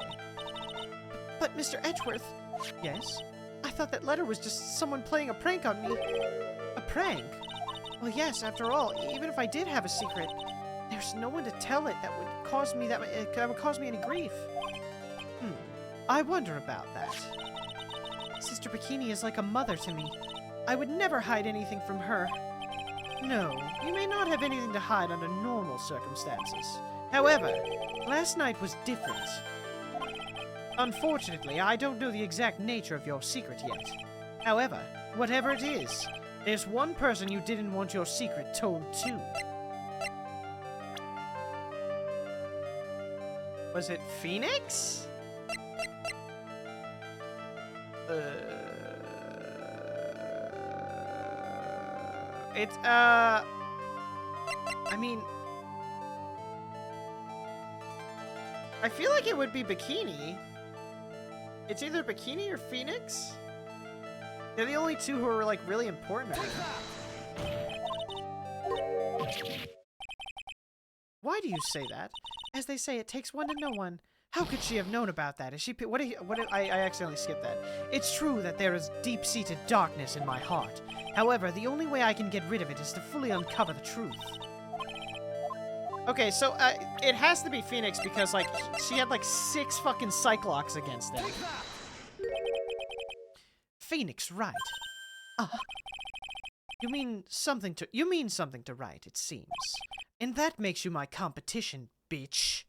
But Mr. Edgeworth... Yes? I thought that letter was just someone playing a prank on me. A prank? Well, yes, after all, even if I did have a secret, there's no one to tell it that would cause me any grief. I wonder about that. Sister Bikini is like a mother to me. I would never hide anything from her. No, you may not have anything to hide under normal circumstances. However, last night was different. Unfortunately, I don't know the exact nature of your secret yet. However, whatever it is, there's one person you didn't want your secret told to. Was it Phoenix? It's, I mean, I feel like it would be Bikini. It's either Bikini or Phoenix. They're the only two who are, like, really important. Why do you say that? As they say, it takes one to know one. How could she have known about that? Is she? I accidentally skipped that. It's true that there is deep-seated darkness in my heart. However, the only way I can get rid of it is to fully uncover the truth. Okay, so it has to be Phoenix because, like, she had like 6 fucking Cyclops against them. Phoenix, right? You mean something to write, it seems. And that makes you my competition, bitch.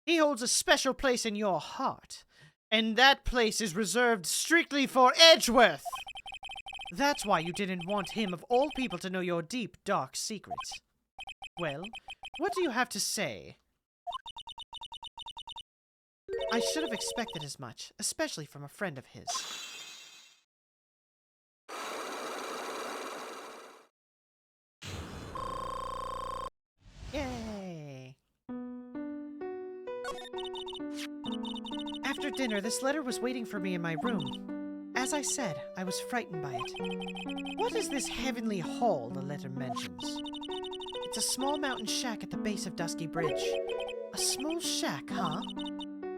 He holds a special place in your heart, and that place is reserved strictly for Edgeworth. That's why you didn't want him of all people to know your deep, dark secrets. Well, what do you have to say? I should have expected as much, especially from a friend of his. Yay! After dinner, this letter was waiting for me in my room. As I said, I was frightened by it. What is this heavenly hall the letter mentions? It's a small mountain shack at the base of Dusky Bridge. A small shack, huh?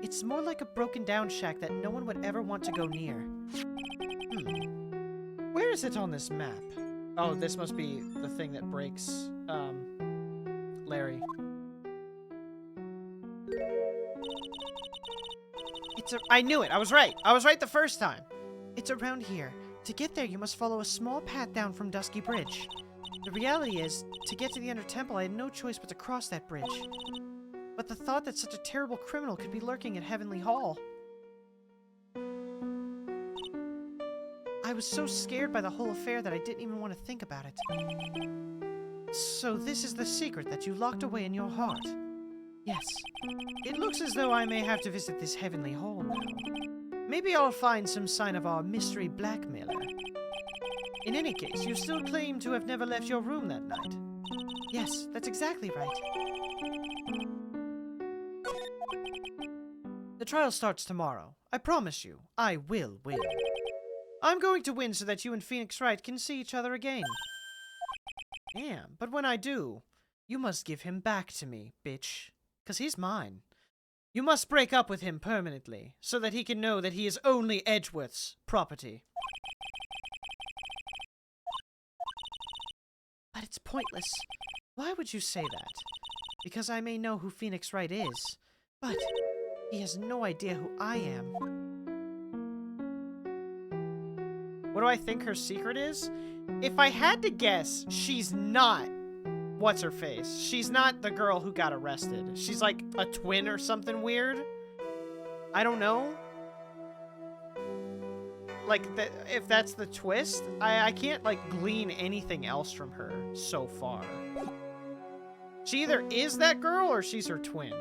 It's more like a broken down shack that no one would ever want to go near. Where is it on this map? Oh, this must be the thing that breaks, Larry. I knew it! I was right! I was right the first time! It's around here. To get there, you must follow a small path down from Dusky Bridge. The reality is, to get to the Inner Temple, I had no choice but to cross that bridge. But the thought that such a terrible criminal could be lurking at Heavenly Hall. I was so scared by the whole affair that I didn't even want to think about it. So this is the secret that you locked away in your heart. Yes. It looks as though I may have to visit this Heavenly Hall now. Maybe I'll find some sign of our mystery blackmailer. In any case, you still claim to have never left your room that night. Yes, that's exactly right. The trial starts tomorrow. I promise you, I will win. I'm going to win so that you and Phoenix Wright can see each other again. Yeah, but when I do, you must give him back to me, bitch. 'Cause he's mine. You must break up with him permanently, so that he can know that he is only Edgeworth's property. But it's pointless. Why would you say that? Because I may know who Phoenix Wright is, but he has no idea who I am. What do I think her secret is? If I had to guess, she's not what's-her-face. She's not the girl who got arrested. She's like a twin or something weird. I don't know. Like, if that's the twist, I can't, like, glean anything else from her so far. She either is that girl or she's her twin.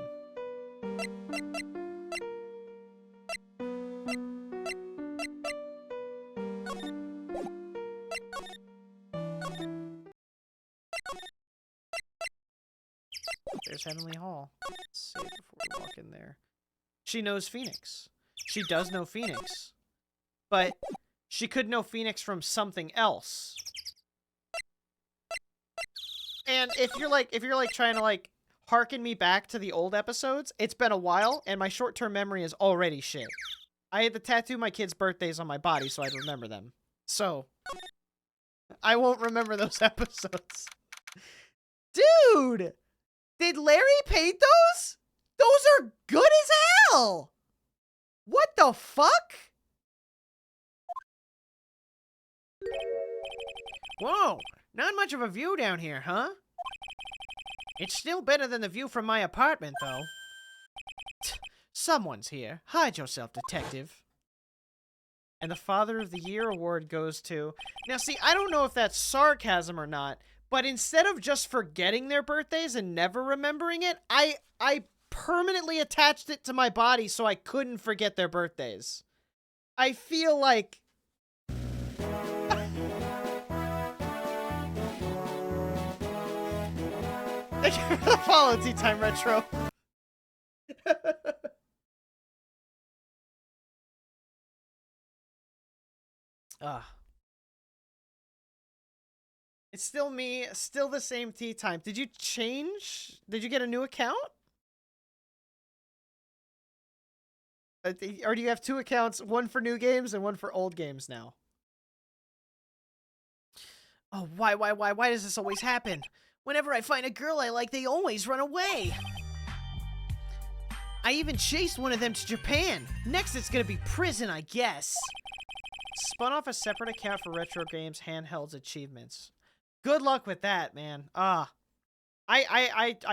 There's Heavenly Hall. Let's save before we walk in there. She knows Phoenix. She does know Phoenix. But she could know Phoenix from something else. And if you're like trying to like harken me back to the old episodes, it's been a while and my short-term memory is already shit. I had to tattoo my kids' birthdays on my body so I'd remember them. So I won't remember those episodes. Dude! Did Larry paint those? Those are good as hell! What the fuck? Whoa, Not much of a view down here, huh? It's still better than the view from my apartment, though. Someone's here. Hide yourself, detective. And the Father of the Year award goes to... Now, see, I don't know if that's sarcasm or not, but instead of just forgetting their birthdays and never remembering it, I permanently attached it to my body so I couldn't forget their birthdays. I feel like... Thank you for the follow, Tea Time Retro. It's still me, still the same Tea Time. Did you change? Did you get a new account? Or do you have two accounts, one for new games and one for old games now? Oh, why does this always happen? Whenever I find a girl I like, they always run away. I even chased one of them to Japan. Next, it's gonna be prison, I guess. Spun off a separate account for Retro Games Handhelds achievements. Good luck with that, man. I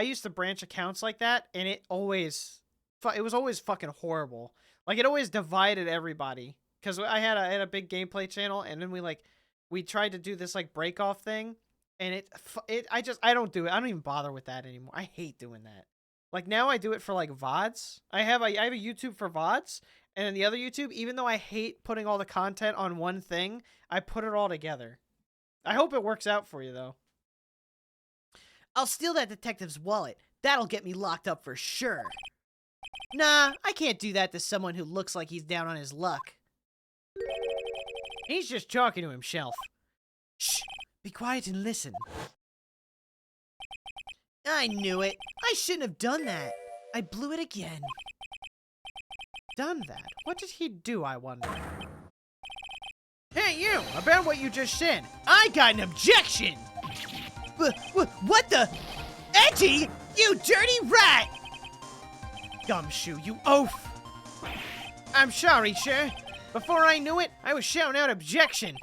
used to branch accounts like that, and it was always fucking horrible. Like, it always divided everybody. Because I had a big gameplay channel, and then we tried to do this, like, break-off thing, and I don't do it. I don't even bother with that anymore. I hate doing that. Like, now I do it for, like, VODs. I have a YouTube for VODs, and then the other YouTube, even though I hate putting all the content on one thing, I put it all together. I hope it works out for you, though. I'll steal that detective's wallet. That'll get me locked up for sure. Nah, I can't do that to someone who looks like he's down on his luck. He's just talking to himself. Shh! Be quiet and listen. I knew it. I shouldn't have done that. I blew it again. Done that? What did he do, I wonder? Hey, you! About what you just said. I got an objection! What the? Edgy! You dirty rat! Gumshoe, you oaf! I'm sorry, sir. Before I knew it, I was shouting out objection.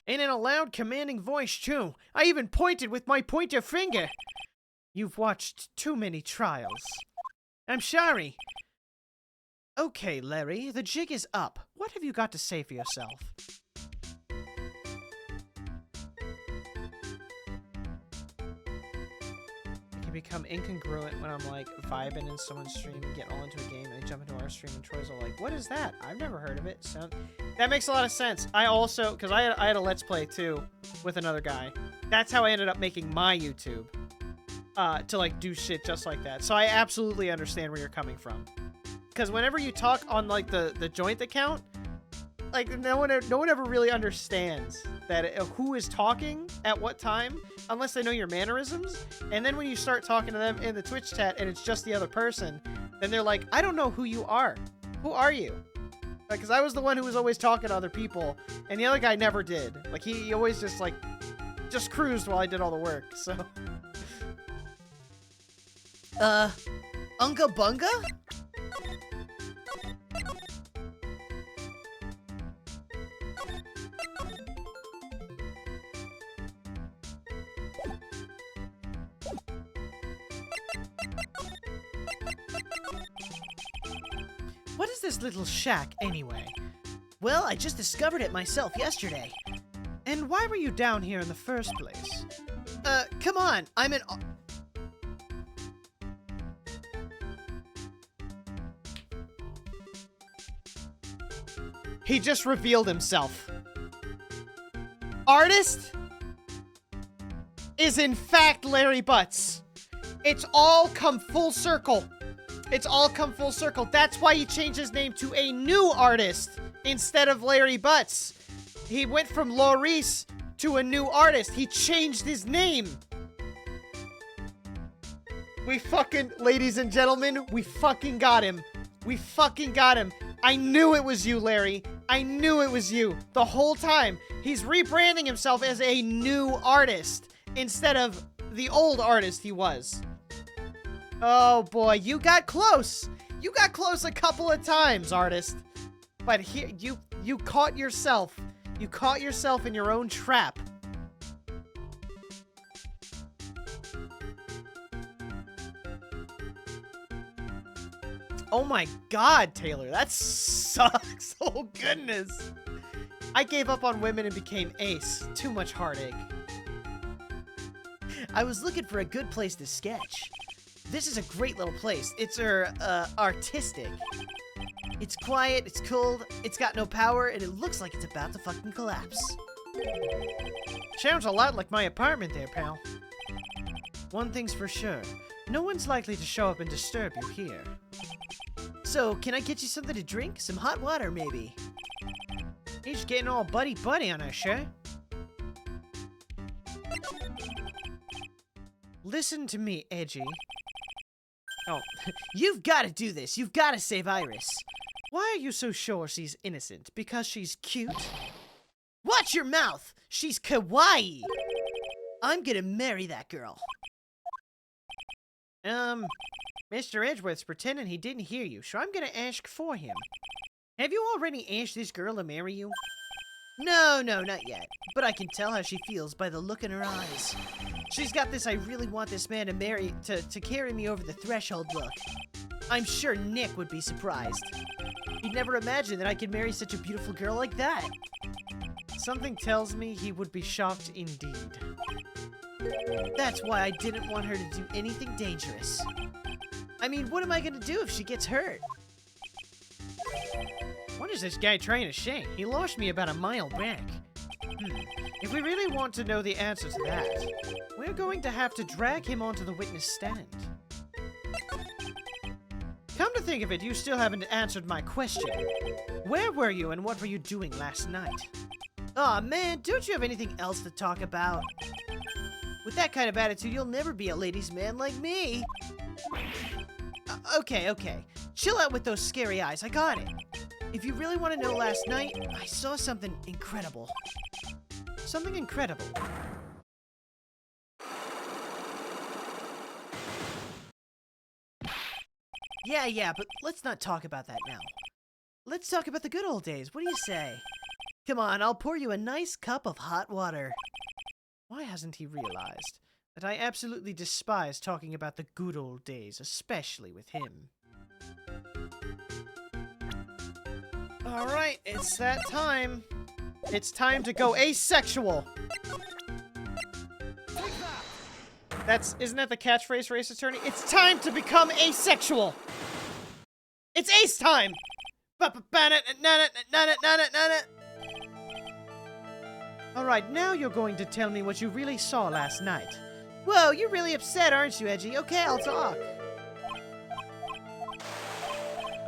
And in a loud, commanding voice, too. I even pointed with my pointer finger. You've watched too many trials. I'm sorry. Okay, Larry, the jig is up. What have you got to say for yourself? I can become incongruent when I'm, like, vibing in someone's stream and getting all into a game, and they jump into our stream, and Troy's all like, what is that? I've never heard of it. That makes a lot of sense. I also, because I had a Let's Play, too, with another guy. That's how I ended up making my YouTube. To, like, do shit just like that. So I absolutely understand where you're coming from. Because whenever you talk on, like, the joint account, like, no one ever really understands that who is talking at what time, unless they know your mannerisms. And then when you start talking to them in the Twitch chat and it's just the other person, then they're like, I don't know who you are. Who are you? Because I was the one who was always talking to other people, and the other guy never did. Like, he always just, like, just cruised while I did all the work, so... Unga Bunga? What is this little shack, anyway? Well, I just discovered it myself yesterday. And why were you down here in the first place? Come on, I'm an... He just revealed himself. Artist is in fact Larry Butts. It's all come full circle. It's all come full circle. That's why he changed his name to a new artist instead of Larry Butts. He went from Laurice to a new artist. He changed his name. We fucking, ladies and gentlemen, we fucking got him. We fucking got him. I knew it was you, Larry. I knew it was you. The whole time. He's rebranding himself as a new artist instead of the old artist he was. Oh boy, you got close. You got close a couple of times, artist. But here, you caught yourself. You caught yourself in your own trap. Oh my god, Taylor, that sucks. Oh goodness. I gave up on women and became ace. Too much heartache. I was looking for a good place to sketch. This is a great little place. It's artistic. It's quiet, it's cold, it's got no power, and it looks like it's about to fucking collapse. Sounds a lot like my apartment there, pal. One thing's for sure. No one's likely to show up and disturb you here. So, can I get you something to drink? Some hot water, maybe? He's getting all buddy-buddy on us, sure? Listen to me, Edgy. Oh, you've got to do this. You've got to save Iris. Why are you so sure she's innocent? Because she's cute? Watch your mouth! She's kawaii! I'm gonna marry that girl. Mr. Edgeworth's pretending he didn't hear you, so I'm gonna ask for him. Have you already asked this girl to marry you? No, not yet. But I can tell how she feels by the look in her eyes. She's got this I really want this man to marry, to carry me over the threshold look. I'm sure Nick would be surprised. He'd never imagined that I could marry such a beautiful girl like that. Something tells me he would be shocked indeed. That's why I didn't want her to do anything dangerous. I mean, what am I gonna do if she gets hurt? What is this guy trying to say? He lost me about a mile back. If we really want to know the answer to that, we're going to have to drag him onto the witness stand. Come to think of it, you still haven't answered my question. Where were you and what were you doing last night? Aw, man, don't you have anything else to talk about? With that kind of attitude, you'll never be a ladies' man like me. Okay. Chill out with those scary eyes, I got it. If you really want to know last night, I saw something incredible. Something incredible? Yeah, but let's not talk about that now. Let's talk about the good old days. What do you say? Come on, I'll pour you a nice cup of hot water. Why hasn't he realized that I absolutely despise talking about the good old days, especially with him? Alright, it's that time. It's time to go asexual. Isn't that the catchphrase, Race Attorney? It's time to become asexual. It's ace time. Alright, now you're going to tell me what you really saw last night. Whoa, you're really upset, aren't you, Edgy? Okay, I'll talk.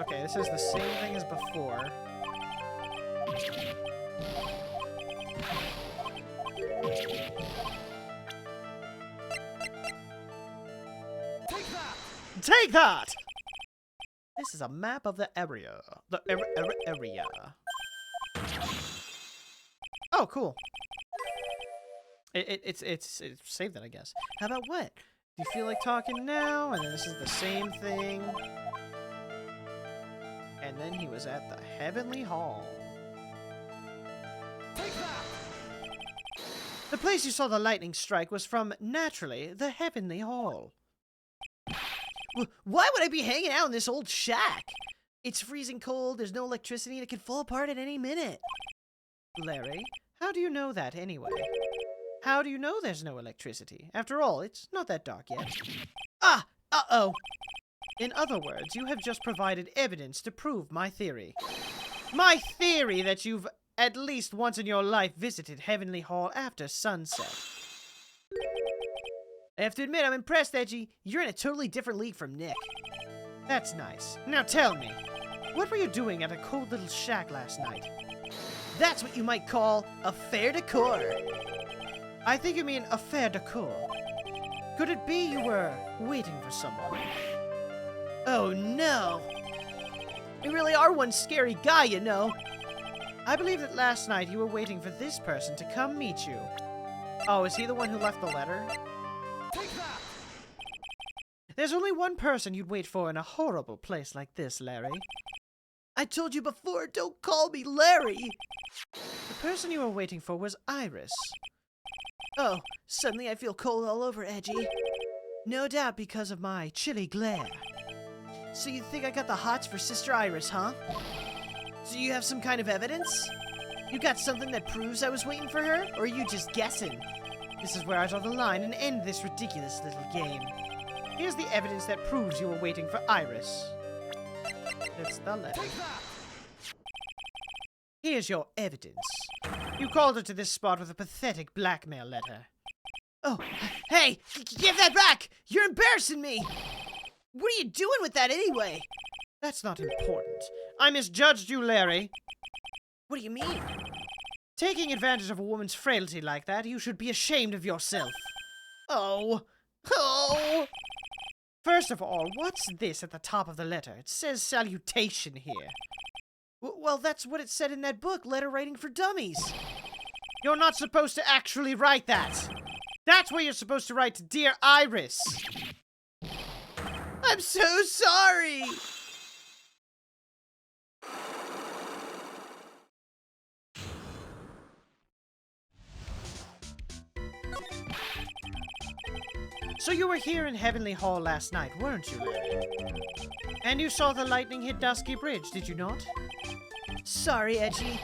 Okay, this is the same thing as before. Take that! This is a map of the area. The area. Oh, cool. It's saved it, I guess. How about what? Do you feel like talking now? And then this is the same thing. And then he was at the Heavenly Hall. The place you saw the lightning strike was from, naturally, the Heavenly Hall. Why would I be hanging out in this old shack? It's freezing cold, there's no electricity, and it could fall apart at any minute. Larry, how do you know that anyway? How do you know there's no electricity? After all, it's not that dark yet. Ah! Uh-oh! In other words, you have just provided evidence to prove my theory. My theory that you've at least once in your life visited Heavenly Hall after sunset. I have to admit, I'm impressed, Edgy. You're in a totally different league from Nick. That's nice. Now tell me, what were you doing at a cold little shack last night? That's what you might call a fair decor. I think you mean a fair decor. Could it be you were waiting for someone? Oh no! You really are one scary guy, you know. I believe that last night you were waiting for this person to come meet you. Oh, is he the one who left the letter? There's only one person you'd wait for in a horrible place like this, Larry. I told you before, don't call me Larry! The person you were waiting for was Iris. Oh, suddenly I feel cold all over, Edgy. No doubt because of my chilly glare. So you think I got the hots for Sister Iris, huh? So you have some kind of evidence? You got something that proves I was waiting for her? Or are you just guessing? This is where I draw the line and end this ridiculous little game. Here's the evidence that proves you were waiting for Iris. It's the letter. Here's your evidence. You called her to this spot with a pathetic blackmail letter. Oh, hey, give that back! You're embarrassing me! What are you doing with that anyway? That's not important. I misjudged you, Larry. What do you mean? Taking advantage of a woman's frailty like that, you should be ashamed of yourself. Oh. Oh. First of all, what's this at the top of the letter? It says salutation here. Well, that's what it said in that book, Letter Writing for Dummies. You're not supposed to actually write that. That's where you're supposed to write, Dear Iris. I'm so sorry. So you were here in Heavenly Hall last night, weren't you, Larry? And you saw the lightning hit Dusky Bridge, did you not? Sorry, Edgy.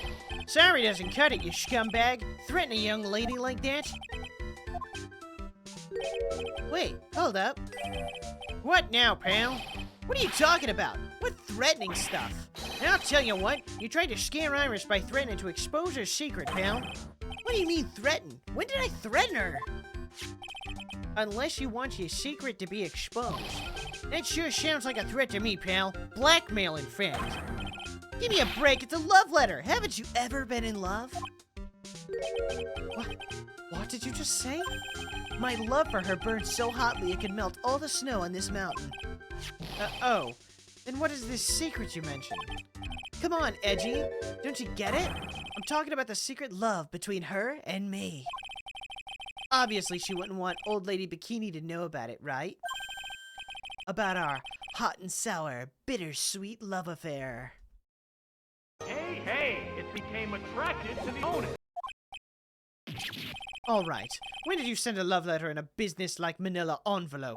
Sorry doesn't cut it, you scumbag. Threaten a young lady like that? Wait, hold up. What now, pal? What are you talking about? What threatening stuff? And I'll tell you what, you tried to scare Iris by threatening to expose her secret, pal. What do you mean threaten? When did I threaten her? Unless you want your secret to be exposed. That sure sounds like a threat to me, pal. Blackmail, in fact. Give me a break, it's a love letter. Haven't you ever been in love? What did you just say? My love for her burned so hotly it could melt all the snow on this mountain. Oh. Then what is this secret you mentioned? Come on, Edgy. Don't you get it? I'm talking about the secret love between her and me. Obviously, she wouldn't want Old Lady Bikini to know about it, right? About our hot and sour, bittersweet love affair. Hey, it became attracted to the owner. All right. When did you send a love letter in a business-like manila envelope?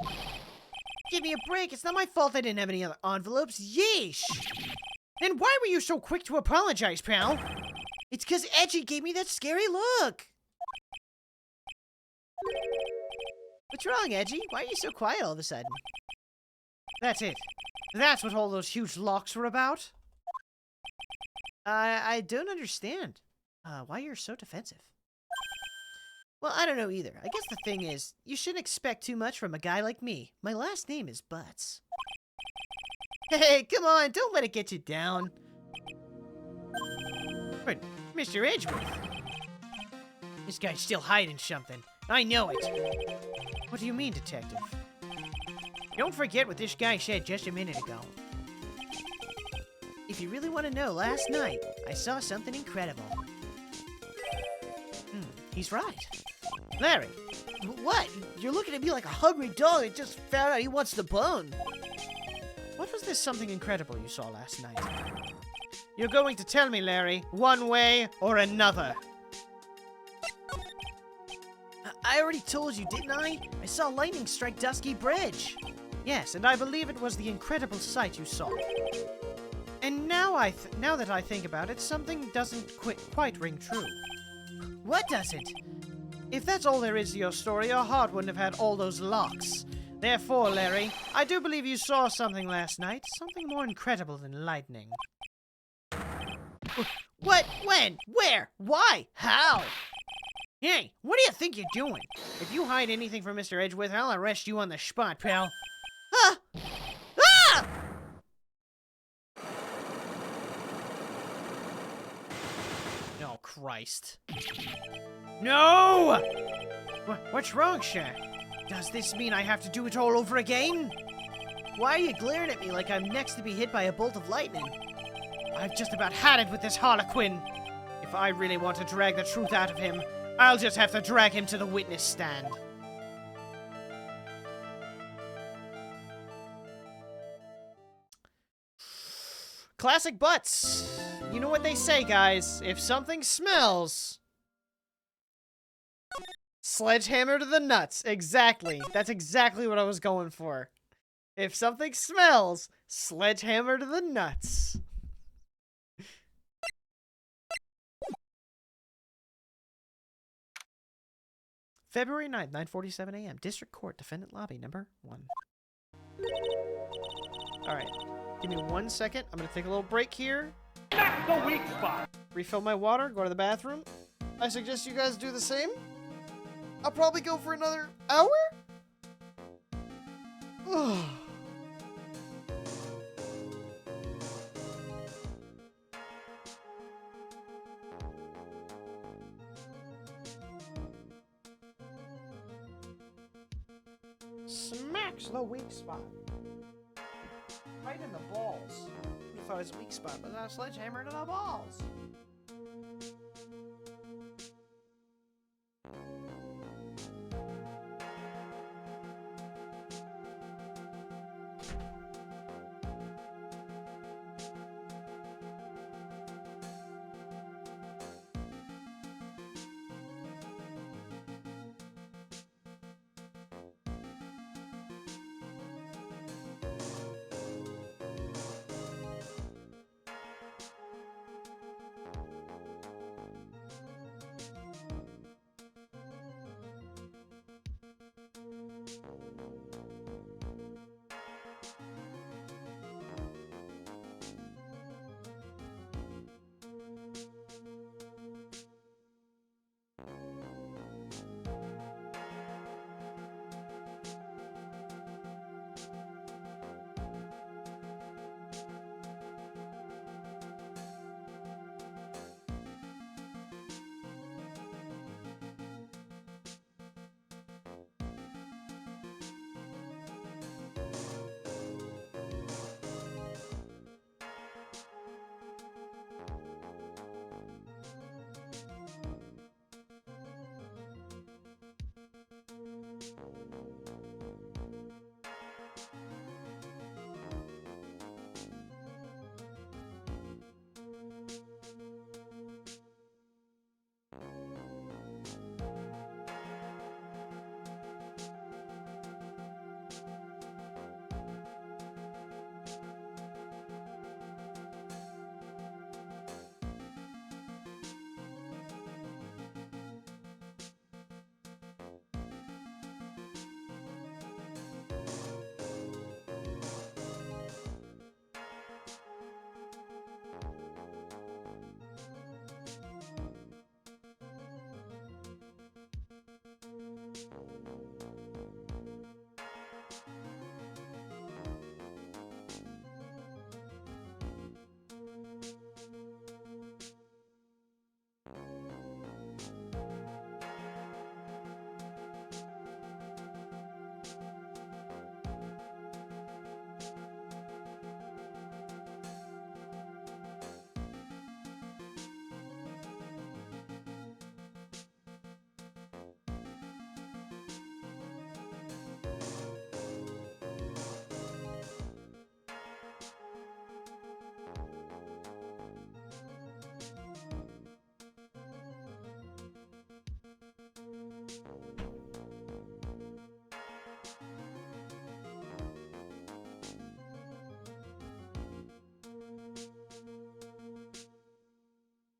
Give me a break. It's not my fault I didn't have any other envelopes. Yeesh! Then why were you so quick to apologize, pal? It's because Edgy gave me that scary look. What's wrong, Edgy? Why are you so quiet all of a sudden? That's it. That's what all those huge locks were about? I don't understand. Why you're so defensive? Well, I don't know either. I guess the thing is, you shouldn't expect too much from a guy like me. My last name is Butts. Hey, come on, don't let it get you down. But, Mr. Edgeworth, this guy's still hiding something. I know it. What do you mean, Detective? Don't forget what this guy said just a minute ago. If you really want to know, last night, I saw something incredible. He's right. Larry! What? You're looking at me like a hungry dog that just found out he wants the bone. What was this something incredible you saw last night? You're going to tell me, Larry, one way or another. I already told you, didn't I? I saw lightning strike Dusky Bridge. Yes, and I believe it was the incredible sight you saw. And now now that I think about it, something doesn't quite ring true. What doesn't? If that's all there is to your story, your heart wouldn't have had all those locks. Therefore, Larry, I do believe you saw something last night, something more incredible than lightning. What? When? Where? Why? How? Hey, what do you think you're doing? If you hide anything from Mr. Edgeworth, I'll arrest you on the spot, pal. Huh? Ah! Oh, Christ. No! What's wrong, Shaq? Does this mean I have to do it all over again? Why are you glaring at me like I'm next to be hit by a bolt of lightning? I've just about had it with this Harlequin. If I really want to drag the truth out of him, I'll just have to drag him to the witness stand. Classic Butts. You know what they say, guys. If something smells... Sledgehammer to the nuts. Exactly. That's exactly what I was going for. If something smells, sledgehammer to the nuts. February 9th, 9:47 a.m. District Court, Defendant Lobby, number 1. Alright, give me 1 second. I'm gonna take a little break here. That's the weak spot. Refill my water, go to the bathroom. I suggest you guys do the same. I'll probably go for another hour? Ugh. Smacks the weak spot. Right in the balls. I thought it was a weak spot, but not a sledgehammer to the balls.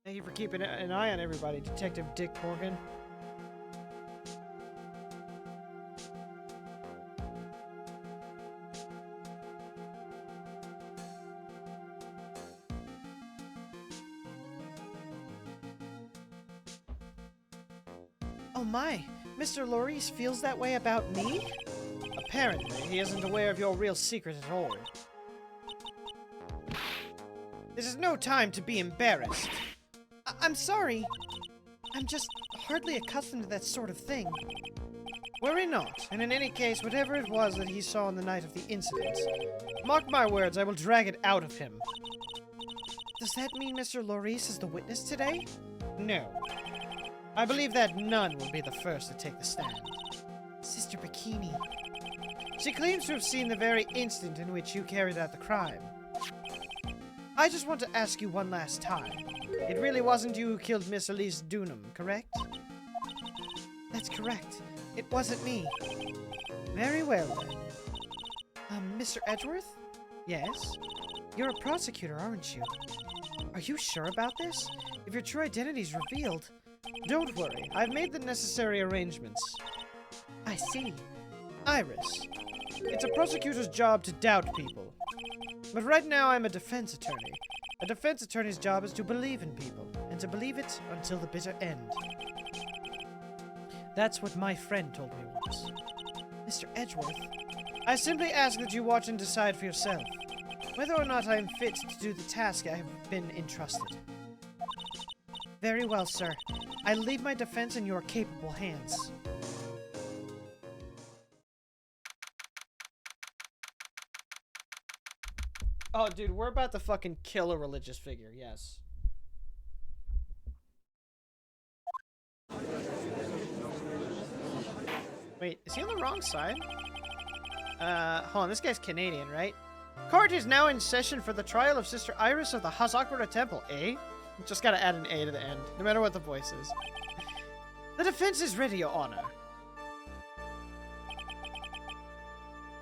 Thank you for keeping an eye on everybody, Detective Dick Morgan. Oh my, Mr. Lorisse feels that way about me? Apparently, he isn't aware of your real secret at all. This is no time to be embarrassed. I'm sorry. I'm just hardly accustomed to that sort of thing. Worry not, and in any case, whatever it was that he saw on the night of the incident, mark my words, I will drag it out of him. Does that mean Mr. Lorisse is the witness today? No. I believe that none will be the first to take the stand. Sister Bikini. She claims to have seen the very instant in which you carried out the crime. I just want to ask you one last time. It really wasn't you who killed Miss Elise Dunham, correct? That's correct. It wasn't me. Very well, then. Mr. Edgeworth? Yes? You're a prosecutor, aren't you? Are you sure about this? If your true identity is revealed... Don't worry, I've made the necessary arrangements. I see. Iris. It's a prosecutor's job to doubt people. But right now I'm a defense attorney. A defense attorney's job is to believe in people, and to believe it until the bitter end. That's what my friend told me once. Mr. Edgeworth, I simply ask that you watch and decide for yourself whether or not I am fit to do the task I have been entrusted. Very well, sir. I leave my defense in your capable hands. Oh, dude, we're about to fucking kill a religious figure, yes. Wait, is he on the wrong side? Hold on, this guy's Canadian, right? Court is now in session for the trial of Sister Iris of the Hazakura Temple, eh? Just gotta add an A to the end, no matter what the voice is. The defense is ready, Your Honor.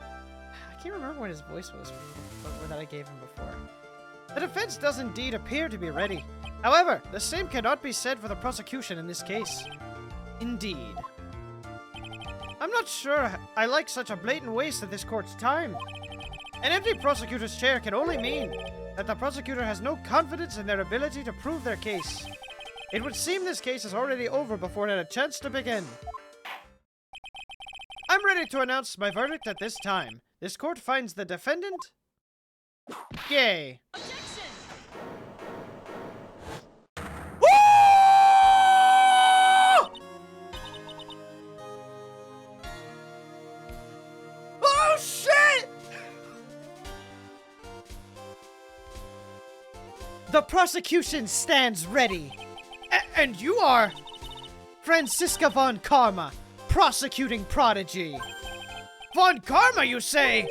I can't remember what his voice was that I gave him before. The defense does indeed appear to be ready. However, the same cannot be said for the prosecution in this case. Indeed. I'm not sure I like such a blatant waste of this court's time. An empty prosecutor's chair can only mean that the prosecutor has no confidence in their ability to prove their case. It would seem this case is already over before it had a chance to begin. I'm ready to announce my verdict at this time. This court finds the defendant gay. Objection! Oh, shit! The prosecution stands ready. And you are Franziska von Karma, prosecuting prodigy. Von Karma, you say?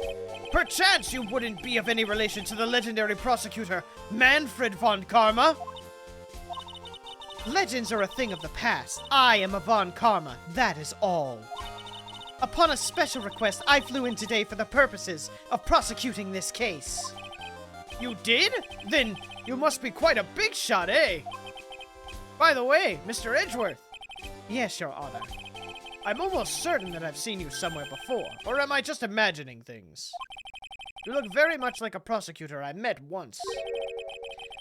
Perchance you wouldn't be of any relation to the legendary prosecutor, Manfred von Karma? Legends are a thing of the past. I am a von Karma, that is all. Upon a special request, I flew in today for the purposes of prosecuting this case. You did? Then you must be quite a big shot, eh? By the way, Mr. Edgeworth. Yes, Your Honor. I'm almost certain that I've seen you somewhere before, or am I just imagining things? You look very much like a prosecutor I met once.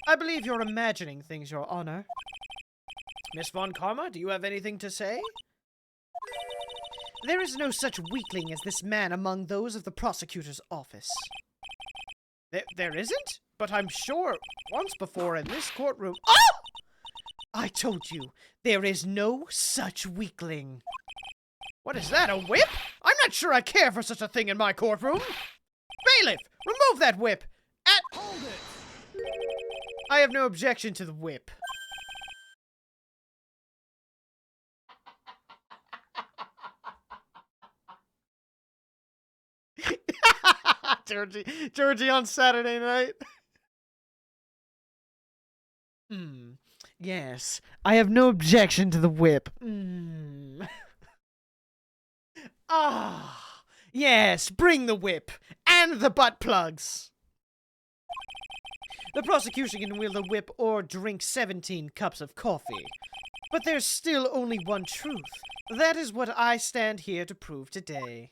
I believe you're imagining things, Your Honor. Miss Von Karma, do you have anything to say? There is no such weakling as this man among those of the prosecutor's office. There isn't? But I'm sure once before in this courtroom... Oh! I told you, there is no such weakling. What is that, a whip? I'm not sure I care for such a thing in my courtroom. Bailiff, remove that whip! Hold it! I have no objection to the whip. Georgie on Saturday night. Yes, I have no objection to the whip. Ah, yes, bring the whip and the butt plugs. The prosecution can wield the whip or drink 17 cups of coffee. But there's still only one truth. That is what I stand here to prove today.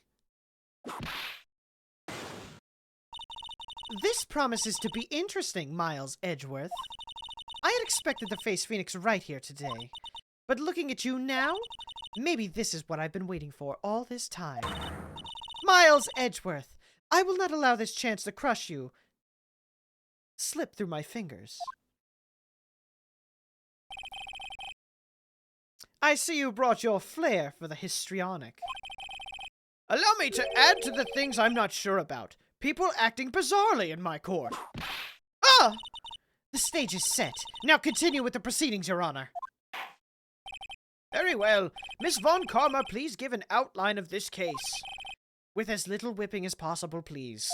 This promises to be interesting, Miles Edgeworth. I had expected to face Phoenix right here today. But looking at you now, maybe this is what I've been waiting for all this time. Miles Edgeworth, I will not allow this chance to crush you slip through my fingers. I see you brought your flair for the histrionic. Allow me to add to the things I'm not sure about. People acting bizarrely in my court. Ah! The stage is set. Now continue with the proceedings, Your Honor. Very well. Miss Von Karma, please give an outline of this case. With as little whipping as possible, please.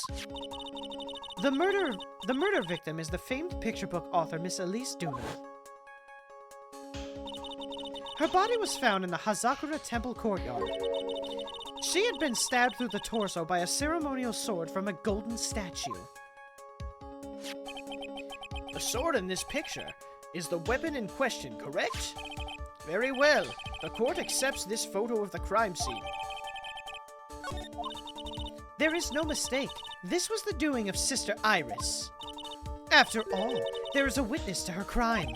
The murder victim is the famed picture book author Miss Elise Duna. Her body was found in the Hazakura Temple courtyard. She had been stabbed through the torso by a ceremonial sword from a golden statue. The sword in this picture is the weapon in question, correct? Very well. The court accepts this photo of the crime scene. There is no mistake. This was the doing of Sister Iris. After all, there is a witness to her crime.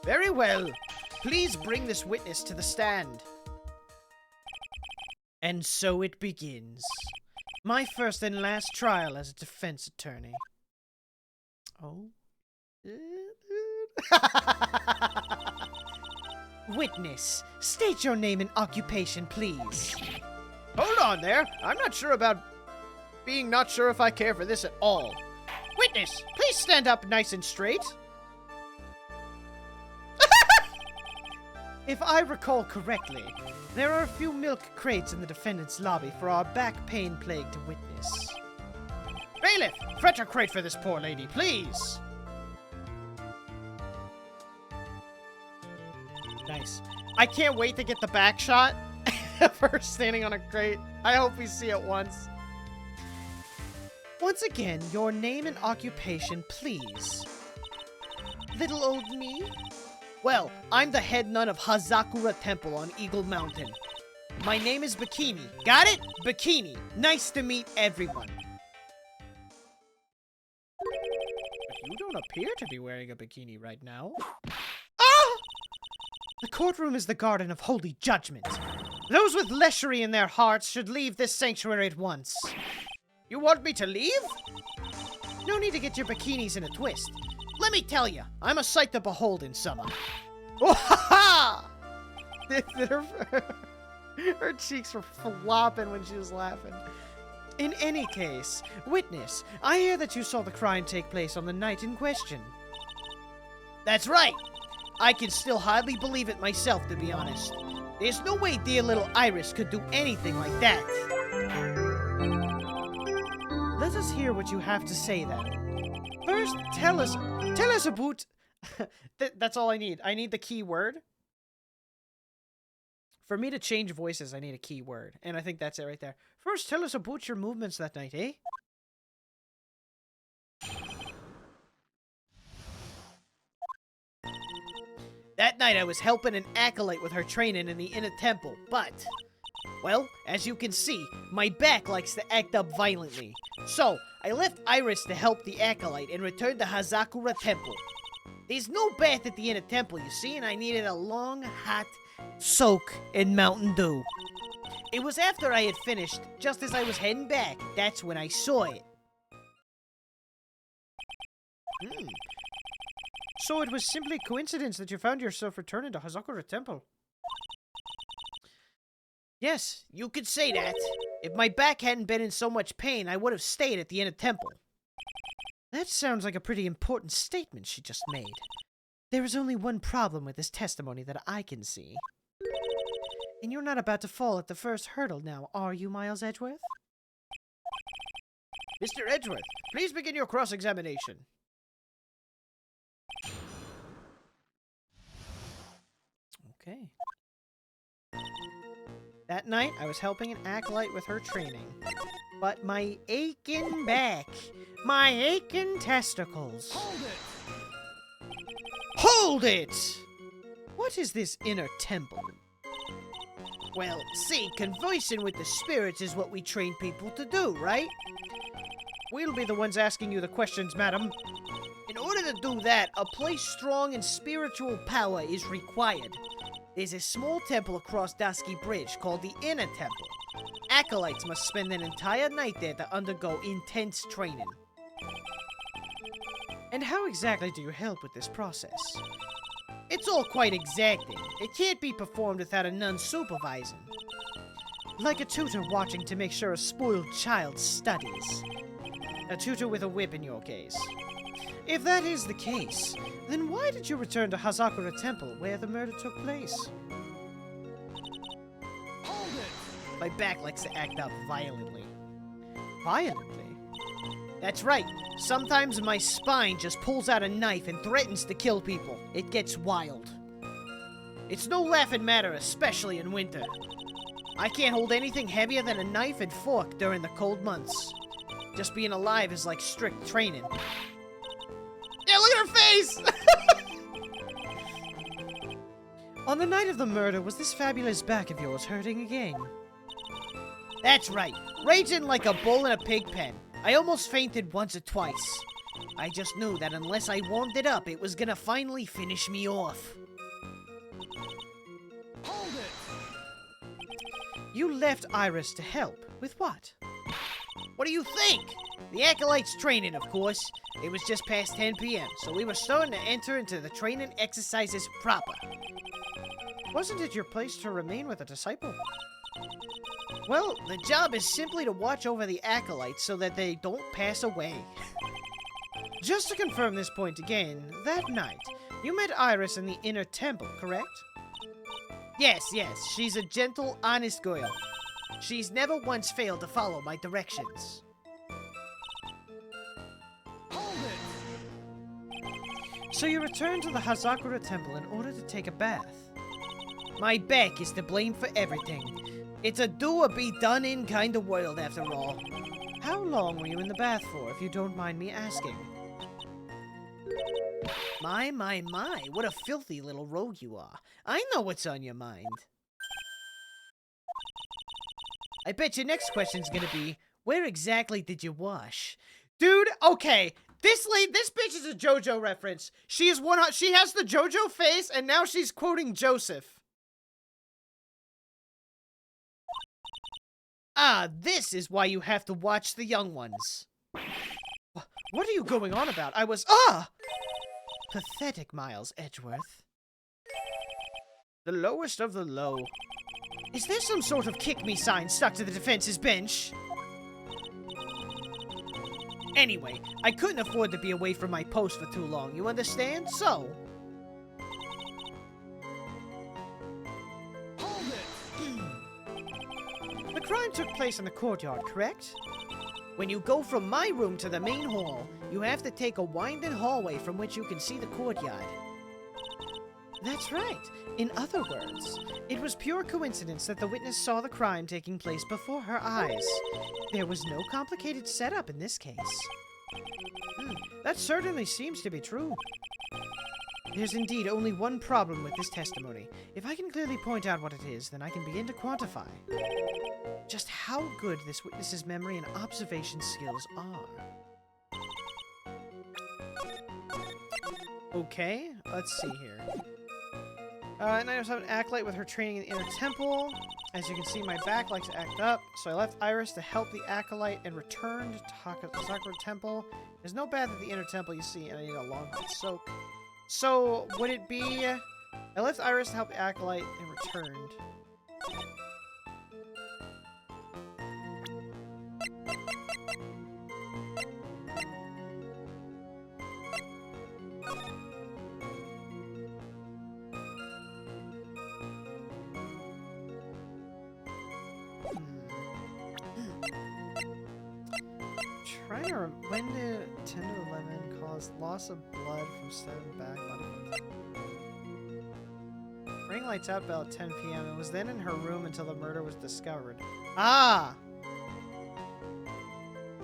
Very well. Please bring this witness to the stand. And so it begins. My first and last trial as a defense attorney. Oh. Witness, state your name and occupation, please. Hold on there. I'm not sure about being not sure if I care for this at all. Witness, please stand up nice and straight. If I recall correctly, there are a few milk crates in the defendant's lobby for our back pain plague to witness. Bailiff, fetch a crate for this poor lady, please. Nice. I can't wait to get the back shot of her standing on a crate. I hope we see it once. Once again, your name and occupation, please. Little old me? Well, I'm the head nun of Hazakura Temple on Eagle Mountain. My name is Bikini. Got it? Bikini. Nice to meet everyone. But you don't appear to be wearing a bikini right now. Ah! The courtroom is the garden of holy judgment. Those with lechery in their hearts should leave this sanctuary at once. You want me to leave? No need to get your bikinis in a twist. Let me tell you, I'm a sight to behold in summer. Oh, ha ha! Her cheeks were flopping when she was laughing. In any case, witness, I hear that you saw the crime take place on the night in question. That's right. I can still hardly believe it myself, to be honest. There's no way dear little Iris could do anything like that. Let us hear what you have to say, then. First, tell us about... That's all I need. I need the key word. For me to change voices, I need a key word. And I think that's it right there. First, tell us about your movements that night, eh? That night I was helping an acolyte with her training in the inner temple, but... well, as you can see, my back likes to act up violently. So, I left Iris to help the acolyte and returned to Hazakura Temple. There's no bath at the inner temple, you see, and I needed a long, hot soak in Mountain Dew. It was after I had finished, just as I was heading back, that's when I saw it. So it was simply coincidence that you found yourself returning to Hazakura Temple. Yes, you could say that. If my back hadn't been in so much pain, I would have stayed at the inner temple. That sounds like a pretty important statement she just made. There is only one problem with this testimony that I can see. And you're not about to fall at the first hurdle now, are you, Miles Edgeworth? Mr. Edgeworth, please begin your cross-examination. Okay. That night, I was helping an acolyte with her training. But my aching back, my aching testicles. Hold it! Hold it! What is this inner temple? Well, see, conversing with the spirits is what we train people to do, right? We'll be the ones asking you the questions, madam. In order to do that, a place strong in spiritual power is required. There's a small temple across Dusky Bridge called the Inner Temple. Acolytes must spend an entire night there to undergo intense training. And how exactly do you help with this process? It's all quite exacting. It can't be performed without a nun supervising. Like a tutor watching to make sure a spoiled child studies. A tutor with a whip in your case. If that is the case, then why did you return to Hazakura Temple, where the murder took place? Hold it! My back likes to act up violently. Violently? That's right. Sometimes my spine just pulls out a knife and threatens to kill people. It gets wild. It's no laughing matter, especially in winter. I can't hold anything heavier than a knife and fork during the cold months. Just being alive is like strict training. Yeah, look at her face! On the night of the murder, was this fabulous back of yours hurting again? That's right. Raging like a bull in a pig pen. I almost fainted once or twice. I just knew that unless I warmed it up, it was gonna finally finish me off. Hold it! You left Iris to help. With what? What do you think? The Acolyte's training, of course. It was just past 10 p.m., so we were starting to enter into the training exercises proper. Wasn't it your place to remain with a disciple? Well, the job is simply to watch over the Acolytes so that they don't pass away. Just to confirm this point again, that night, you met Iris in the inner temple, correct? Yes, she's a gentle, honest girl. She's never once failed to follow my directions. Hold it! So you returned to the Hazakura Temple in order to take a bath. My back is to blame for everything. It's a do or be done in kind of world, after all. How long were you in the bath for, if you don't mind me asking? My, what a filthy little rogue you are. I know what's on your mind. I bet your next question's gonna be, where exactly did you wash? Dude, okay. This bitch is a JoJo reference. She has the JoJo face, and now she's quoting Joseph. Ah, this is why you have to watch the young ones. What are you going on about? I was, Pathetic, Miles Edgeworth. The lowest of the low. Is there some sort of kick me sign stuck to the defense's bench? Anyway, I couldn't afford to be away from my post for too long, you understand? So... Hold it! The crime took place in the courtyard, correct? When you go from my room to the main hall, you have to take a winding hallway from which you can see the courtyard. That's right. In other words, it was pure coincidence that the witness saw the crime taking place before her eyes. There was no complicated setup in this case. That certainly seems to be true. There's indeed only one problem with this testimony. If I can clearly point out what it is, then I can begin to quantify just how good this witness's memory and observation skills are. Okay, let's see here. And I also have an Acolyte with her training in the Inner Temple. As you can see, my back likes to act up, so I left Iris to help the Acolyte and returned to Sakura Temple. There's no bath at the Inner Temple, you see, and I need a long hot soak. So, would it be... I left Iris to help the Acolyte and returned. Trying to when did 10 to 11 cause loss of blood from stabbing back? Ring lights out about 10 p.m. and was then in her room until the murder was discovered. Ah!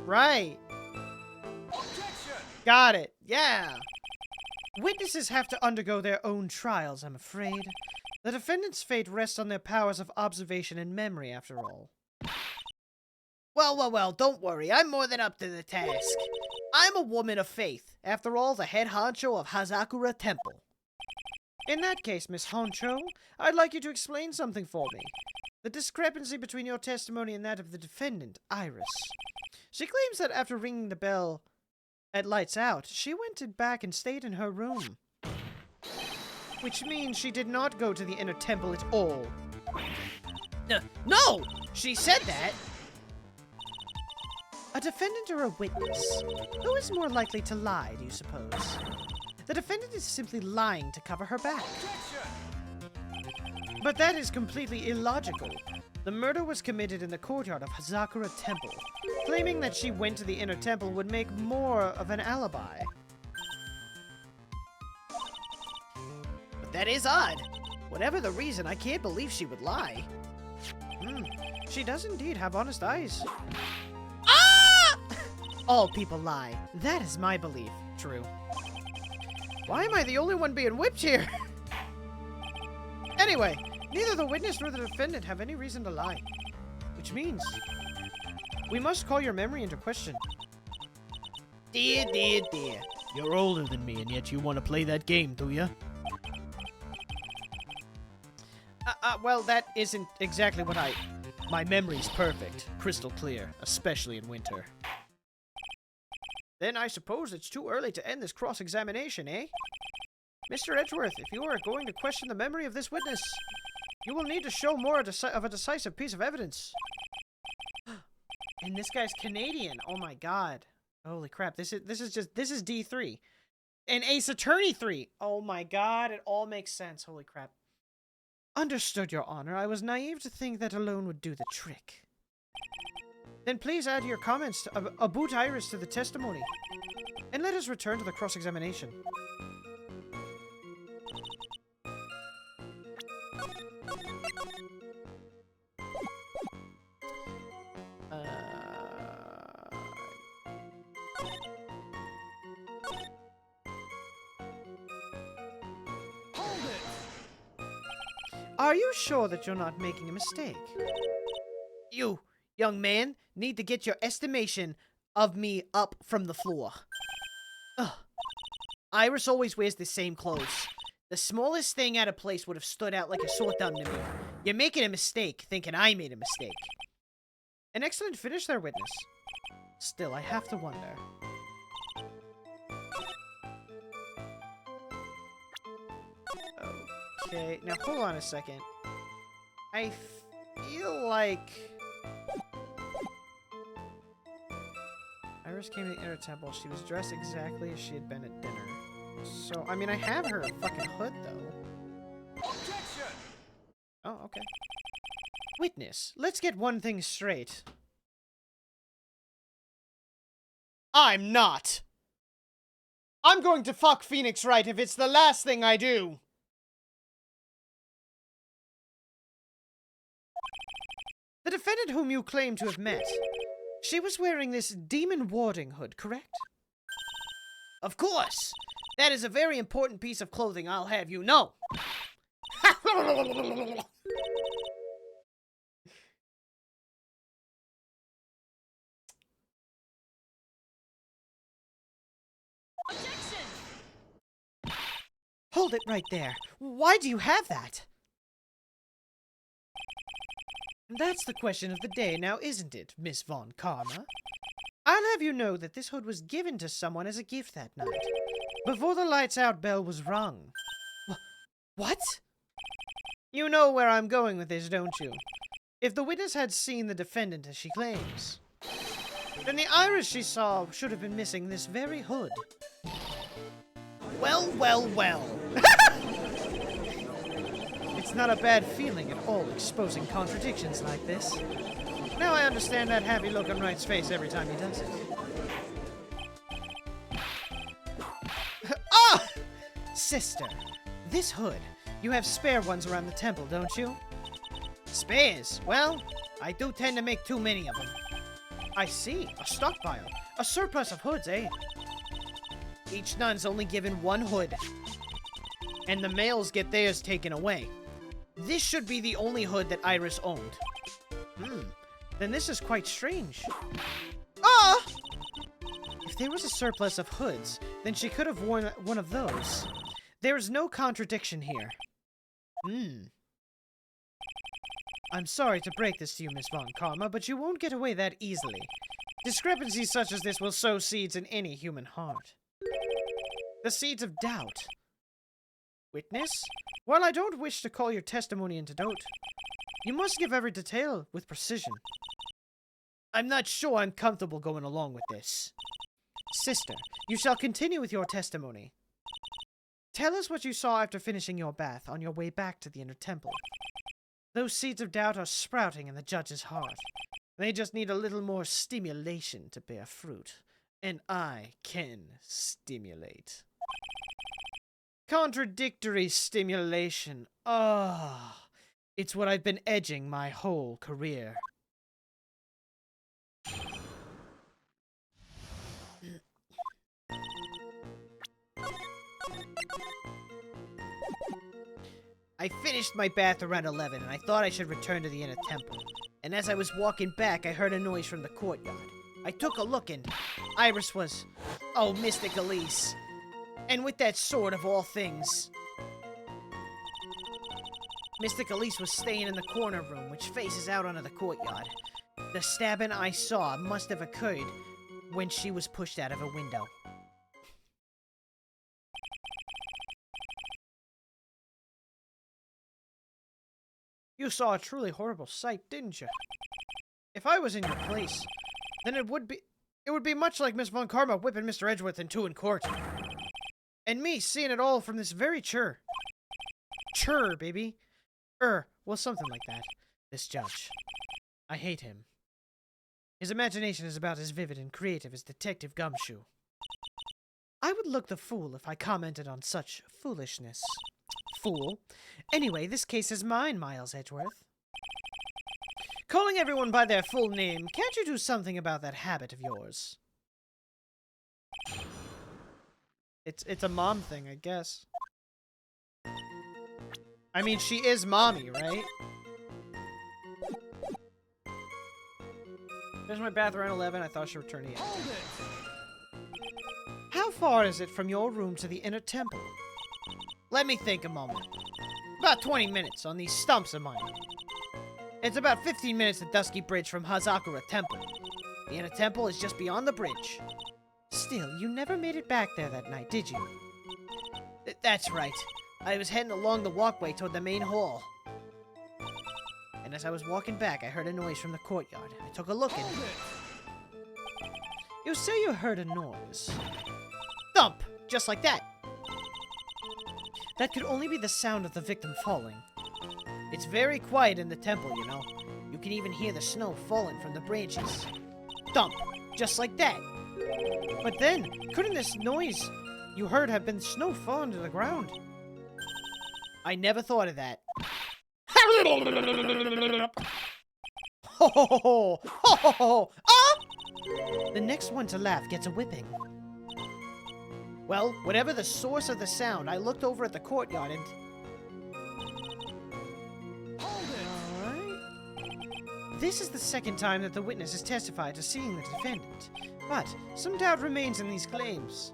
Right! Objection! Got it! Yeah! Witnesses have to undergo their own trials, I'm afraid. The defendant's fate rests on their powers of observation and memory, after all. Well, don't worry. I'm more than up to the task. I'm a woman of faith. After all, the head honcho of Hazakura Temple. In that case, Miss Honcho, I'd like you to explain something for me. The discrepancy between your testimony and that of the defendant, Iris. She claims that after ringing the bell at lights out, she went back and stayed in her room. Which means she did not go to the Inner Temple at all. No! She said that! A defendant or a witness? Who is more likely to lie, do you suppose? The defendant is simply lying to cover her back. But that is completely illogical. The murder was committed in the courtyard of Hazakura Temple. Claiming that she went to the Inner Temple would make more of an alibi. But that is odd. Whatever the reason, I can't believe she would lie. She does indeed have honest eyes. Ah! All people lie. That is my belief. True. Why am I the only one being whipped here? Anyway, neither the witness nor the defendant have any reason to lie. Which means we must call your memory into question. Dear, dear, dear. You're older than me, and yet you want to play that game, do you? Well, that isn't exactly what I... My memory's perfect. Crystal clear, especially in winter. Then I suppose it's too early to end this cross-examination, eh? Mr. Edgeworth, if you are going to question the memory of this witness, you will need to show more of a decisive piece of evidence. And this guy's Canadian. Oh my god. Holy crap. This is D3. And Ace Attorney 3. Oh my god, it all makes sense. Holy crap. Understood, Your Honor. I was naive to think that alone would do the trick. Then please add your comments about Iris to the testimony. And let us return to the cross-examination. Hold it! Are you sure that you're not making a mistake? You, young man, need to get your estimation of me up from the floor. Ugh. Iris always wears the same clothes. The smallest thing out of place would have stood out like a sore thumb to me. You're making a mistake, thinking I made a mistake. An excellent finish there, witness. Still, I have to wonder. Okay, now hold on a second. I feel like... Iris came to the inner temple. She was dressed exactly as she had been at dinner. So, I mean, I have her fucking hood, though. Objection! Oh, okay. Witness, let's get one thing straight. I'm not! I'm going to fuck Phoenix Wright if it's the last thing I do! The defendant whom you claim to have met, she was wearing this demon warding hood, correct? Of course! That is a very important piece of clothing, I'll have you know! Hold it right there. Why do you have that? That's the question of the day now, isn't it, Miss Von Karma? I'll have you know that this hood was given to someone as a gift that night, before the lights out bell was rung. What? You know where I'm going with this, don't you? If the witness had seen the defendant as she claims, then the Iris she saw should have been missing this very hood. Well, well, well. It's not a bad feeling at all exposing contradictions like this. Now I understand that happy look on Wright's face every time he does it. Ah! Sister, this hood, you have spare ones around the temple, don't you? Spares? Well, I do tend to make too many of them. I see, a stockpile. A surplus of hoods, eh? Each nun's only given one hood, and the males get theirs taken away. This should be the only hood that Iris owned. Then this is quite strange. Ah! If there was a surplus of hoods, then she could have worn one of those. There is no contradiction here. I'm sorry to break this to you, Miss Von Karma, but you won't get away that easily. Discrepancies such as this will sow seeds in any human heart. The seeds of doubt. Witness, while I don't wish to call your testimony into doubt, you must give every detail with precision. I'm not sure I'm comfortable going along with this. Sister, you shall continue with your testimony. Tell us what you saw after finishing your bath on your way back to the inner temple. Those seeds of doubt are sprouting in the judge's heart. They just need a little more stimulation to bear fruit. And I can stimulate. Contradictory stimulation. Ah, It's what I've been edging my whole career. I finished my bath around 11, and I thought I should return to the inner temple. And as I was walking back, I heard a noise from the courtyard. I took a look, and Iris was... oh, Mystic Elise. And with that sword of all things... Mystic Elise was staying in the corner room, which faces out onto the courtyard. The stabbing I saw must have occurred when she was pushed out of a window. You saw a truly horrible sight, didn't you? If I was in your place, then it would be much like Miss Von Karma whipping Mr. Edgeworth in two in court. And me seeing it all from this very chair. Chair, baby. Well, something like that. This judge. I hate him. His imagination is about as vivid and creative as Detective Gumshoe. I would look the fool if I commented on such foolishness. Fool. Anyway, this case is mine, Miles Edgeworth. Calling everyone by their full name, can't you do something about that habit of yours? It's a mom thing, I guess. I mean, she is mommy, right? There's my bath around 11. I thought she would return to Hold it! How far is it from your room to the inner temple? Let me think a moment. About 20 minutes on these stumps of mine. It's about 15 minutes to Dusky Bridge from Hazakura Temple. The inner temple is just beyond the bridge. Still, you never made it back there that night, did you? That's right. I was heading along the walkway toward the main hall. And as I was walking back, I heard a noise from the courtyard. I took a look and... Hold it! You say you heard a noise. thump! Just like that. That could only be the sound of the victim falling. It's very quiet in the temple, you know. You can even hear the snow falling from the branches. Thump! Just like that. But then, couldn't this noise you heard have been snow falling to the ground? I never thought of that. Ho ho ho ho! Ho ho ho! Ah! The next one to laugh gets a whipping. Well, whatever the source of the sound, I looked over at the courtyard and... Hold it! Alright. This is the second time that the witness has testified to seeing the defendant. But some doubt remains in these claims.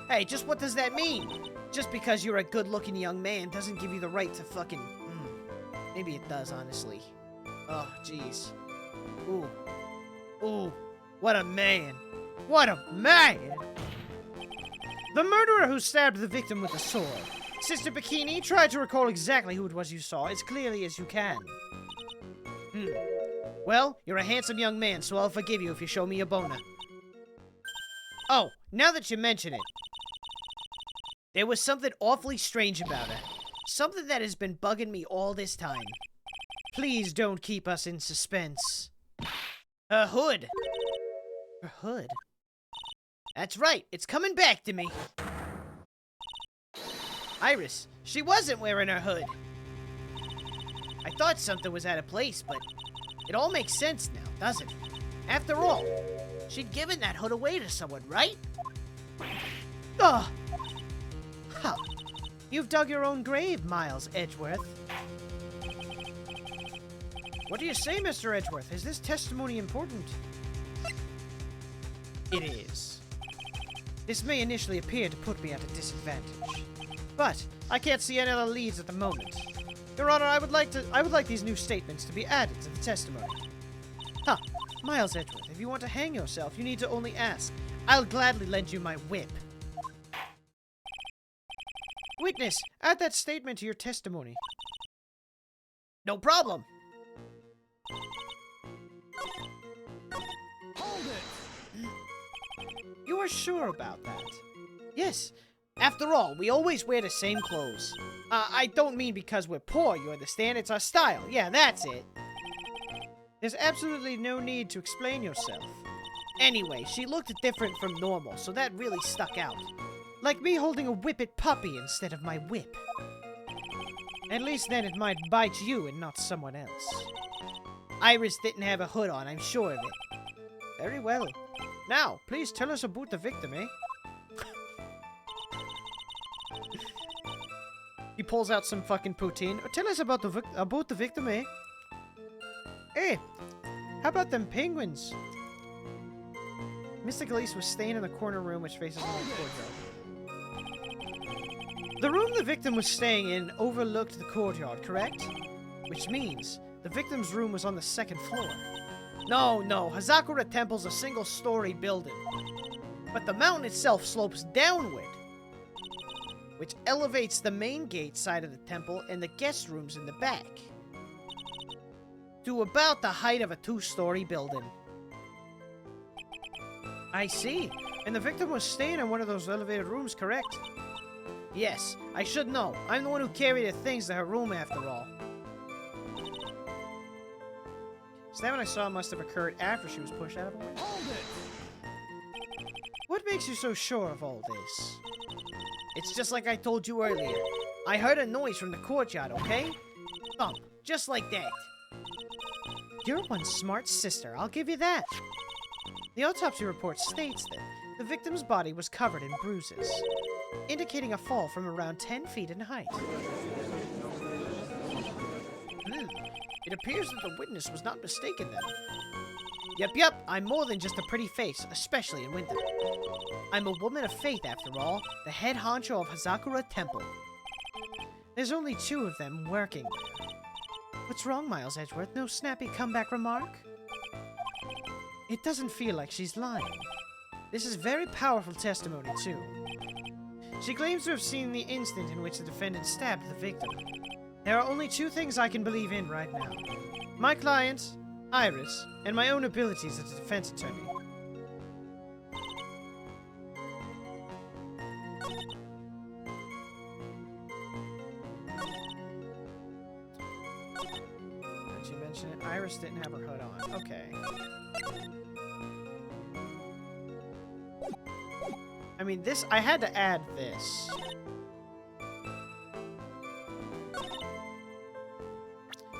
Hey, just what does that mean? Just because you're a good-looking young man doesn't give you the right to fucking... Maybe it does, honestly. Oh, jeez. Ooh. Ooh. What a man. What a man! The murderer who stabbed the victim with a sword. Sister Bikini, try to recall exactly who it was you saw as clearly as you can. Well, you're a handsome young man, so I'll forgive you if you show me your boner. Oh, now that you mention it. There was something awfully strange about her. Something that has been bugging me all this time. Please don't keep us in suspense. Her hood. Her hood? That's right, it's coming back to me. Iris, she wasn't wearing her hood. I thought something was out of place, but it all makes sense now, doesn't it? After all, she'd given that hood away to someone, right? Ugh! Huh. You've dug your own grave, Miles Edgeworth. What do you say, Mr. Edgeworth? Is this testimony important? It is. This may initially appear to put me at a disadvantage, but I can't see any other leads at the moment. Your Honor, I would like these new statements to be added to the testimony. Huh. Miles Edgeworth, if you want to hang yourself, you need to only ask. I'll gladly lend you my whip. Witness, add that statement to your testimony. No problem. Hold it! You are sure about that? Yes. After all, we always wear the same clothes. I don't mean because we're poor, you understand? It's our style. Yeah, that's it. There's absolutely no need to explain yourself. Anyway, she looked different from normal, so that really stuck out. Like me holding a whippet puppy instead of my whip. At least then it might bite you and not someone else. Iris didn't have a hood on, I'm sure of it. Very well. Now, please tell us about the victim, eh? He pulls out some fucking poutine. Tell us about the victim, eh? Hey, how about them penguins? Mystic Elise was staying in the corner room which faces the courtyard. The room the victim was staying in overlooked the courtyard, correct? Which means the victim's room was on the 2nd floor. No, Hazakura Temple's a single-story building. But the mountain itself slopes downward, which elevates the main gate side of the temple and the guest rooms in the back to about the height of a 2-story building. I see. And the victim was staying in one of those elevated rooms, correct? Yes, I should know. I'm the one who carried the things to her room after all. Stabbing I saw must have occurred after she was pushed out of a window. Hold it! What makes you so sure of all this? It's just like I told you earlier. I heard a noise from the courtyard, okay? Thump, just like that. You're one smart sister, I'll give you that. The autopsy report states that the victim's body was covered in bruises, indicating a fall from around 10 feet in height. It appears that the witness was not mistaken then. Yep, I'm more than just a pretty face, especially in winter. I'm a woman of faith, after all, the head honcho of Hazakura Temple. There's only 2 of them working there. What's wrong, Miles Edgeworth? No snappy comeback remark? It doesn't feel like she's lying. This is very powerful testimony, too. She claims to have seen the instant in which the defendant stabbed the victim. There are only 2 things I can believe in right now. My client, Iris, and my own abilities as a defense attorney. Did you mention it? Iris didn't have her hood on. Okay. I mean, this, I had to add this.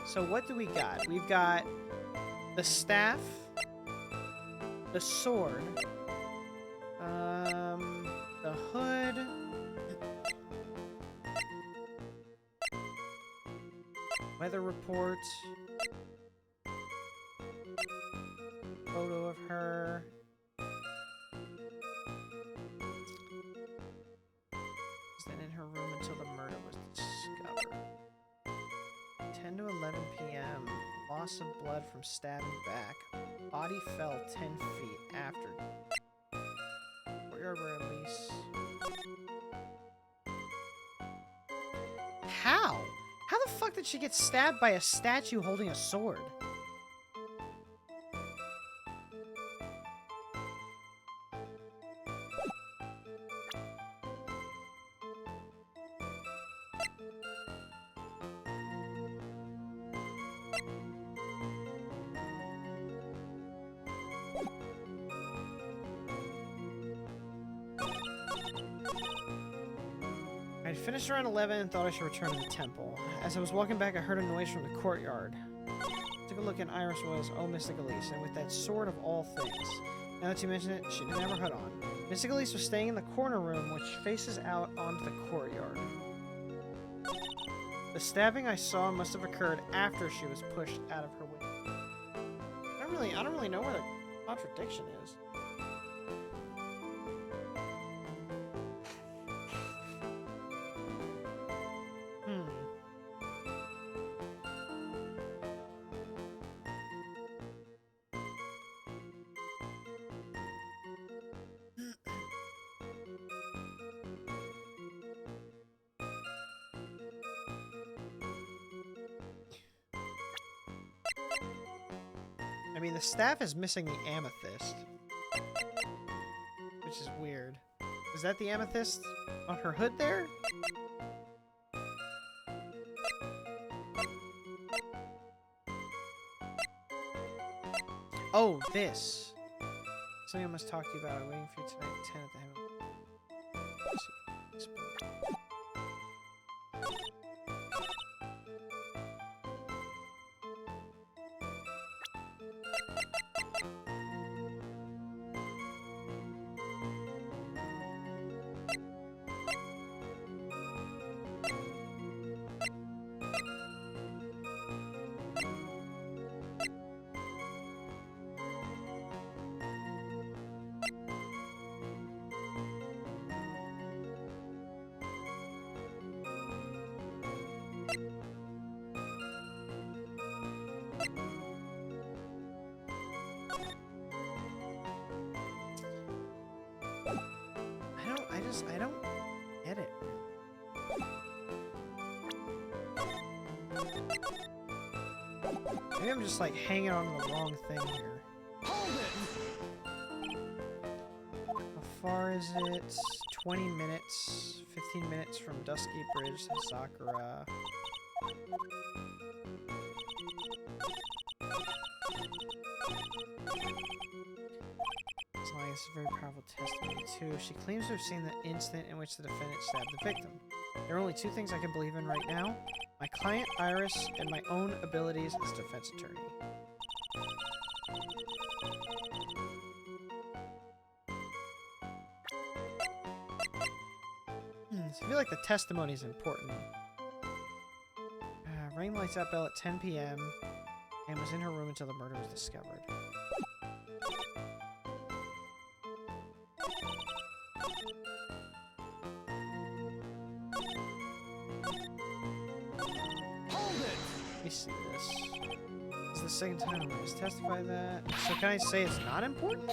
So what do we got? We've got the staff, the sword, the hood, weather report, photo of her. Then in her room until the murder was discovered. 10 to 11 p.m. Loss of blood from stabbing back. Body fell 10 feet after. Courtyard release. How? How the fuck did she get stabbed by a statue holding a sword? I finished around 11 and thought I should return to the temple. As I was walking back, I heard a noise from the courtyard. Took a look and Iris was, oh, Mystic Elise, and with that sword of all things. Now that you mention it, she didn't have her hood on. Mystic Elise was staying in the corner room, which faces out onto the courtyard. The stabbing I saw must have occurred after she was pushed out of her window. I don't really know where the contradiction is. I mean, the staff is missing the amethyst, which is weird. Is that the amethyst on her hood there? Oh, this. Something I must talk to you about. I'm waiting for you tonight at 10 at the Heaven. I don't get it. Maybe I'm just like hanging on to the wrong thing here. How far is it? 20 minutes. 15 minutes from Dusky Bridge to Sakura. It's like it's a very powerful testimony too. She claims to have seen the instant in which the defendant stabbed the victim. There are only two things I can believe in right now. My client, Iris, and my own abilities as defense attorney. So I feel like the testimony is important. Rang the lights out bell at 10 p.m. and was in her room until the murder was discovered. Let me see this. This is the second time I was testified that. So can I say it's not important?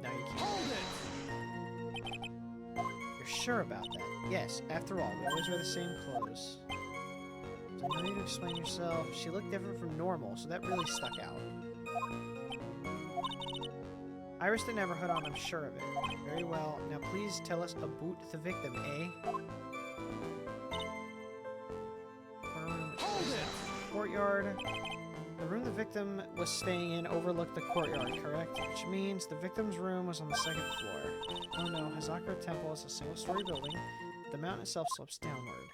No, you can't. You're sure about that? Yes, after all, we always wear the same clothes. So no need to explain yourself. She looked different from normal, so that really stuck out. Iris didn't have her hood on, I'm sure of it. Very well. Now please tell us about the victim, eh? Courtyard. The room the victim was staying in overlooked the courtyard, correct? Which means the victim's room was on the second floor. Oh no, Hazakura Temple is a single-story building. The mountain itself slopes downward.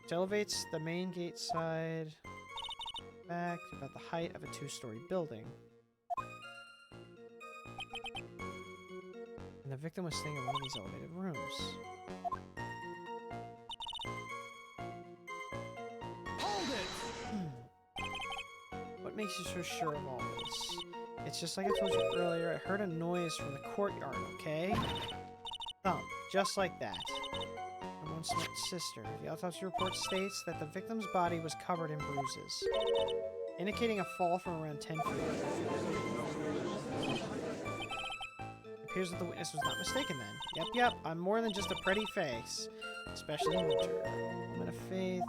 It elevates the main gate side back to about the height of a two-story building. And the victim was staying in one of these elevated rooms. What makes you so sure of all this? It's just like I told you earlier, I heard a noise from the courtyard, okay? Thump, just like that. From one's sister. The autopsy report states that the victim's body was covered in bruises, indicating a fall from around 10 feet. It appears that the witness was not mistaken then. Yep, I'm more than just a pretty face. Especially in winter. Woman of faith.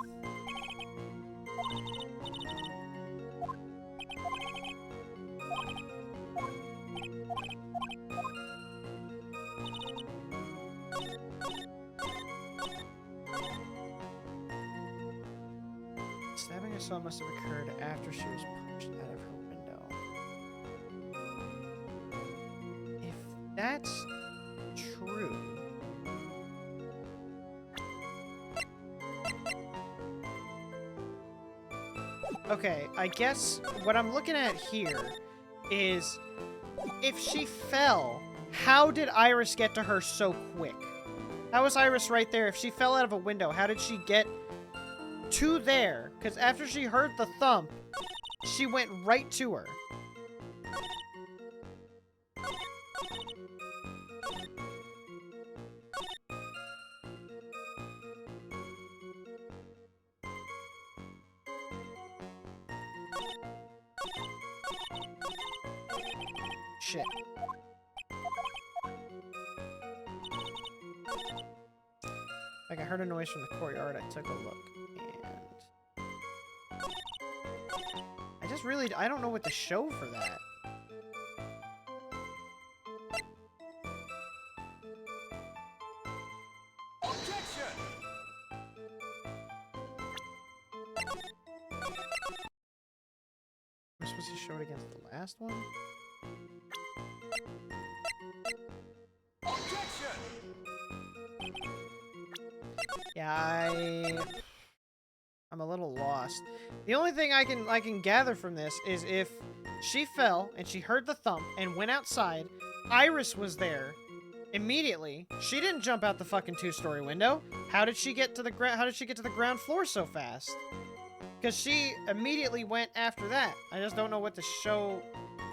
Stabbing I saw must have occurred after she was pushed out of her window. If that's true... Okay, I guess what I'm looking at here is if she fell, how did Iris get to her so quick? How was Iris right there? If she fell out of a window, how did she get to there? Because after she heard the thump, she went right to her. Shit. Like, I heard a noise from the courtyard, I took a look, and... I just really... I don't know what to show for that. Objection! Am I supposed to show it against the last one? Objection! Yeah, I'm a little lost. The only thing I can gather from this is if she fell and she heard the thump and went outside, Iris was there immediately. She didn't jump out the fucking two-story window. How did she get to the ground floor so fast? Because she immediately went after that. I just don't know what to show,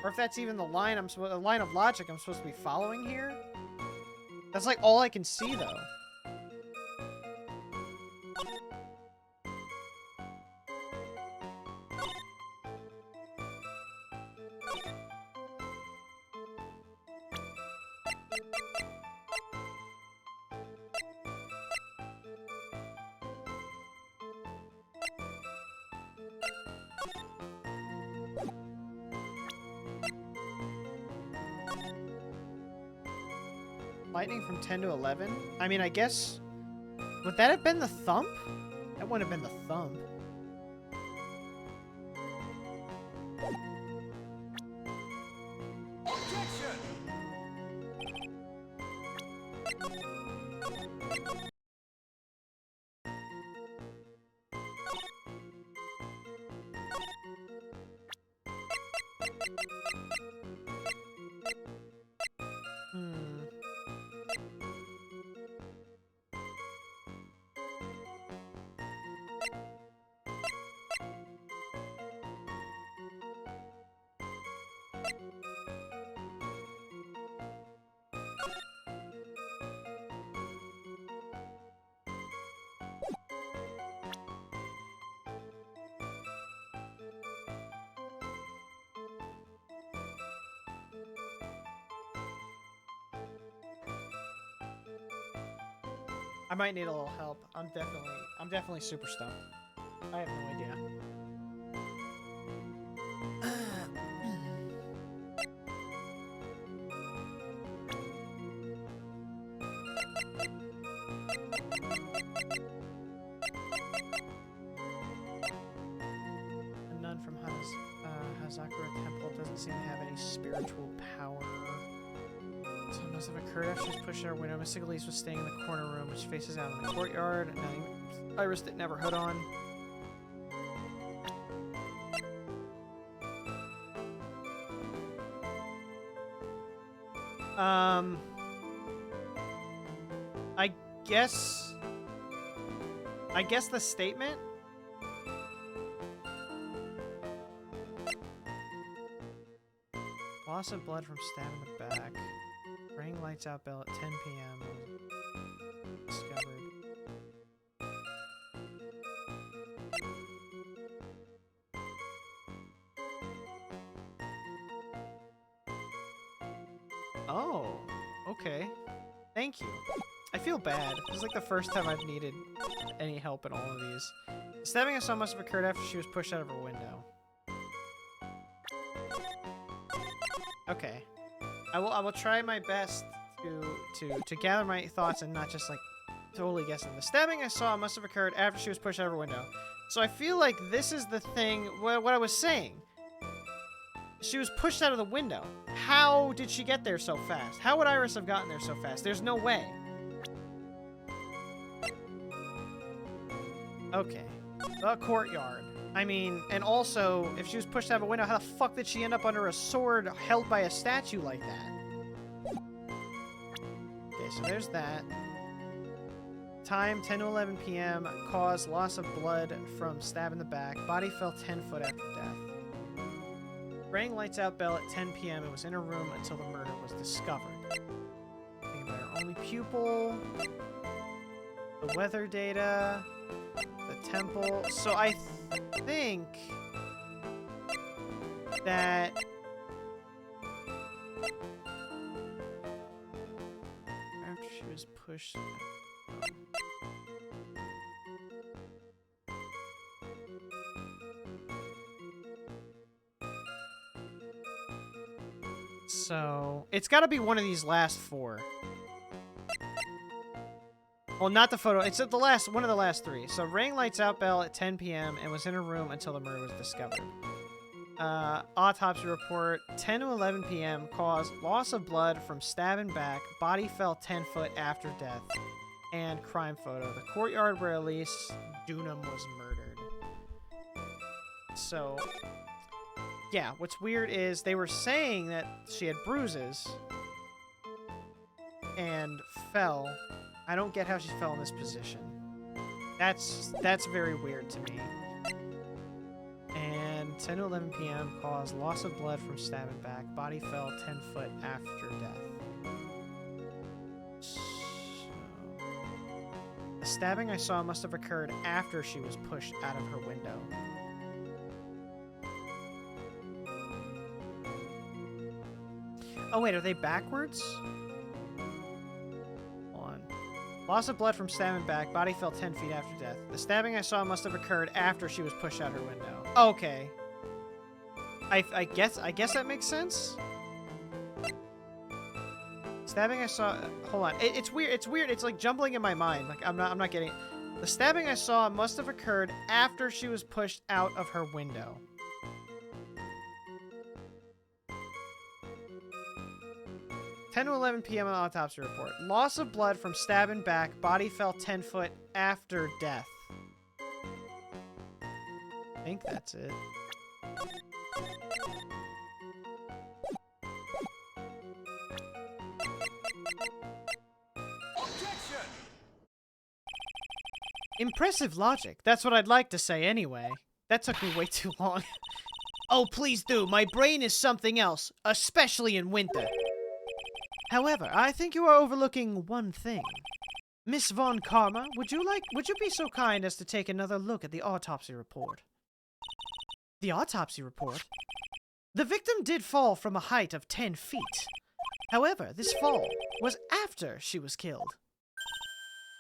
or if that's even the line the line of logic I'm supposed to be following here. That's like all I can see though. Lightning from 10 to 11? I mean, I guess... Would that have been the thump? That wouldn't have been the thump. I might need a little help. I'm definitely super stumped. I have no idea. A nun from Hazakura Temple doesn't seem to have any spiritual power. So it must have occurred after she was pushed out her window. Mystic Elise was staying in the corner room, which faces out on the courtyard. And Iris didn't have her hood on. I guess the statement. Loss of blood from stab in the back. Ring lights out bell at 10 p.m. Discovered. Oh, okay. Thank you. I feel bad. This is like the first time I've needed any help in all of these. The stabbing I saw must have occurred after she was pushed out of her window. Okay. I will try my best to gather my thoughts and not just like totally guessing. The stabbing I saw must have occurred after she was pushed out of her window. So I feel like this is the thing, what I was saying. She was pushed out of the window. How did she get there so fast? How would Iris have gotten there so fast? There's no way. Okay. The courtyard. I mean, and also, if she was pushed out of a window, how the fuck did she end up under a sword held by a statue like that? Okay, so there's that. Time, 10 to 11 p.m. Cause, loss of blood from stab in the back. Body fell 10 foot after death. Rang lights out bell at 10 p.m. and was in her room until the murder was discovered. Thinking about her only pupil. The weather data. The temple. So I think that after she was pushed. So it's got to be one of these last four. Well, not the photo. It's at the last one of the last three. So rang lights out bell at 10 p.m. and was in her room until the murder was discovered. Autopsy report 10 to 11 p.m. Cause loss of blood from stab and back. Body fell 10 foot after death. And crime photo. The courtyard where Elise Dunham was murdered. So yeah, what's weird is they were saying that she had bruises and fell. I don't get how she fell in this position. That's very weird to me. And 10 to 11 p.m. caused loss of blood from stab and back. Body fell 10 foot after death. So, the stabbing I saw must have occurred after she was pushed out of her window. Oh wait, are they backwards? Loss of blood from stabbing back. Body fell 10 feet after death. The stabbing I saw must have occurred after she was pushed out her window. Okay. I guess that makes sense. stabbing I saw. Hold on. It's weird. It's weird. It's like jumbling in my mind. Like I'm not getting it. The stabbing I saw must have occurred after she was pushed out of her window. "10 to 11 p.m. on the autopsy report. Loss of blood from stab in back. Body fell 10 foot after death." I think that's it. Impressive logic. That's what I'd like to say anyway. That took me way too long. Oh, please do. My brain is something else, especially in winter. However, I think you are overlooking one thing. Miss Von Karma, would you be so kind as to take another look at the autopsy report? The autopsy report? The victim did fall from a height of 10 feet. However, this fall was after she was killed.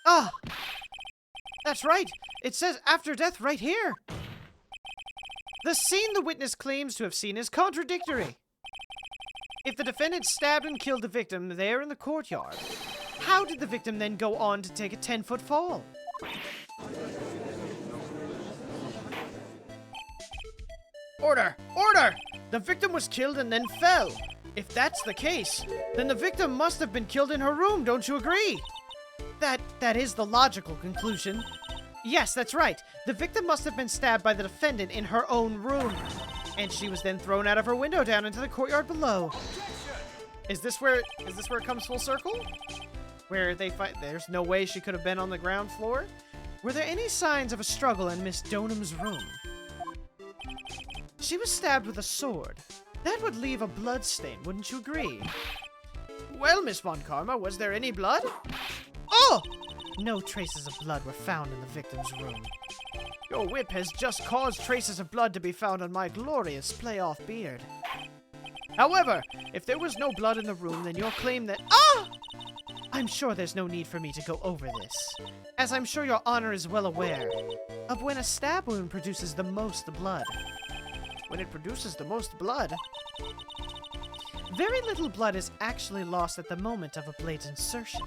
Ah! That's right! It says after death right here! The scene the witness claims to have seen is contradictory. If the defendant stabbed and killed the victim there in the courtyard, how did the victim then go on to take a 10-foot fall? Order! Order! The victim was killed and then fell. If that's the case, then the victim must have been killed in her room, don't you agree? That is the logical conclusion. Yes, that's right. The victim must have been stabbed by the defendant in her own room. And she was then thrown out of her window down into the courtyard below. Is this where it comes full circle? Where they fight? There's no way she could have been on the ground floor? Were there any signs of a struggle in Miss Donham's room? She was stabbed with a sword. That would leave a blood stain, wouldn't you agree? Well, Miss Von Karma, was there any blood? Oh! No traces of blood were found in the victim's room. Your whip has just caused traces of blood to be found on my glorious play-off beard. However, if there was no blood in the room, then your claim that— Ah! I'm sure there's no need for me to go over this, as I'm sure your honor is well aware of when a stab wound produces the most blood. When it produces the most blood? Very little blood is actually lost at the moment of a blade's insertion.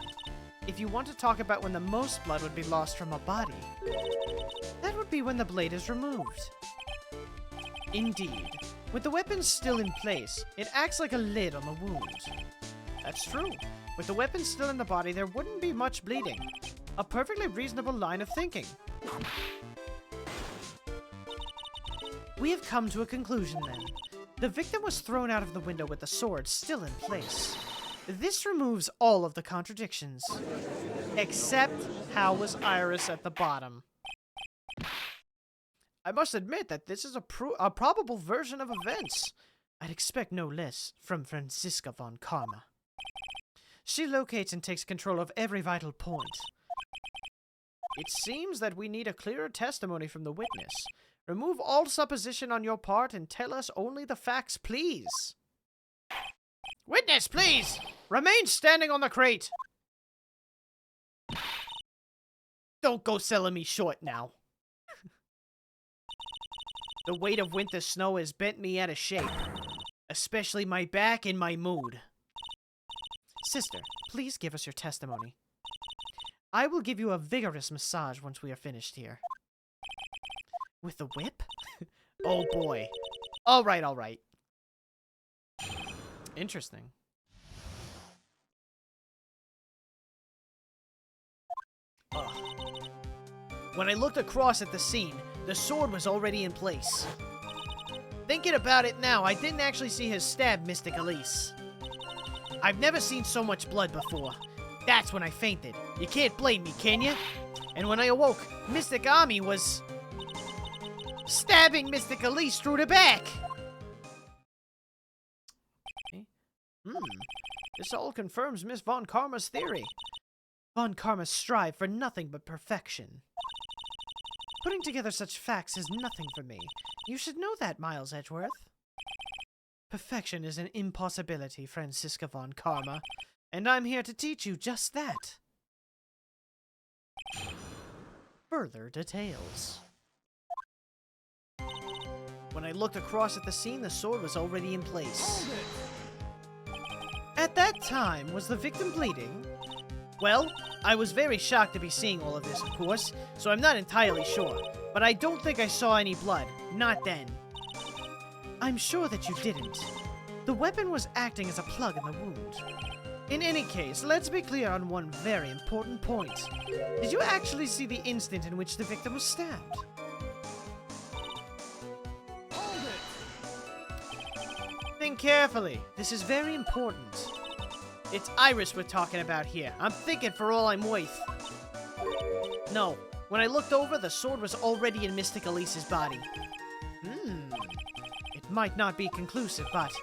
If you want to talk about when the most blood would be lost from a body, that would be when the blade is removed. Indeed, with the weapon still in place, it acts like a lid on the wound. That's true. With the weapon still in the body, there wouldn't be much bleeding. A perfectly reasonable line of thinking. We have come to a conclusion then. The victim was thrown out of the window with the sword still in place. This removes all of the contradictions. Except, how was Iris at the bottom? I must admit that this is a probable version of events. I'd expect no less from Franziska Von Karma. She locates and takes control of every vital point. It seems that we need a clearer testimony from the witness. Remove all supposition on your part and tell us only the facts, please. Witness, please! Remain standing on the crate! Don't go selling me short now. The weight of winter snow has bent me out of shape, especially my back and my mood. Sister, please give us your testimony. I will give you a vigorous massage once we are finished here. With the whip? Oh boy. All right. Interesting. Ugh. When I looked across at the scene, the sword was already in place. Thinking about it now, I didn't actually see her stab Mystic Elise. I've never seen so much blood before. That's when I fainted. You can't blame me, can you? And when I awoke, Mystic Army was stabbing Mystic Elise through the back. This all confirms Miss Von Karma's theory. Von Karma strive for nothing but perfection. Putting together such facts is nothing for me. You should know that, Miles Edgeworth. Perfection is an impossibility, Franziska Von Karma, and I'm here to teach you just that. Further details. When I looked across at the scene, the sword was already in place. At that time, was the victim bleeding? Well, I was very shocked to be seeing all of this, of course, so I'm not entirely sure. But I don't think I saw any blood. Not then. I'm sure that you didn't. The weapon was acting as a plug in the wound. In any case, let's be clear on one very important point. Did you actually see the instant in which the victim was stabbed? Think carefully. This is very important. It's Iris we're talking about here. I'm thinking for all I'm worth. No. When I looked over, the sword was already in Mystic Elise's body. It might not be conclusive, but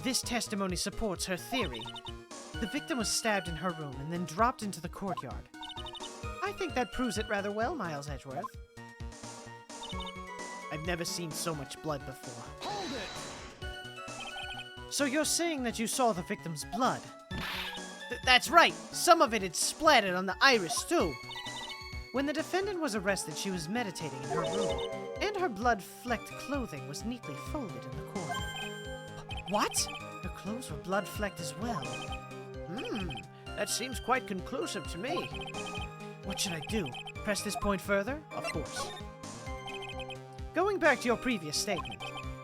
this testimony supports her theory. The victim was stabbed in her room and then dropped into the courtyard. I think that proves it rather well, Miles Edgeworth. I've never seen so much blood before. Hold it! So you're saying that you saw the victim's blood? That's right! Some of it had splattered on the iris, too! When the defendant was arrested, she was meditating in her room, and her blood-flecked clothing was neatly folded in the corner. What? Her clothes were blood-flecked as well. That seems quite conclusive to me. What should I do? Press this point further? Of course. Going back to your previous statement,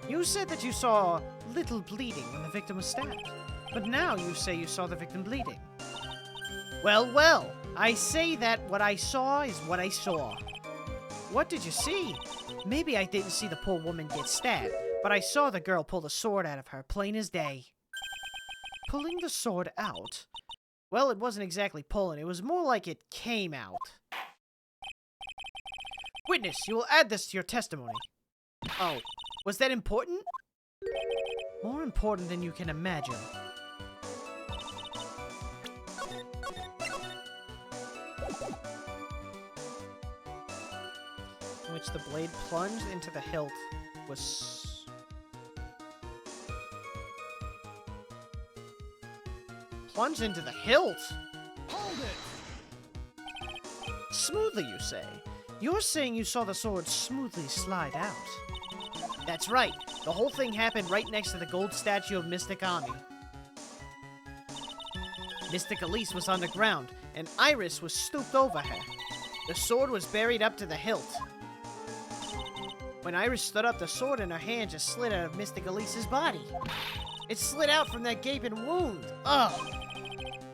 you said that you saw little bleeding when the victim was stabbed. But now you say you saw the victim bleeding. Well, I say that what I saw is what I saw. What did you see? Maybe I didn't see the poor woman get stabbed, but I saw the girl pull the sword out of her, plain as day. Pulling the sword out? Well, it wasn't exactly pulling, it was more like it came out. Witness, you will add this to your testimony. Oh, was that important? More important than you can imagine. In which the blade plunged into the hilt was... Plunged into the hilt? Hold it! Smoothly, you say? You're saying you saw the sword smoothly slide out. That's right. The whole thing happened right next to the gold statue of Mystic Ami. Mystic Elise was on the ground, and Iris was stooped over her. The sword was buried up to the hilt. When Iris stood up, the sword in her hand just slid out of Mystic Elise's body. It slid out from that gaping wound. Ugh!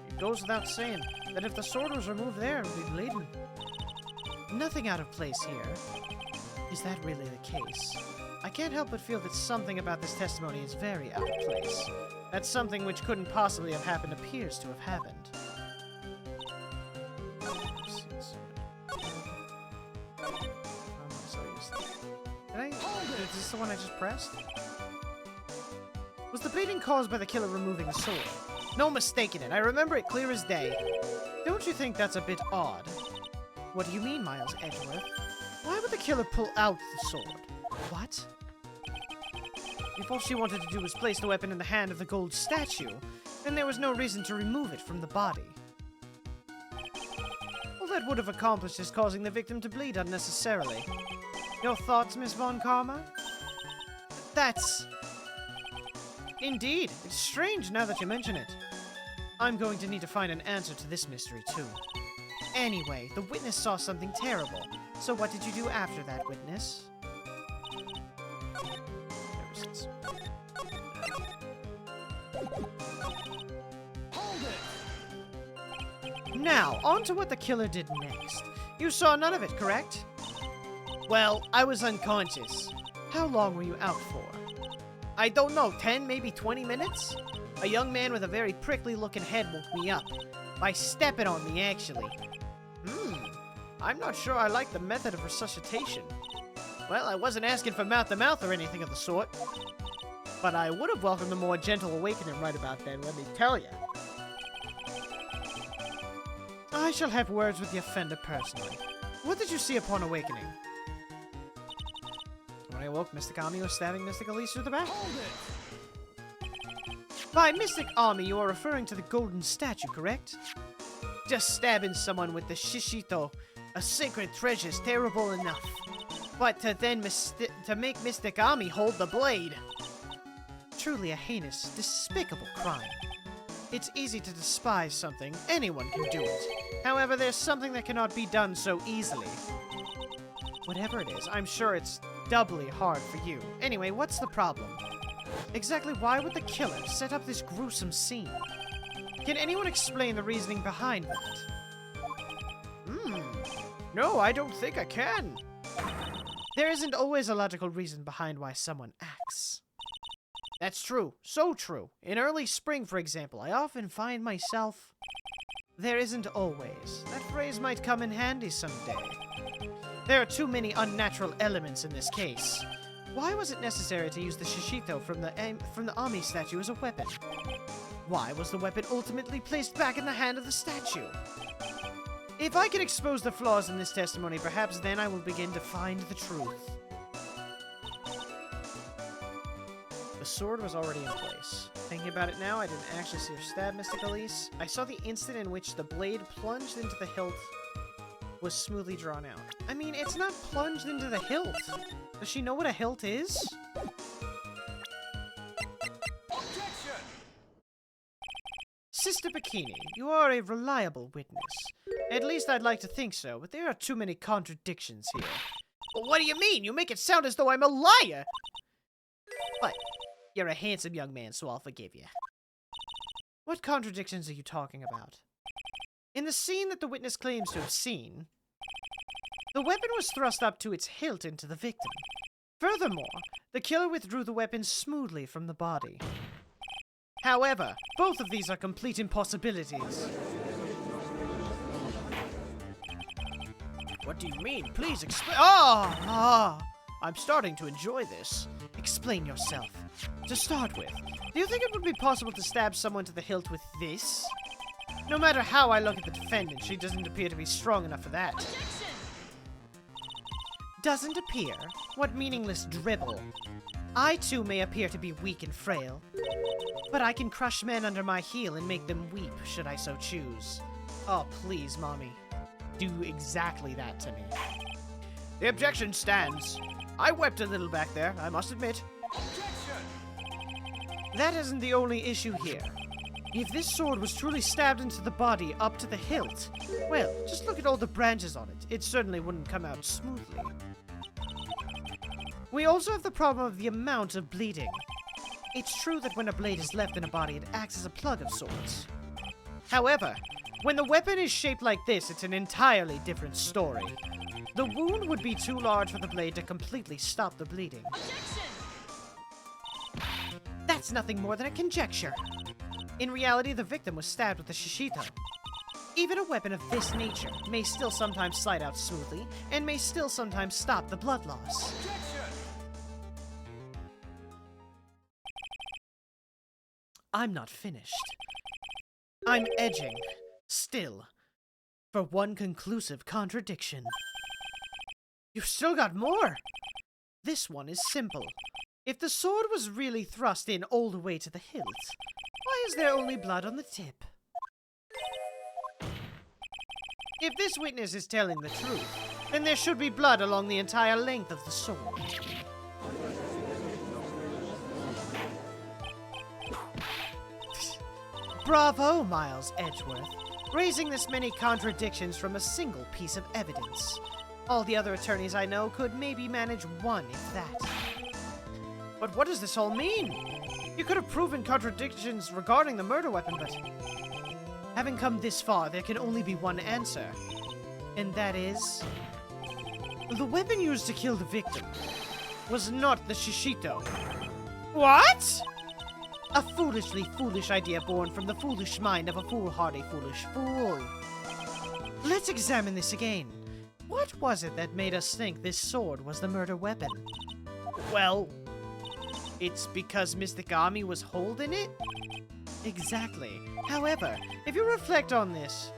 It goes without saying that if the sword was removed there, it would be bleeding. Nothing out of place here. Is that really the case? I can't help but feel that something about this testimony is very out of place. That something which couldn't possibly have happened appears to have happened. Is this the one I just pressed? Was the bleeding caused by the killer removing the sword? No mistaking it. I remember it clear as day. Don't you think that's a bit odd? What do you mean, Miles Edgeworth? Why would the killer pull out the sword? What? If all she wanted to do was place the weapon in the hand of the gold statue, then there was no reason to remove it from the body. All that would have accomplished is causing the victim to bleed unnecessarily. Your thoughts, Miss Von Karma? That's... Indeed, it's strange now that you mention it. I'm going to need to find an answer to this mystery, too. Anyway, the witness saw something terrible. So what did you do after that, witness? Now, on to what the killer did next. You saw none of it, correct? Well, I was unconscious. How long were you out for? I don't know, 10, maybe 20 minutes? A young man with a very prickly-looking head woke me up. By stepping on me, actually. I'm not sure I like the method of resuscitation. Well, I wasn't asking for mouth-to-mouth or anything of the sort. But I would have welcomed a more gentle awakening right about then, let me tell you. I shall have words with the offender personally. What did you see upon awakening? When I awoke, Mystic Ami was stabbing Mystic Elise through the back. By Mystic Ami, you are referring to the golden statue, correct? Just stabbing someone with the shishito, a sacred treasure, is terrible enough. But to then to make Mystic Ami hold the blade. Truly a heinous, despicable crime. It's easy to despise something. Anyone can do it. However, there's something that cannot be done so easily. Whatever it is, I'm sure it's doubly hard for you. Anyway, what's the problem? Exactly why would the killer set up this gruesome scene? Can anyone explain the reasoning behind that? No, I don't think I can. There isn't always a logical reason behind why someone acts. That's true. So true. In early spring, for example, I often find myself... There isn't always. That phrase might come in handy someday. There are too many unnatural elements in this case. Why was it necessary to use the Shishito from the Ami statue as a weapon? Why was the weapon ultimately placed back in the hand of the statue? If I can expose the flaws in this testimony, perhaps then I will begin to find the truth. The sword was already in place. Thinking about it now, I didn't actually see her stab Mystic Elise. I saw the instant in which the blade plunged into the hilt was smoothly drawn out. I mean, it's not plunged into the hilt. Does she know what a hilt is? Objection! Sister Bikini, you are a reliable witness. At least I'd like to think so, but there are too many contradictions here. Well, what do you mean? You make it sound as though I'm a liar! But you're a handsome young man, so I'll forgive you. What contradictions are you talking about? In the scene that the witness claims to have seen, the weapon was thrust up to its hilt into the victim. Furthermore, the killer withdrew the weapon smoothly from the body. However, both of these are complete impossibilities. What do you mean? Please explain. I'm starting to enjoy this. Explain yourself. To start with, do you think it would be possible to stab someone to the hilt with this? No matter how I look at the defendant, she doesn't appear to be strong enough for that. Doesn't appear? What meaningless dribble. I too may appear to be weak and frail, but I can crush men under my heel and make them weep, should I so choose. Oh, please, Mommy. Do exactly that to me. The objection stands. I wept a little back there, I must admit. That isn't the only issue here. If this sword was truly stabbed into the body up to the hilt, well, just look at all the branches on it. It certainly wouldn't come out smoothly. We also have the problem of the amount of bleeding. It's true that when a blade is left in a body, it acts as a plug of sorts. However, when the weapon is shaped like this, it's an entirely different story. The wound would be too large for the blade to completely stop the bleeding. That's nothing more than a conjecture. In reality, the victim was stabbed with a Shishito. Even a weapon of this nature may still sometimes slide out smoothly, and may still sometimes stop the blood loss. I'm not finished. I'm edging, still, for one conclusive contradiction. You've still got more! This one is simple. If the sword was really thrust in all the way to the hilt, why is there only blood on the tip? If this witness is telling the truth, then there should be blood along the entire length of the sword. Bravo, Miles Edgeworth, raising this many contradictions from a single piece of evidence. All the other attorneys I know could maybe manage one, if that. But what does this all mean? You could have proven contradictions regarding the murder weapon, but... having come this far, there can only be one answer. And that is... the weapon used to kill the victim was not the Shishito. What?! A foolishly foolish idea born from the foolish mind of a foolhardy foolish fool. Let's examine this again. What was it that made us think this sword was the murder weapon? Well, it's because Mystic Ami was holding it? Exactly. However, if you reflect on this,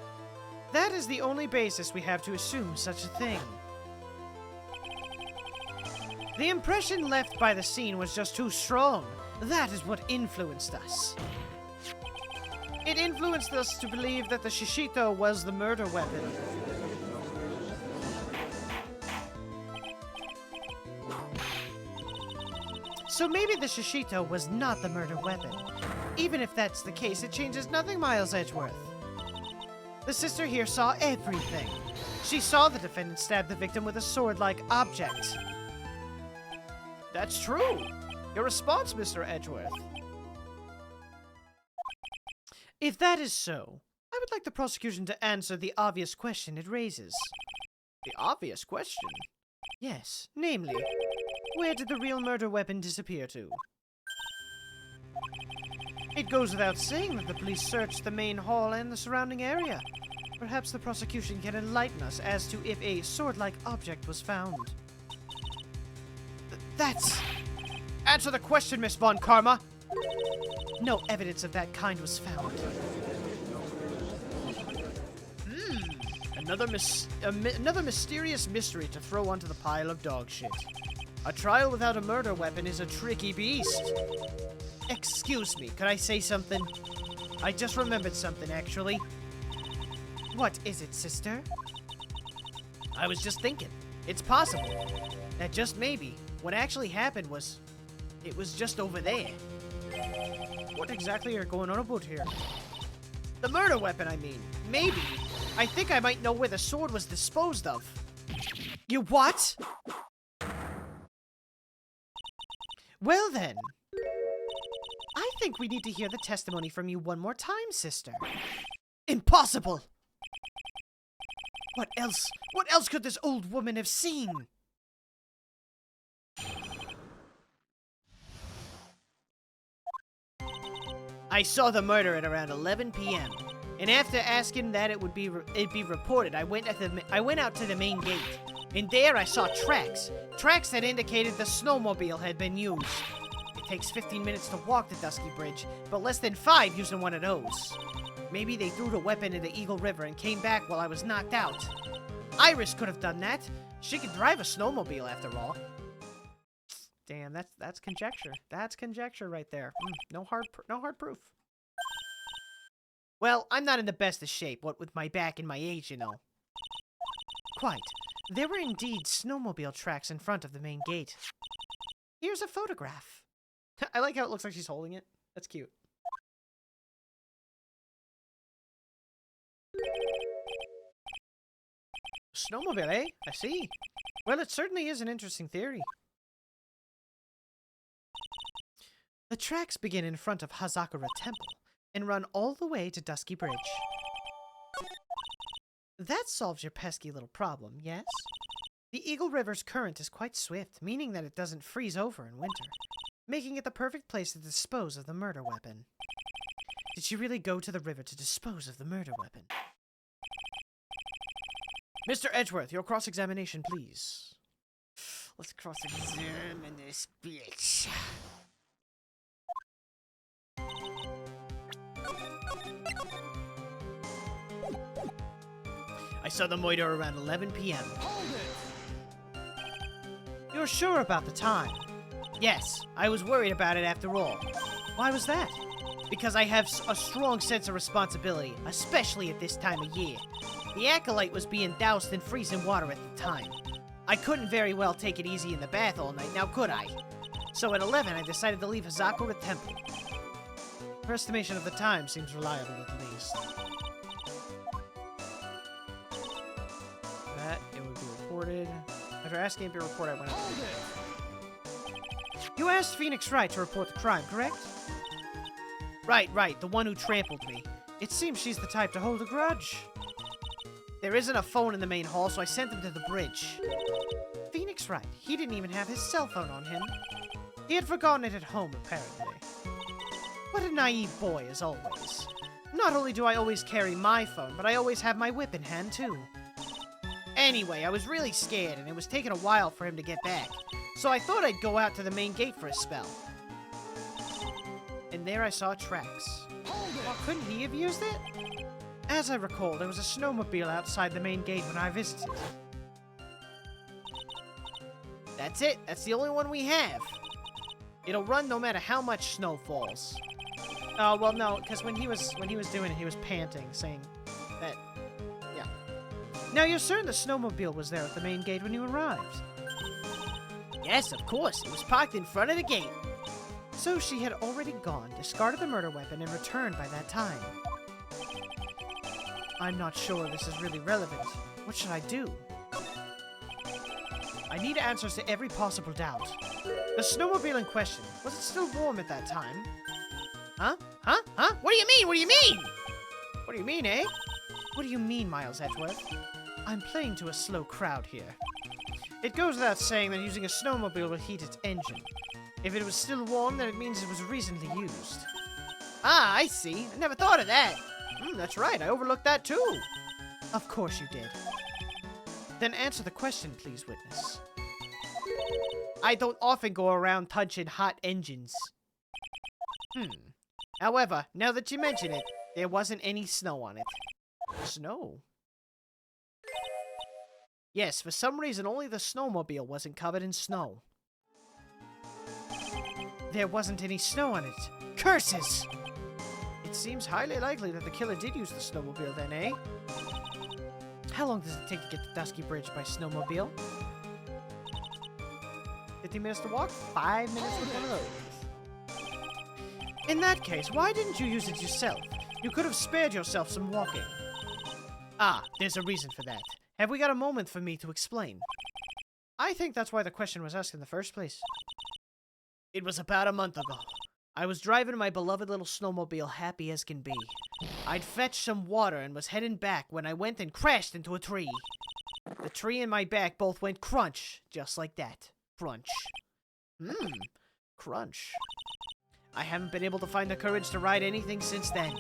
that is the only basis we have to assume such a thing. The impression left by the scene was just too strong. That is what influenced us. It influenced us to believe that the Shishito was the murder weapon. So maybe the Shishito was not the murder weapon. Even if that's the case, it changes nothing, Miles Edgeworth. The sister here saw everything. She saw the defendant stab the victim with a sword-like object. That's true. Your response, Mr. Edgeworth. If that is so, I would like the prosecution to answer the obvious question it raises. The obvious question? Yes, namely, where did the real murder weapon disappear to? It goes without saying that the police searched the main hall and the surrounding area. Perhaps the prosecution can enlighten us as to if a sword-like object was found. That's... Answer the question, Miss Von Karma! No evidence of that kind was found. Another mysterious mystery to throw onto the pile of dog shit. A trial without a murder weapon is a tricky beast. Excuse me, could I say something? I just remembered something, actually. What is it, sister? I was just thinking. It's possible that just maybe what actually happened was... it was just over there. What exactly are going on about here? The murder weapon, I mean. Maybe. I think I might know where the sword was disposed of. You what? Well then. I think we need to hear the testimony from you one more time, sister. Impossible! What else could this old woman have seen? I saw the murder at around 11 p.m. And after asking that it'd be reported, I went out to the main gate. And there I saw tracks that indicated the snowmobile had been used. It takes 15 minutes to walk the Dusky Bridge, but less than 5 using one of those. Maybe they threw the weapon into Eagle River and came back while I was knocked out. Iris could have done that. She could drive a snowmobile after all. Damn, that's conjecture. That's conjecture right there. No hard proof. Well, I'm not in the best of shape, what with my back and my age, you know. Quite. There were indeed snowmobile tracks in front of the main gate. Here's a photograph. I like how it looks like she's holding it. That's cute. Snowmobile, eh? I see. Well, it certainly is an interesting theory. The tracks begin in front of Hazakura Temple and run all the way to Dusky Bridge. That solves your pesky little problem, yes? The Eagle River's current is quite swift, meaning that it doesn't freeze over in winter, making it the perfect place to dispose of the murder weapon. Did she really go to the river to dispose of the murder weapon? Mr. Edgeworth, your cross-examination, please. Let's cross-examine this bitch. I saw the murder around 11 p.m. Hold it! You're sure about the time? Yes, I was worried about it after all. Why was that? Because I have a strong sense of responsibility, especially at this time of year. The Acolyte was being doused in freezing water at the time. I couldn't very well take it easy in the bath all night, now could I? So at 11, I decided to leave Hazakura Temple. Her estimation of the time seems reliable, at least. That, it would be reported. After asking it to be reported, I went up. You asked Phoenix Wright to report the crime, correct? Right, the one who trampled me. It seems she's the type to hold a grudge. There isn't a phone in the main hall, so I sent him to the bridge. Phoenix Wright, he didn't even have his cell phone on him. He had forgotten it at home, apparently. What a naive boy, as always. Not only do I always carry my phone, but I always have my whip in hand, too. Anyway, I was really scared, and it was taking a while for him to get back. So I thought I'd go out to the main gate for a spell. And there I saw tracks. Well, couldn't he have used it? As I recall, there was a snowmobile outside the main gate when I visited. That's it. That's the only one we have. It'll run no matter how much snow falls. Oh, well, no, because when he was doing it, he was panting, saying that, yeah. Now, you're certain the snowmobile was there at the main gate when you arrived? Yes, of course. It was parked in front of the gate. So she had already gone, discarded the murder weapon, and returned by that time. I'm not sure this is really relevant. What should I do? I need answers to every possible doubt. The snowmobile in question, was it still warm at that time? Huh? Huh? Huh? What do you mean? What do you mean? What do you mean, eh? What do you mean, Miles Edgeworth? I'm playing to a slow crowd here. It goes without saying that using a snowmobile will heat its engine. If it was still warm, then it means it was recently used. Ah, I see. I never thought of that. That's right, I overlooked that too. Of course you did. Then answer the question, please, witness. I don't often go around touching hot engines. However, now that you mention it, there wasn't any snow on it. Snow? Yes, for some reason only the snowmobile wasn't covered in snow. There wasn't any snow on it. Curses! It seems highly likely that the killer did use the snowmobile then, eh? How long does it take to get to Dusky Bridge by snowmobile? 15 minutes to walk? 5 minutes with one of those. In that case, why didn't you use it yourself? You could have spared yourself some walking. Ah, there's a reason for that. Have we got a moment for me to explain? I think that's why the question was asked in the first place. It was about a month ago. I was driving my beloved little snowmobile happy as can be. I'd fetched some water and was heading back when I went and crashed into a tree. The tree and my back both went crunch, just like that. Crunch. Crunch. I haven't been able to find the courage to ride anything since then.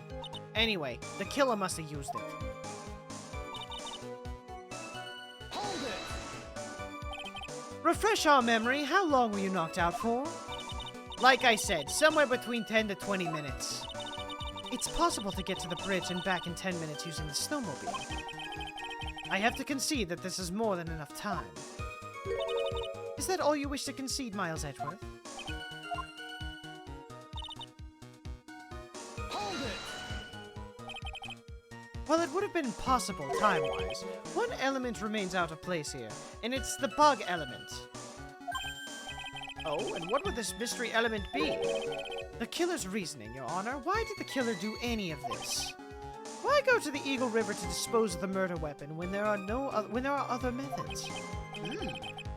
Anyway, the killer must have used it. Hold it! Refresh our memory, how long were you knocked out for? Like I said, somewhere between 10 to 20 minutes. It's possible to get to the bridge and back in 10 minutes using the snowmobile. I have to concede that this is more than enough time. Is that all you wish to concede, Miles Edgeworth? Hold it! Well, it would have been impossible time-wise. One element remains out of place here, and it's the bug element. Oh, and what would this mystery element be? The killer's reasoning, Your Honor. Why did the killer do any of this? Why go to the Eagle River to dispose of the murder weapon when there are other methods?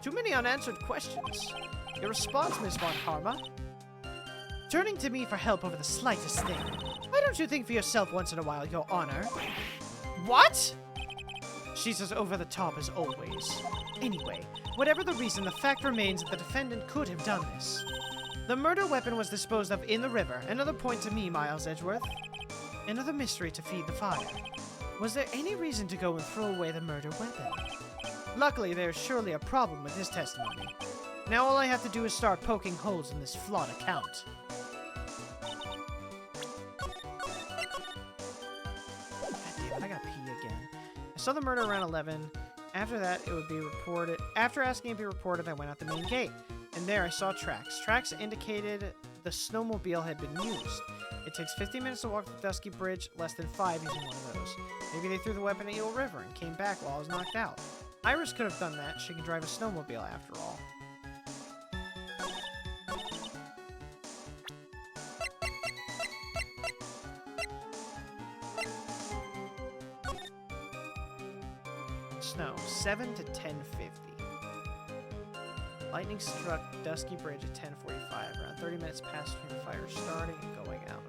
Too many unanswered questions. Your response, Miss Von Karma? Turning to me for help over the slightest thing. Why don't you think for yourself once in a while, Your Honor? What? She's as over the top as always. Anyway, whatever the reason, the fact remains that the defendant could have done this. The murder weapon was disposed of in the river. Another point to me, Miles Edgeworth. Another mystery to feed the fire. Was there any reason to go and throw away the murder weapon? Luckily, there's surely a problem with his testimony. Now all I have to do is start poking holes in this flawed account. God damn it, I gotta pee again. I saw the murder around 11. After that, it would be reported. After asking it to be reported, I went out the main gate. And there I saw tracks. Tracks indicated the snowmobile had been used. It takes 15 minutes to walk the Dusky Bridge, less than 5 using one of those. Maybe they threw the weapon at Eagle River and came back while I was knocked out. Iris could have done that. She can drive a snowmobile after all. Snow, 7 to 10:50. Lightning struck Dusky Bridge at 10:45, around 30 minutes past between the fire starting and going out.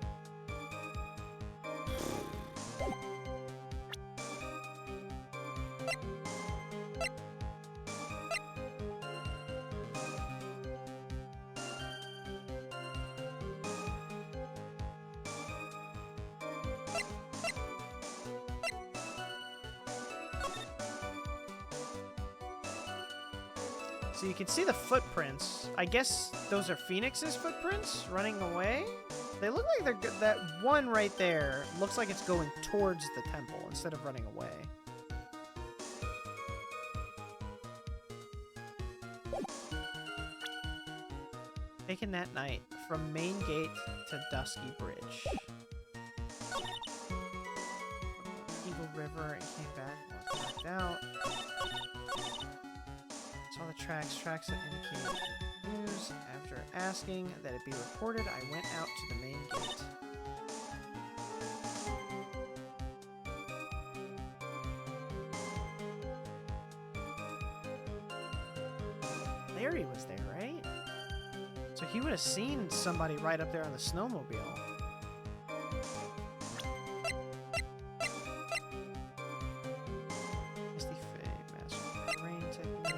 So you can see the footprints. I guess those are Phoenix's footprints running away? They look like they're good. That one right there looks like it's going towards the temple instead of running away. Taken that night from main gate to Dusky Bridge. Eagle River and came back, walked back out. Saw the tracks that indicate news. After asking that it be reported, I went out to the main gate. Larry was there, right? So he would have seen somebody right up there on the snowmobile. Misty Fae, Master of the Rain technique.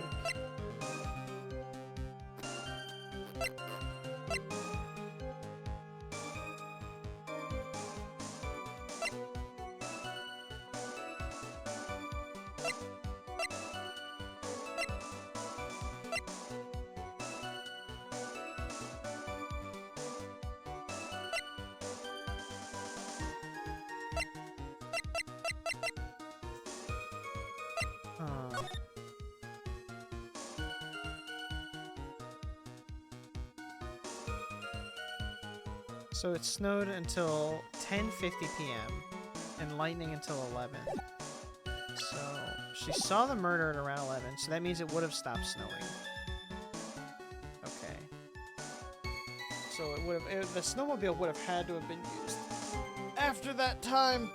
So it snowed until 10:50 p.m. and lightning until 11. So she saw the murder at around 11, so that means it would have stopped snowing. Okay. So it would have, the snowmobile would have had to have been used after that time.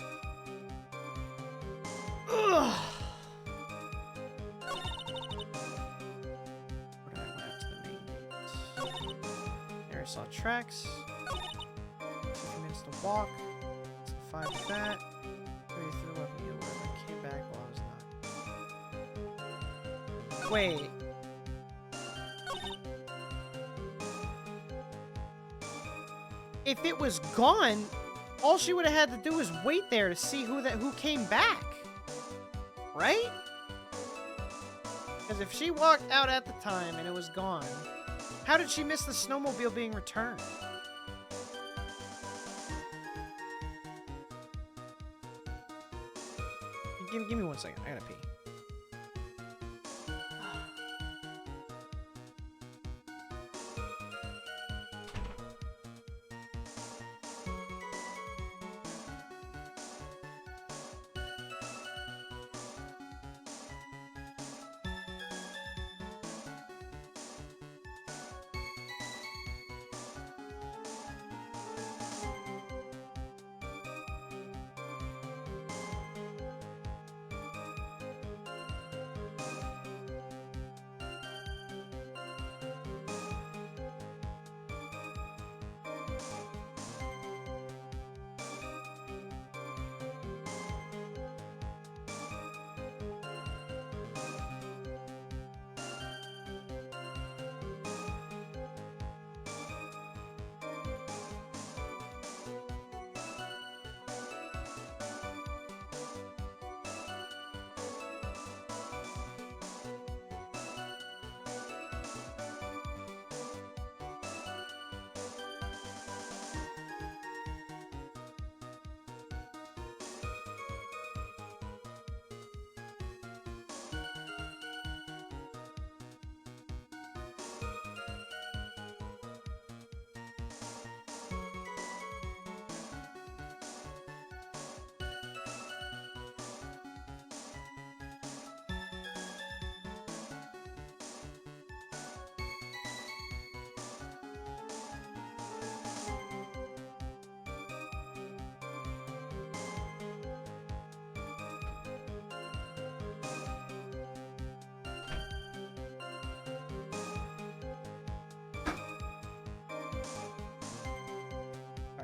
Ugh. What did I went out to the main gate? There I saw tracks. 2 minutes to walk. So 5 with that. 30 through the weapon, whatever. Came back while I was not. Wait. If it was gone, all she would have had to do was wait there to see who came back. Right? Because if she walked out at the time and it was gone, how did she miss the snowmobile being returned? Give me 1 second. I gotta pee.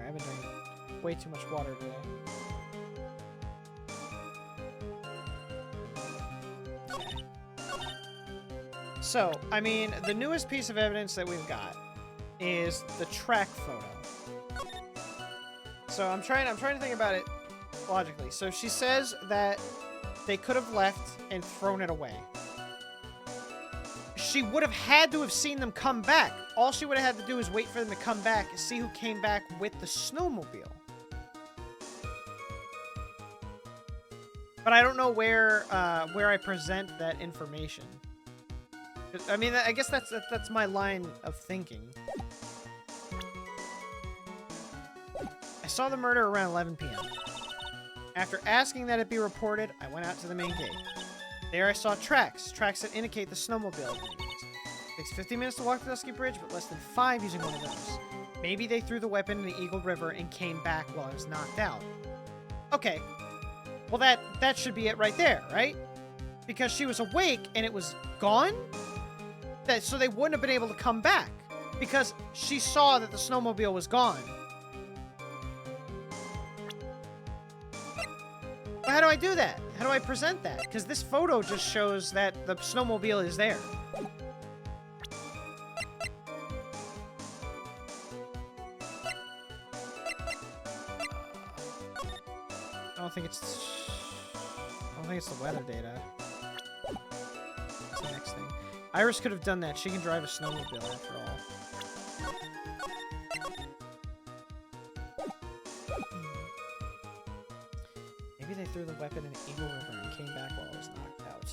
I've been drinking way too much water today. Okay. So, I mean, the newest piece of evidence that we've got is the track photo. So I'm trying to think about it logically. So she says that they could have left and thrown it away. She would have had to have seen them come back. All she would have had to do is wait for them to come back and see who came back with the snowmobile. But I don't know where I present that information. I mean, I guess that's my line of thinking. I saw the murder around 11 p.m. After asking that it be reported, I went out to the main gate. There I saw tracks that indicate the snowmobile. Takes 15 minutes to walk the Dusky Bridge, but less than 5 using one of those. Maybe they threw the weapon in the Eagle River and came back while I was knocked out. Okay. Well, that should be it right there, right? Because she was awake and it was gone? So they wouldn't have been able to come back. Because she saw that the snowmobile was gone. But how do I do that? How do I present that? Because this photo just shows that the snowmobile is there. I don't think it's the weather data. That's the next thing. Iris could have done that. She can drive a snowmobile after all. Maybe they threw the weapon in the Eagle River and came back while I was knocked out.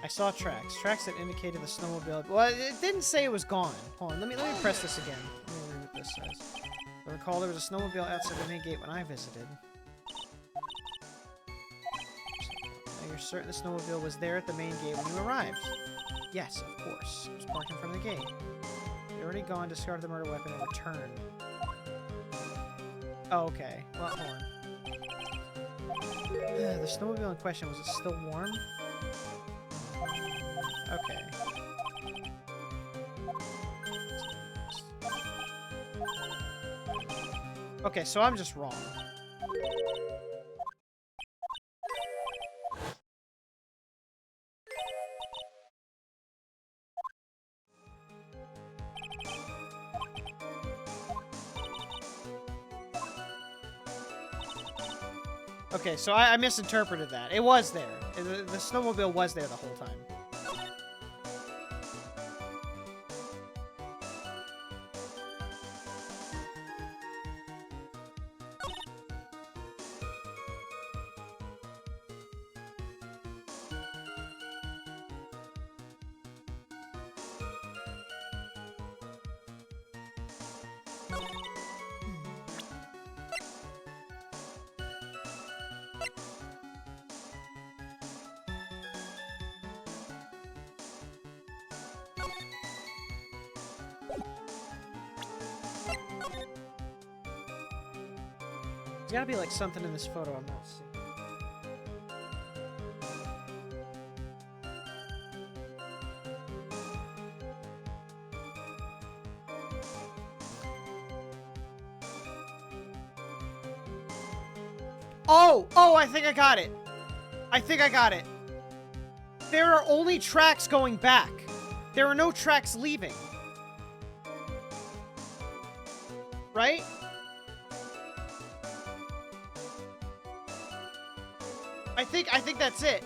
I saw tracks that indicated the snowmobile. Well, it didn't say it was gone. Hold on, let me press this again. Let me read what this says. I recall there was a snowmobile outside the main gate when I visited. Now you're certain the snowmobile was there at the main gate when you arrived? Yes, of course. It was parked in front of the gate. They already gone, discarded the murder weapon, and returned. Oh, okay. Well, hold on. The snowmobile in question, was it still warm? Okay. Okay, so I'm just wrong. Okay, so I misinterpreted that. It was there. The snowmobile was there the whole time. There's gotta be like something in this photo I'm not seeing. Oh, I think I got it. There are only tracks going back. There are no tracks leaving. Right? I think that's it.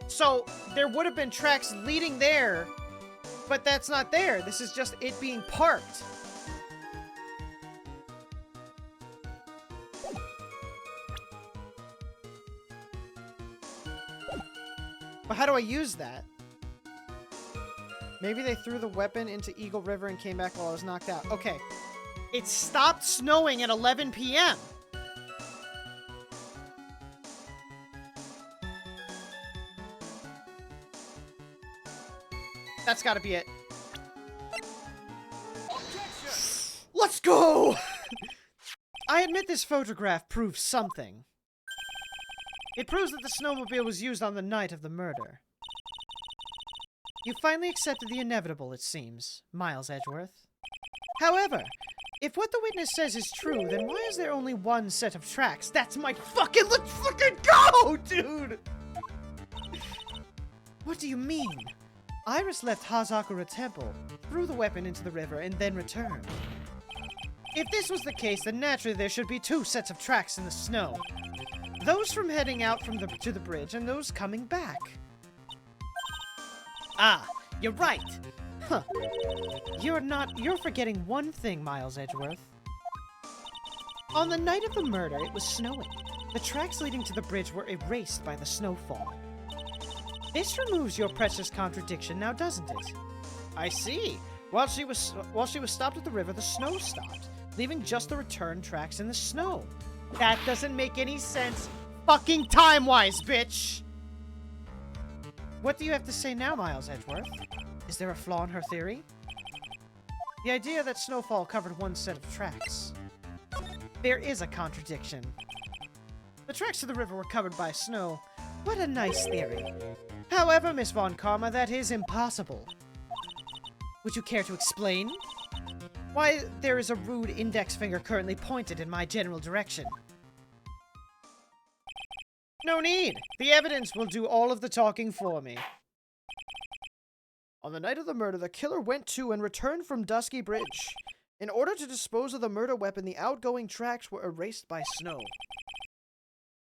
So, there would have been tracks leading there, but that's not there. This is just it being parked. But how do I use that? Maybe they threw the weapon into Eagle River and came back while I was knocked out. Okay. It stopped snowing at 11 p.m. That's gotta be it. Let's go! I admit this photograph proves something. It proves that the snowmobile was used on the night of the murder. You finally accepted the inevitable, it seems, Miles Edgeworth. However, if what the witness says is true, then why is there only one set of tracks? That's my fucking... Let's fucking go, dude! What do you mean? Iris left Hazakura Temple, threw the weapon into the river, and then returned. If this was the case, then naturally there should be two sets of tracks in the snow. Those from heading out to the bridge, and those coming back. Ah, you're right. Huh. You're forgetting one thing, Miles Edgeworth. On the night of the murder, it was snowing. The tracks leading to the bridge were erased by the snowfall. This removes your precious contradiction now, doesn't it? I see. While she was stopped at the river, the snow stopped, leaving just the return tracks in the snow. That doesn't make any sense fucking time-wise, bitch! What do you have to say now, Miles Edgeworth? Is there a flaw in her theory? The idea that snowfall covered one set of tracks. There is a contradiction. The tracks to the river were covered by snow. What a nice theory. However, Miss Von Karma, that is impossible. Would you care to explain? Why there is a rude index finger currently pointed in my general direction? No need! The evidence will do all of the talking for me. On the night of the murder, the killer went to and returned from Dusky Bridge. In order to dispose of the murder weapon, the outgoing tracks were erased by snow.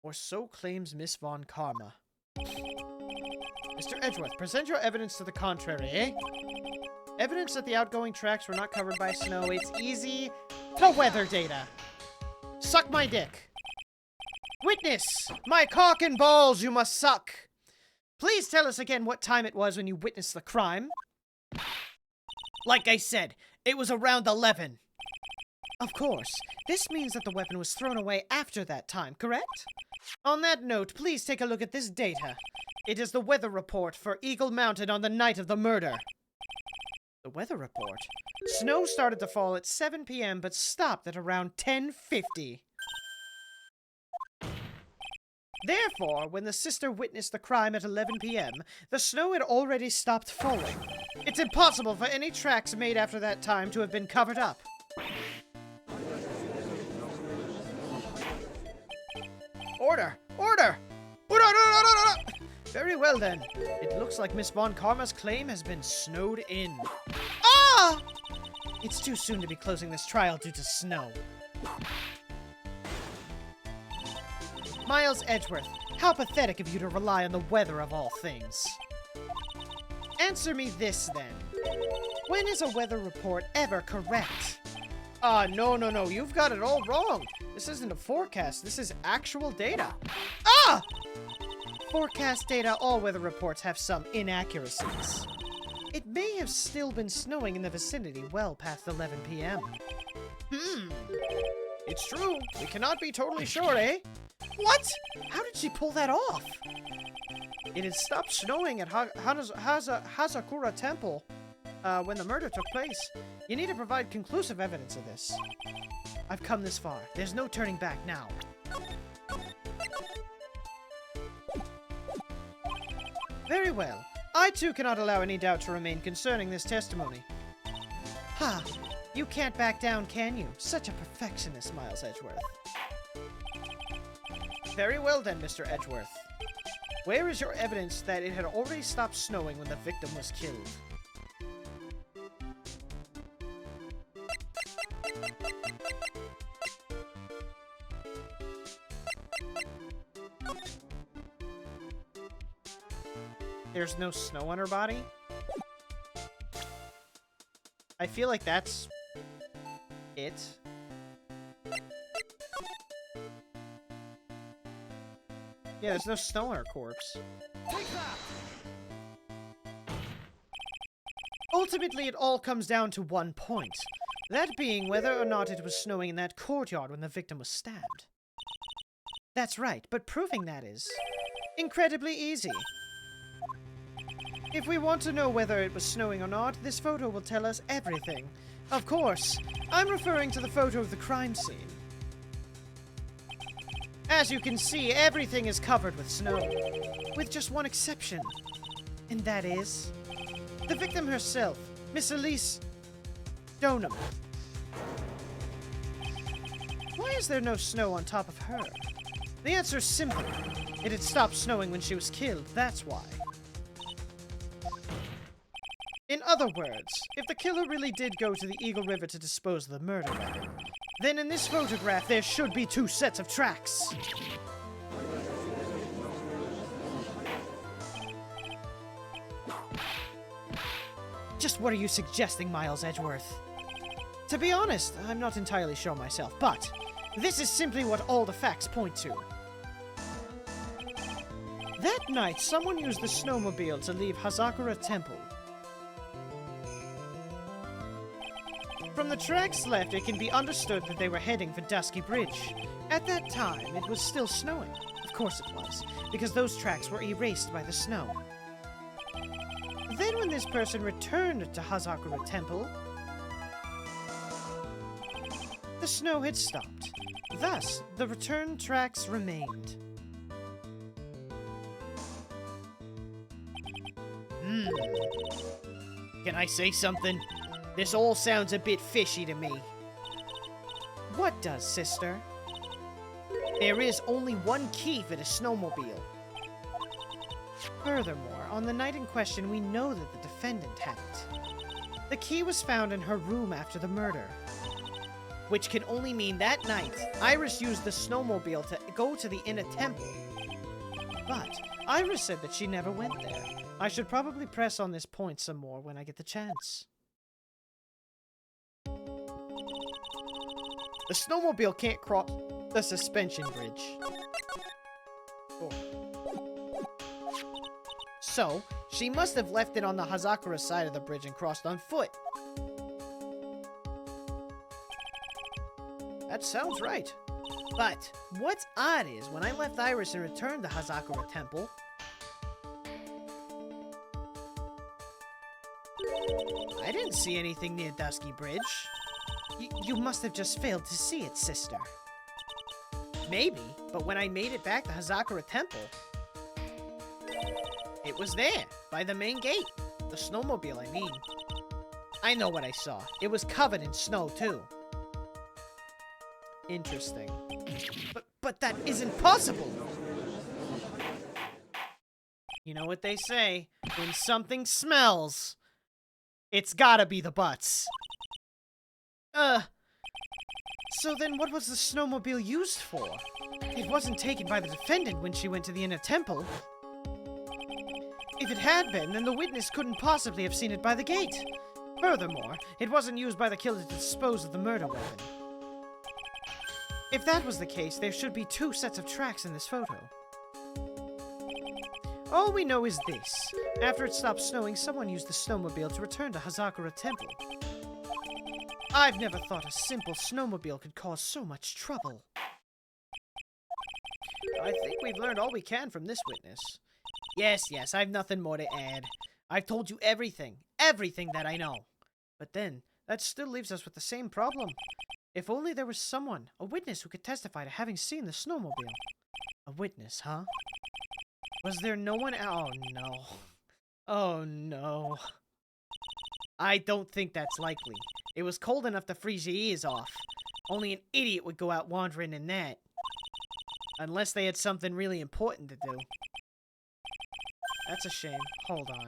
Or so claims Miss Von Karma. Mr. Edgeworth, present your evidence to the contrary, eh? Evidence that the outgoing tracks were not covered by snow. It's easy to weather data. Suck my dick. Witness! My cock and balls you must suck! Please tell us again what time it was when you witnessed the crime. Like I said, it was around 11. Of course. This means that the weapon was thrown away after that time, correct? On that note, please take a look at this data. It is the weather report for Eagle Mountain on the night of the murder. The weather report? Snow started to fall at 7 p.m. but stopped at around 10:50. Therefore, when the sister witnessed the crime at 11 p.m., the snow had already stopped falling. It's impossible for any tracks made after that time to have been covered up. Order! Order! Order! Very well then. It looks like Miss Von Karma's claim has been snowed in. Ah! It's too soon to be closing this trial due to snow. Miles Edgeworth, how pathetic of you to rely on the weather of all things. Answer me this, then. When is a weather report ever correct? No, you've got it all wrong. This isn't a forecast, this is actual data. Ah! Forecast data, all weather reports have some inaccuracies. It may have still been snowing in the vicinity well past 11 p.m. It's true. We cannot be totally sure, eh? What? How did she pull that off? It had stopped snowing at Hazakura Temple when the murder took place. You need to provide conclusive evidence of this. I've come this far. There's no turning back now. Very well. I too cannot allow any doubt to remain concerning this testimony. Ha! You can't back down, can you? Such a perfectionist, Miles Edgeworth. Very well then, Mr. Edgeworth. Where is your evidence that it had already stopped snowing when the victim was killed? There's no snow on her body? I feel like that's it. Yeah, there's no snow on her corpse. Take that! Ultimately, it all comes down to one point. That being whether or not it was snowing in that courtyard when the victim was stabbed. That's right, but proving that is incredibly easy. If we want to know whether it was snowing or not, this photo will tell us everything. Of course, I'm referring to the photo of the crime scene. As you can see, everything is covered with snow, with just one exception. And that is the victim herself, Miss Elise Donham. Why is there no snow on top of her? The answer is simple. It had stopped snowing when she was killed, that's why. In other words, if the killer really did go to the Eagle River to dispose of the murder weapon, then in this photograph there should be two sets of tracks. Just what are you suggesting, Miles Edgeworth? To be honest, I'm not entirely sure myself, but this is simply what all the facts point to. That night, someone used the snowmobile to leave Hazakura Temple. From the tracks left, it can be understood that they were heading for Dusky Bridge. At that time, it was still snowing. Of course it was, because those tracks were erased by the snow. Then when this person returned to Hazakura Temple, the snow had stopped. Thus, the return tracks remained. Can I say something? This all sounds a bit fishy to me. What does, sister? There is only one key for the snowmobile. Furthermore, on the night in question, we know that the defendant had it. The key was found in her room after the murder. Which can only mean that night, Iris used the snowmobile to go to the inner temple. But Iris said that she never went there. I should probably press on this point some more when I get the chance. The snowmobile can't cross the suspension bridge. Oh. So, she must have left it on the Hazakura side of the bridge and crossed on foot. That sounds right. But what's odd is, when I left Iris and returned to Hazakura Temple, I didn't see anything near Dusky Bridge. You must have just failed to see it, sister. Maybe, but when I made it back to Hazakura Temple, it was there, by the main gate. The snowmobile, I mean. I know what I saw. It was covered in snow, too. Interesting. But that isn't possible! You know what they say, when something smells, it's gotta be the butts. So then what was the snowmobile used for? It wasn't taken by the defendant when she went to the inner temple. If it had been, then the witness couldn't possibly have seen it by the gate. Furthermore, it wasn't used by the killer to dispose of the murder weapon. If that was the case, there should be 2 sets of tracks in this photo. All we know is this. After it stopped snowing, someone used the snowmobile to return to Hazakura Temple. I've never thought a simple snowmobile could cause so much trouble. I think we've learned all we can from this witness. Yes, I've nothing more to add. I've told you everything that I know. But then, that still leaves us with the same problem. If only there was someone, a witness who could testify to having seen the snowmobile. A witness, huh? Was there no one? Oh no. Oh no. I don't think that's likely. It was cold enough to freeze your ears off. Only an idiot would go out wandering in that. Unless they had something really important to do. That's a shame. Hold on.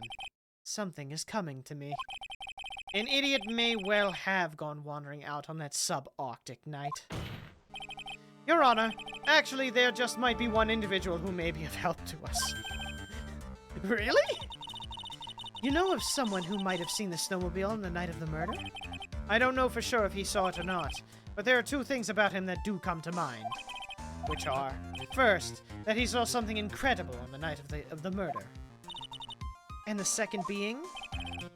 Something is coming to me. An idiot may well have gone wandering out on that subarctic night. Your Honor, actually there just might be one individual who may be of help to us. Really? You know of someone who might have seen the snowmobile on the night of the murder? I don't know for sure if he saw it or not, but there are 2 things about him that do come to mind. Which are, first, that he saw something incredible on the night of the murder. And the second being,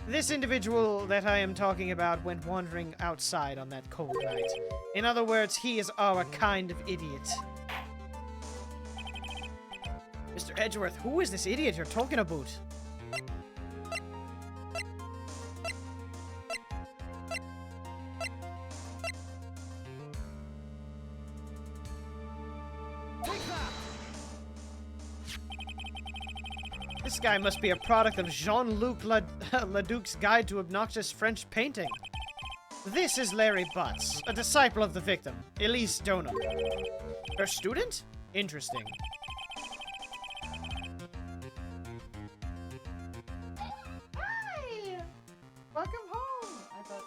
this individual that I am talking about went wandering outside on that cold night. In other words, he is our kind of idiot. Mr. Edgeworth, who is this idiot you're talking about? This guy must be a product of Jean-Luc Leduc's Guide to Obnoxious French Painting. This is Larry Butts, a disciple of the victim, Elise Donham. Her student? Interesting. Hi! Welcome home! I thought...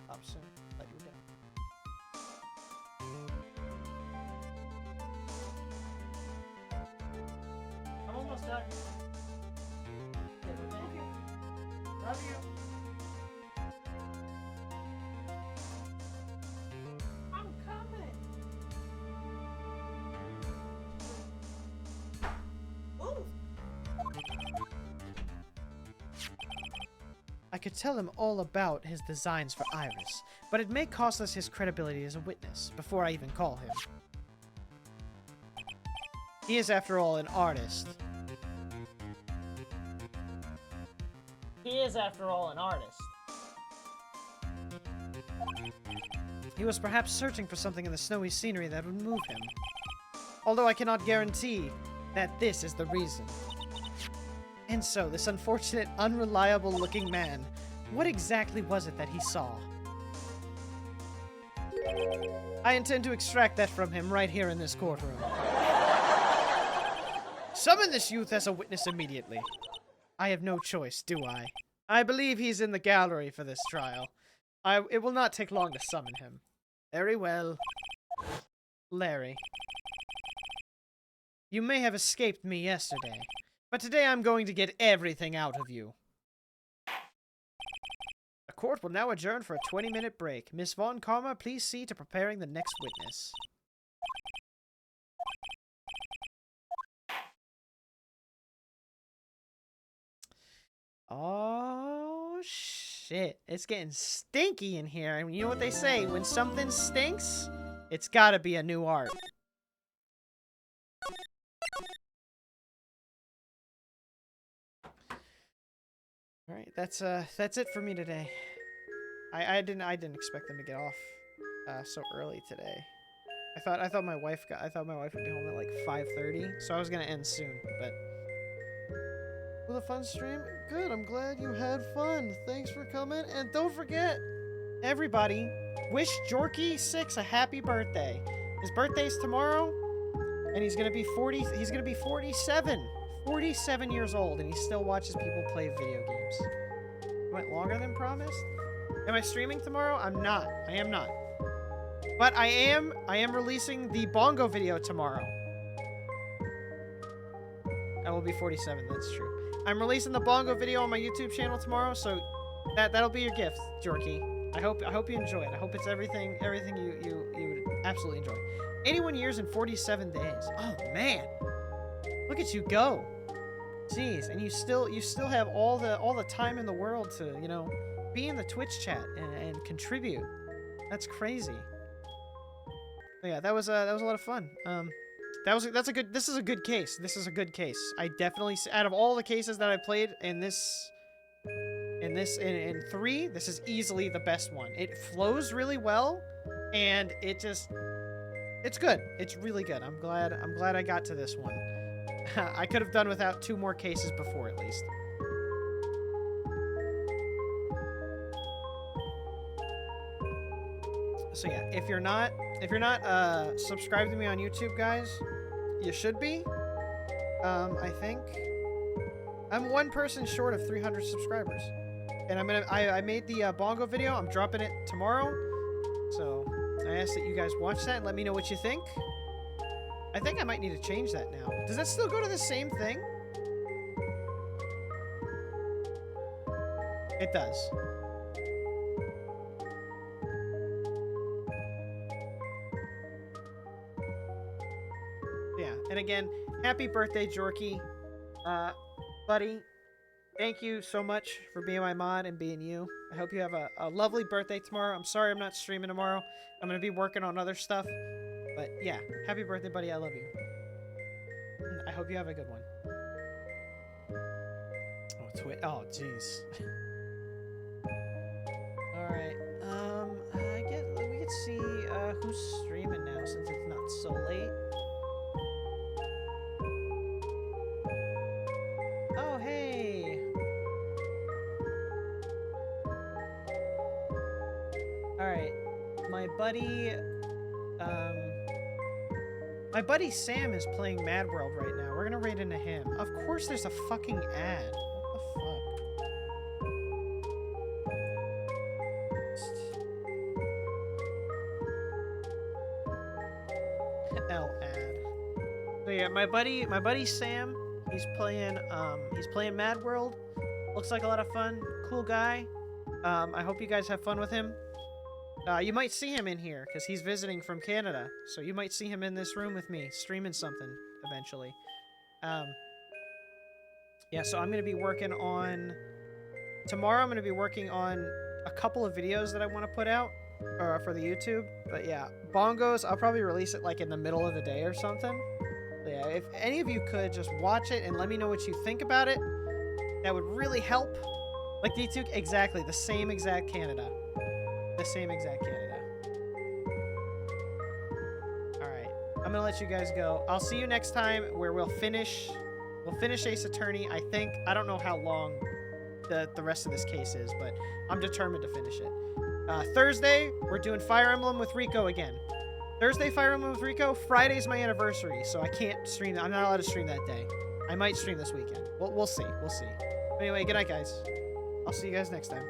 Up soon. Let you go. I'm almost done. Thank you. Love you. I'm coming. Ooh. could tell him all about his designs for Iris, but it may cost us his credibility as a witness before I even call him. He is, after all, an artist. He is, after all, an artist. He was perhaps searching for something in the snowy scenery that would move him. Although I cannot guarantee that this is the reason. And so, this unfortunate, unreliable-looking man, what exactly was it that he saw? I intend to extract that from him right here in this courtroom. Summon this youth as a witness immediately. I have no choice, do I? I believe he's in the gallery for this trial. It will not take long to summon him. Very well. Larry. You may have escaped me yesterday, but today I'm going to get everything out of you. The court will now adjourn for a 20-minute break. Miss Von Karma, please see to preparing the next witness. Oh, shit. It's getting stinky in here. And you know what they say? When something stinks, it's gotta be a new art. Alright, that's it for me today. I didn't expect them to get off so early today. I thought my wife would be home at like 5:30, so I was gonna end soon, but with a fun stream? Good, I'm glad you had fun. Thanks for coming, and don't forget, everybody, wish Jorky6 a happy birthday. His birthday's tomorrow, and he's gonna be 47. 47 years old, and he still watches people play video games. It went longer than promised? Am I streaming tomorrow? I'm not. I am not. But I am releasing the bongo video tomorrow. I will be 47, that's true. I'm releasing the bongo video on my YouTube channel tomorrow, so that'll be your gift, Jorky. I hope you enjoy it. I hope it's everything you would absolutely enjoy. 81 years and 47 days. Oh man. Look at you go. Jeez, and you still have all the time in the world to, you know, be in the Twitch chat and contribute. That's crazy. But yeah, that was a lot of fun. This is a good case. This is a good case. I definitely, out of all the cases that I played in 3, this is easily the best one. It flows really well, and it's good. It's really good. I'm glad I got to this one. I could have done without 2 more cases before, at least. So yeah, if you're not subscribed to me on YouTube, guys, you should be. I think I'm 1 person short of 300 subscribers, and I made the bongo video. I'm dropping it tomorrow, so I ask that you guys watch that and let me know what you think. I think I might need to change that now. Does that still go to the same thing? It does. Yeah, and again, happy birthday, Jorky. Buddy, thank you so much for being my mod and being you. I hope you have a lovely birthday tomorrow. I'm sorry I'm not streaming tomorrow. I'm going to be working on other stuff. But yeah, happy birthday, buddy. I love you. I hope you have a good one. Oh, jeez. Alright, I guess we could see, who's streaming now since it's not so late. Oh, hey! Alright, my buddy Sam is playing Mad World right now. We're gonna raid into him. Of course there's a fucking ad. What the fuck? L ad. So yeah, my buddy Sam, he's playing Mad World. Looks like a lot of fun. Cool guy. I hope you guys have fun with him. You might see him in here, because he's visiting from Canada. So you might see him in this room with me, streaming something, eventually. Yeah, so I'm going to be working on tomorrow I'm going to be working on a couple of videos that I want to put out for the YouTube. But yeah, Bongos, I'll probably release it like in the middle of the day or something. But yeah, if any of you could just watch it and let me know what you think about it, that would really help. Like D2, exactly, the same exact Canada. The same exact Canada. Alright, I'm gonna let you guys go. I'll see you next time where we'll finish Ace Attorney. I think, I don't know how long the rest of this case is, but I'm determined to finish it. Thursday, we're doing Fire Emblem with Rico again. Thursday, Fire Emblem with Rico. Friday's my anniversary, so I can't stream that. I'm not allowed to stream that day. I might stream this weekend. We'll see. We'll see. Anyway, good night, guys. I'll see you guys next time.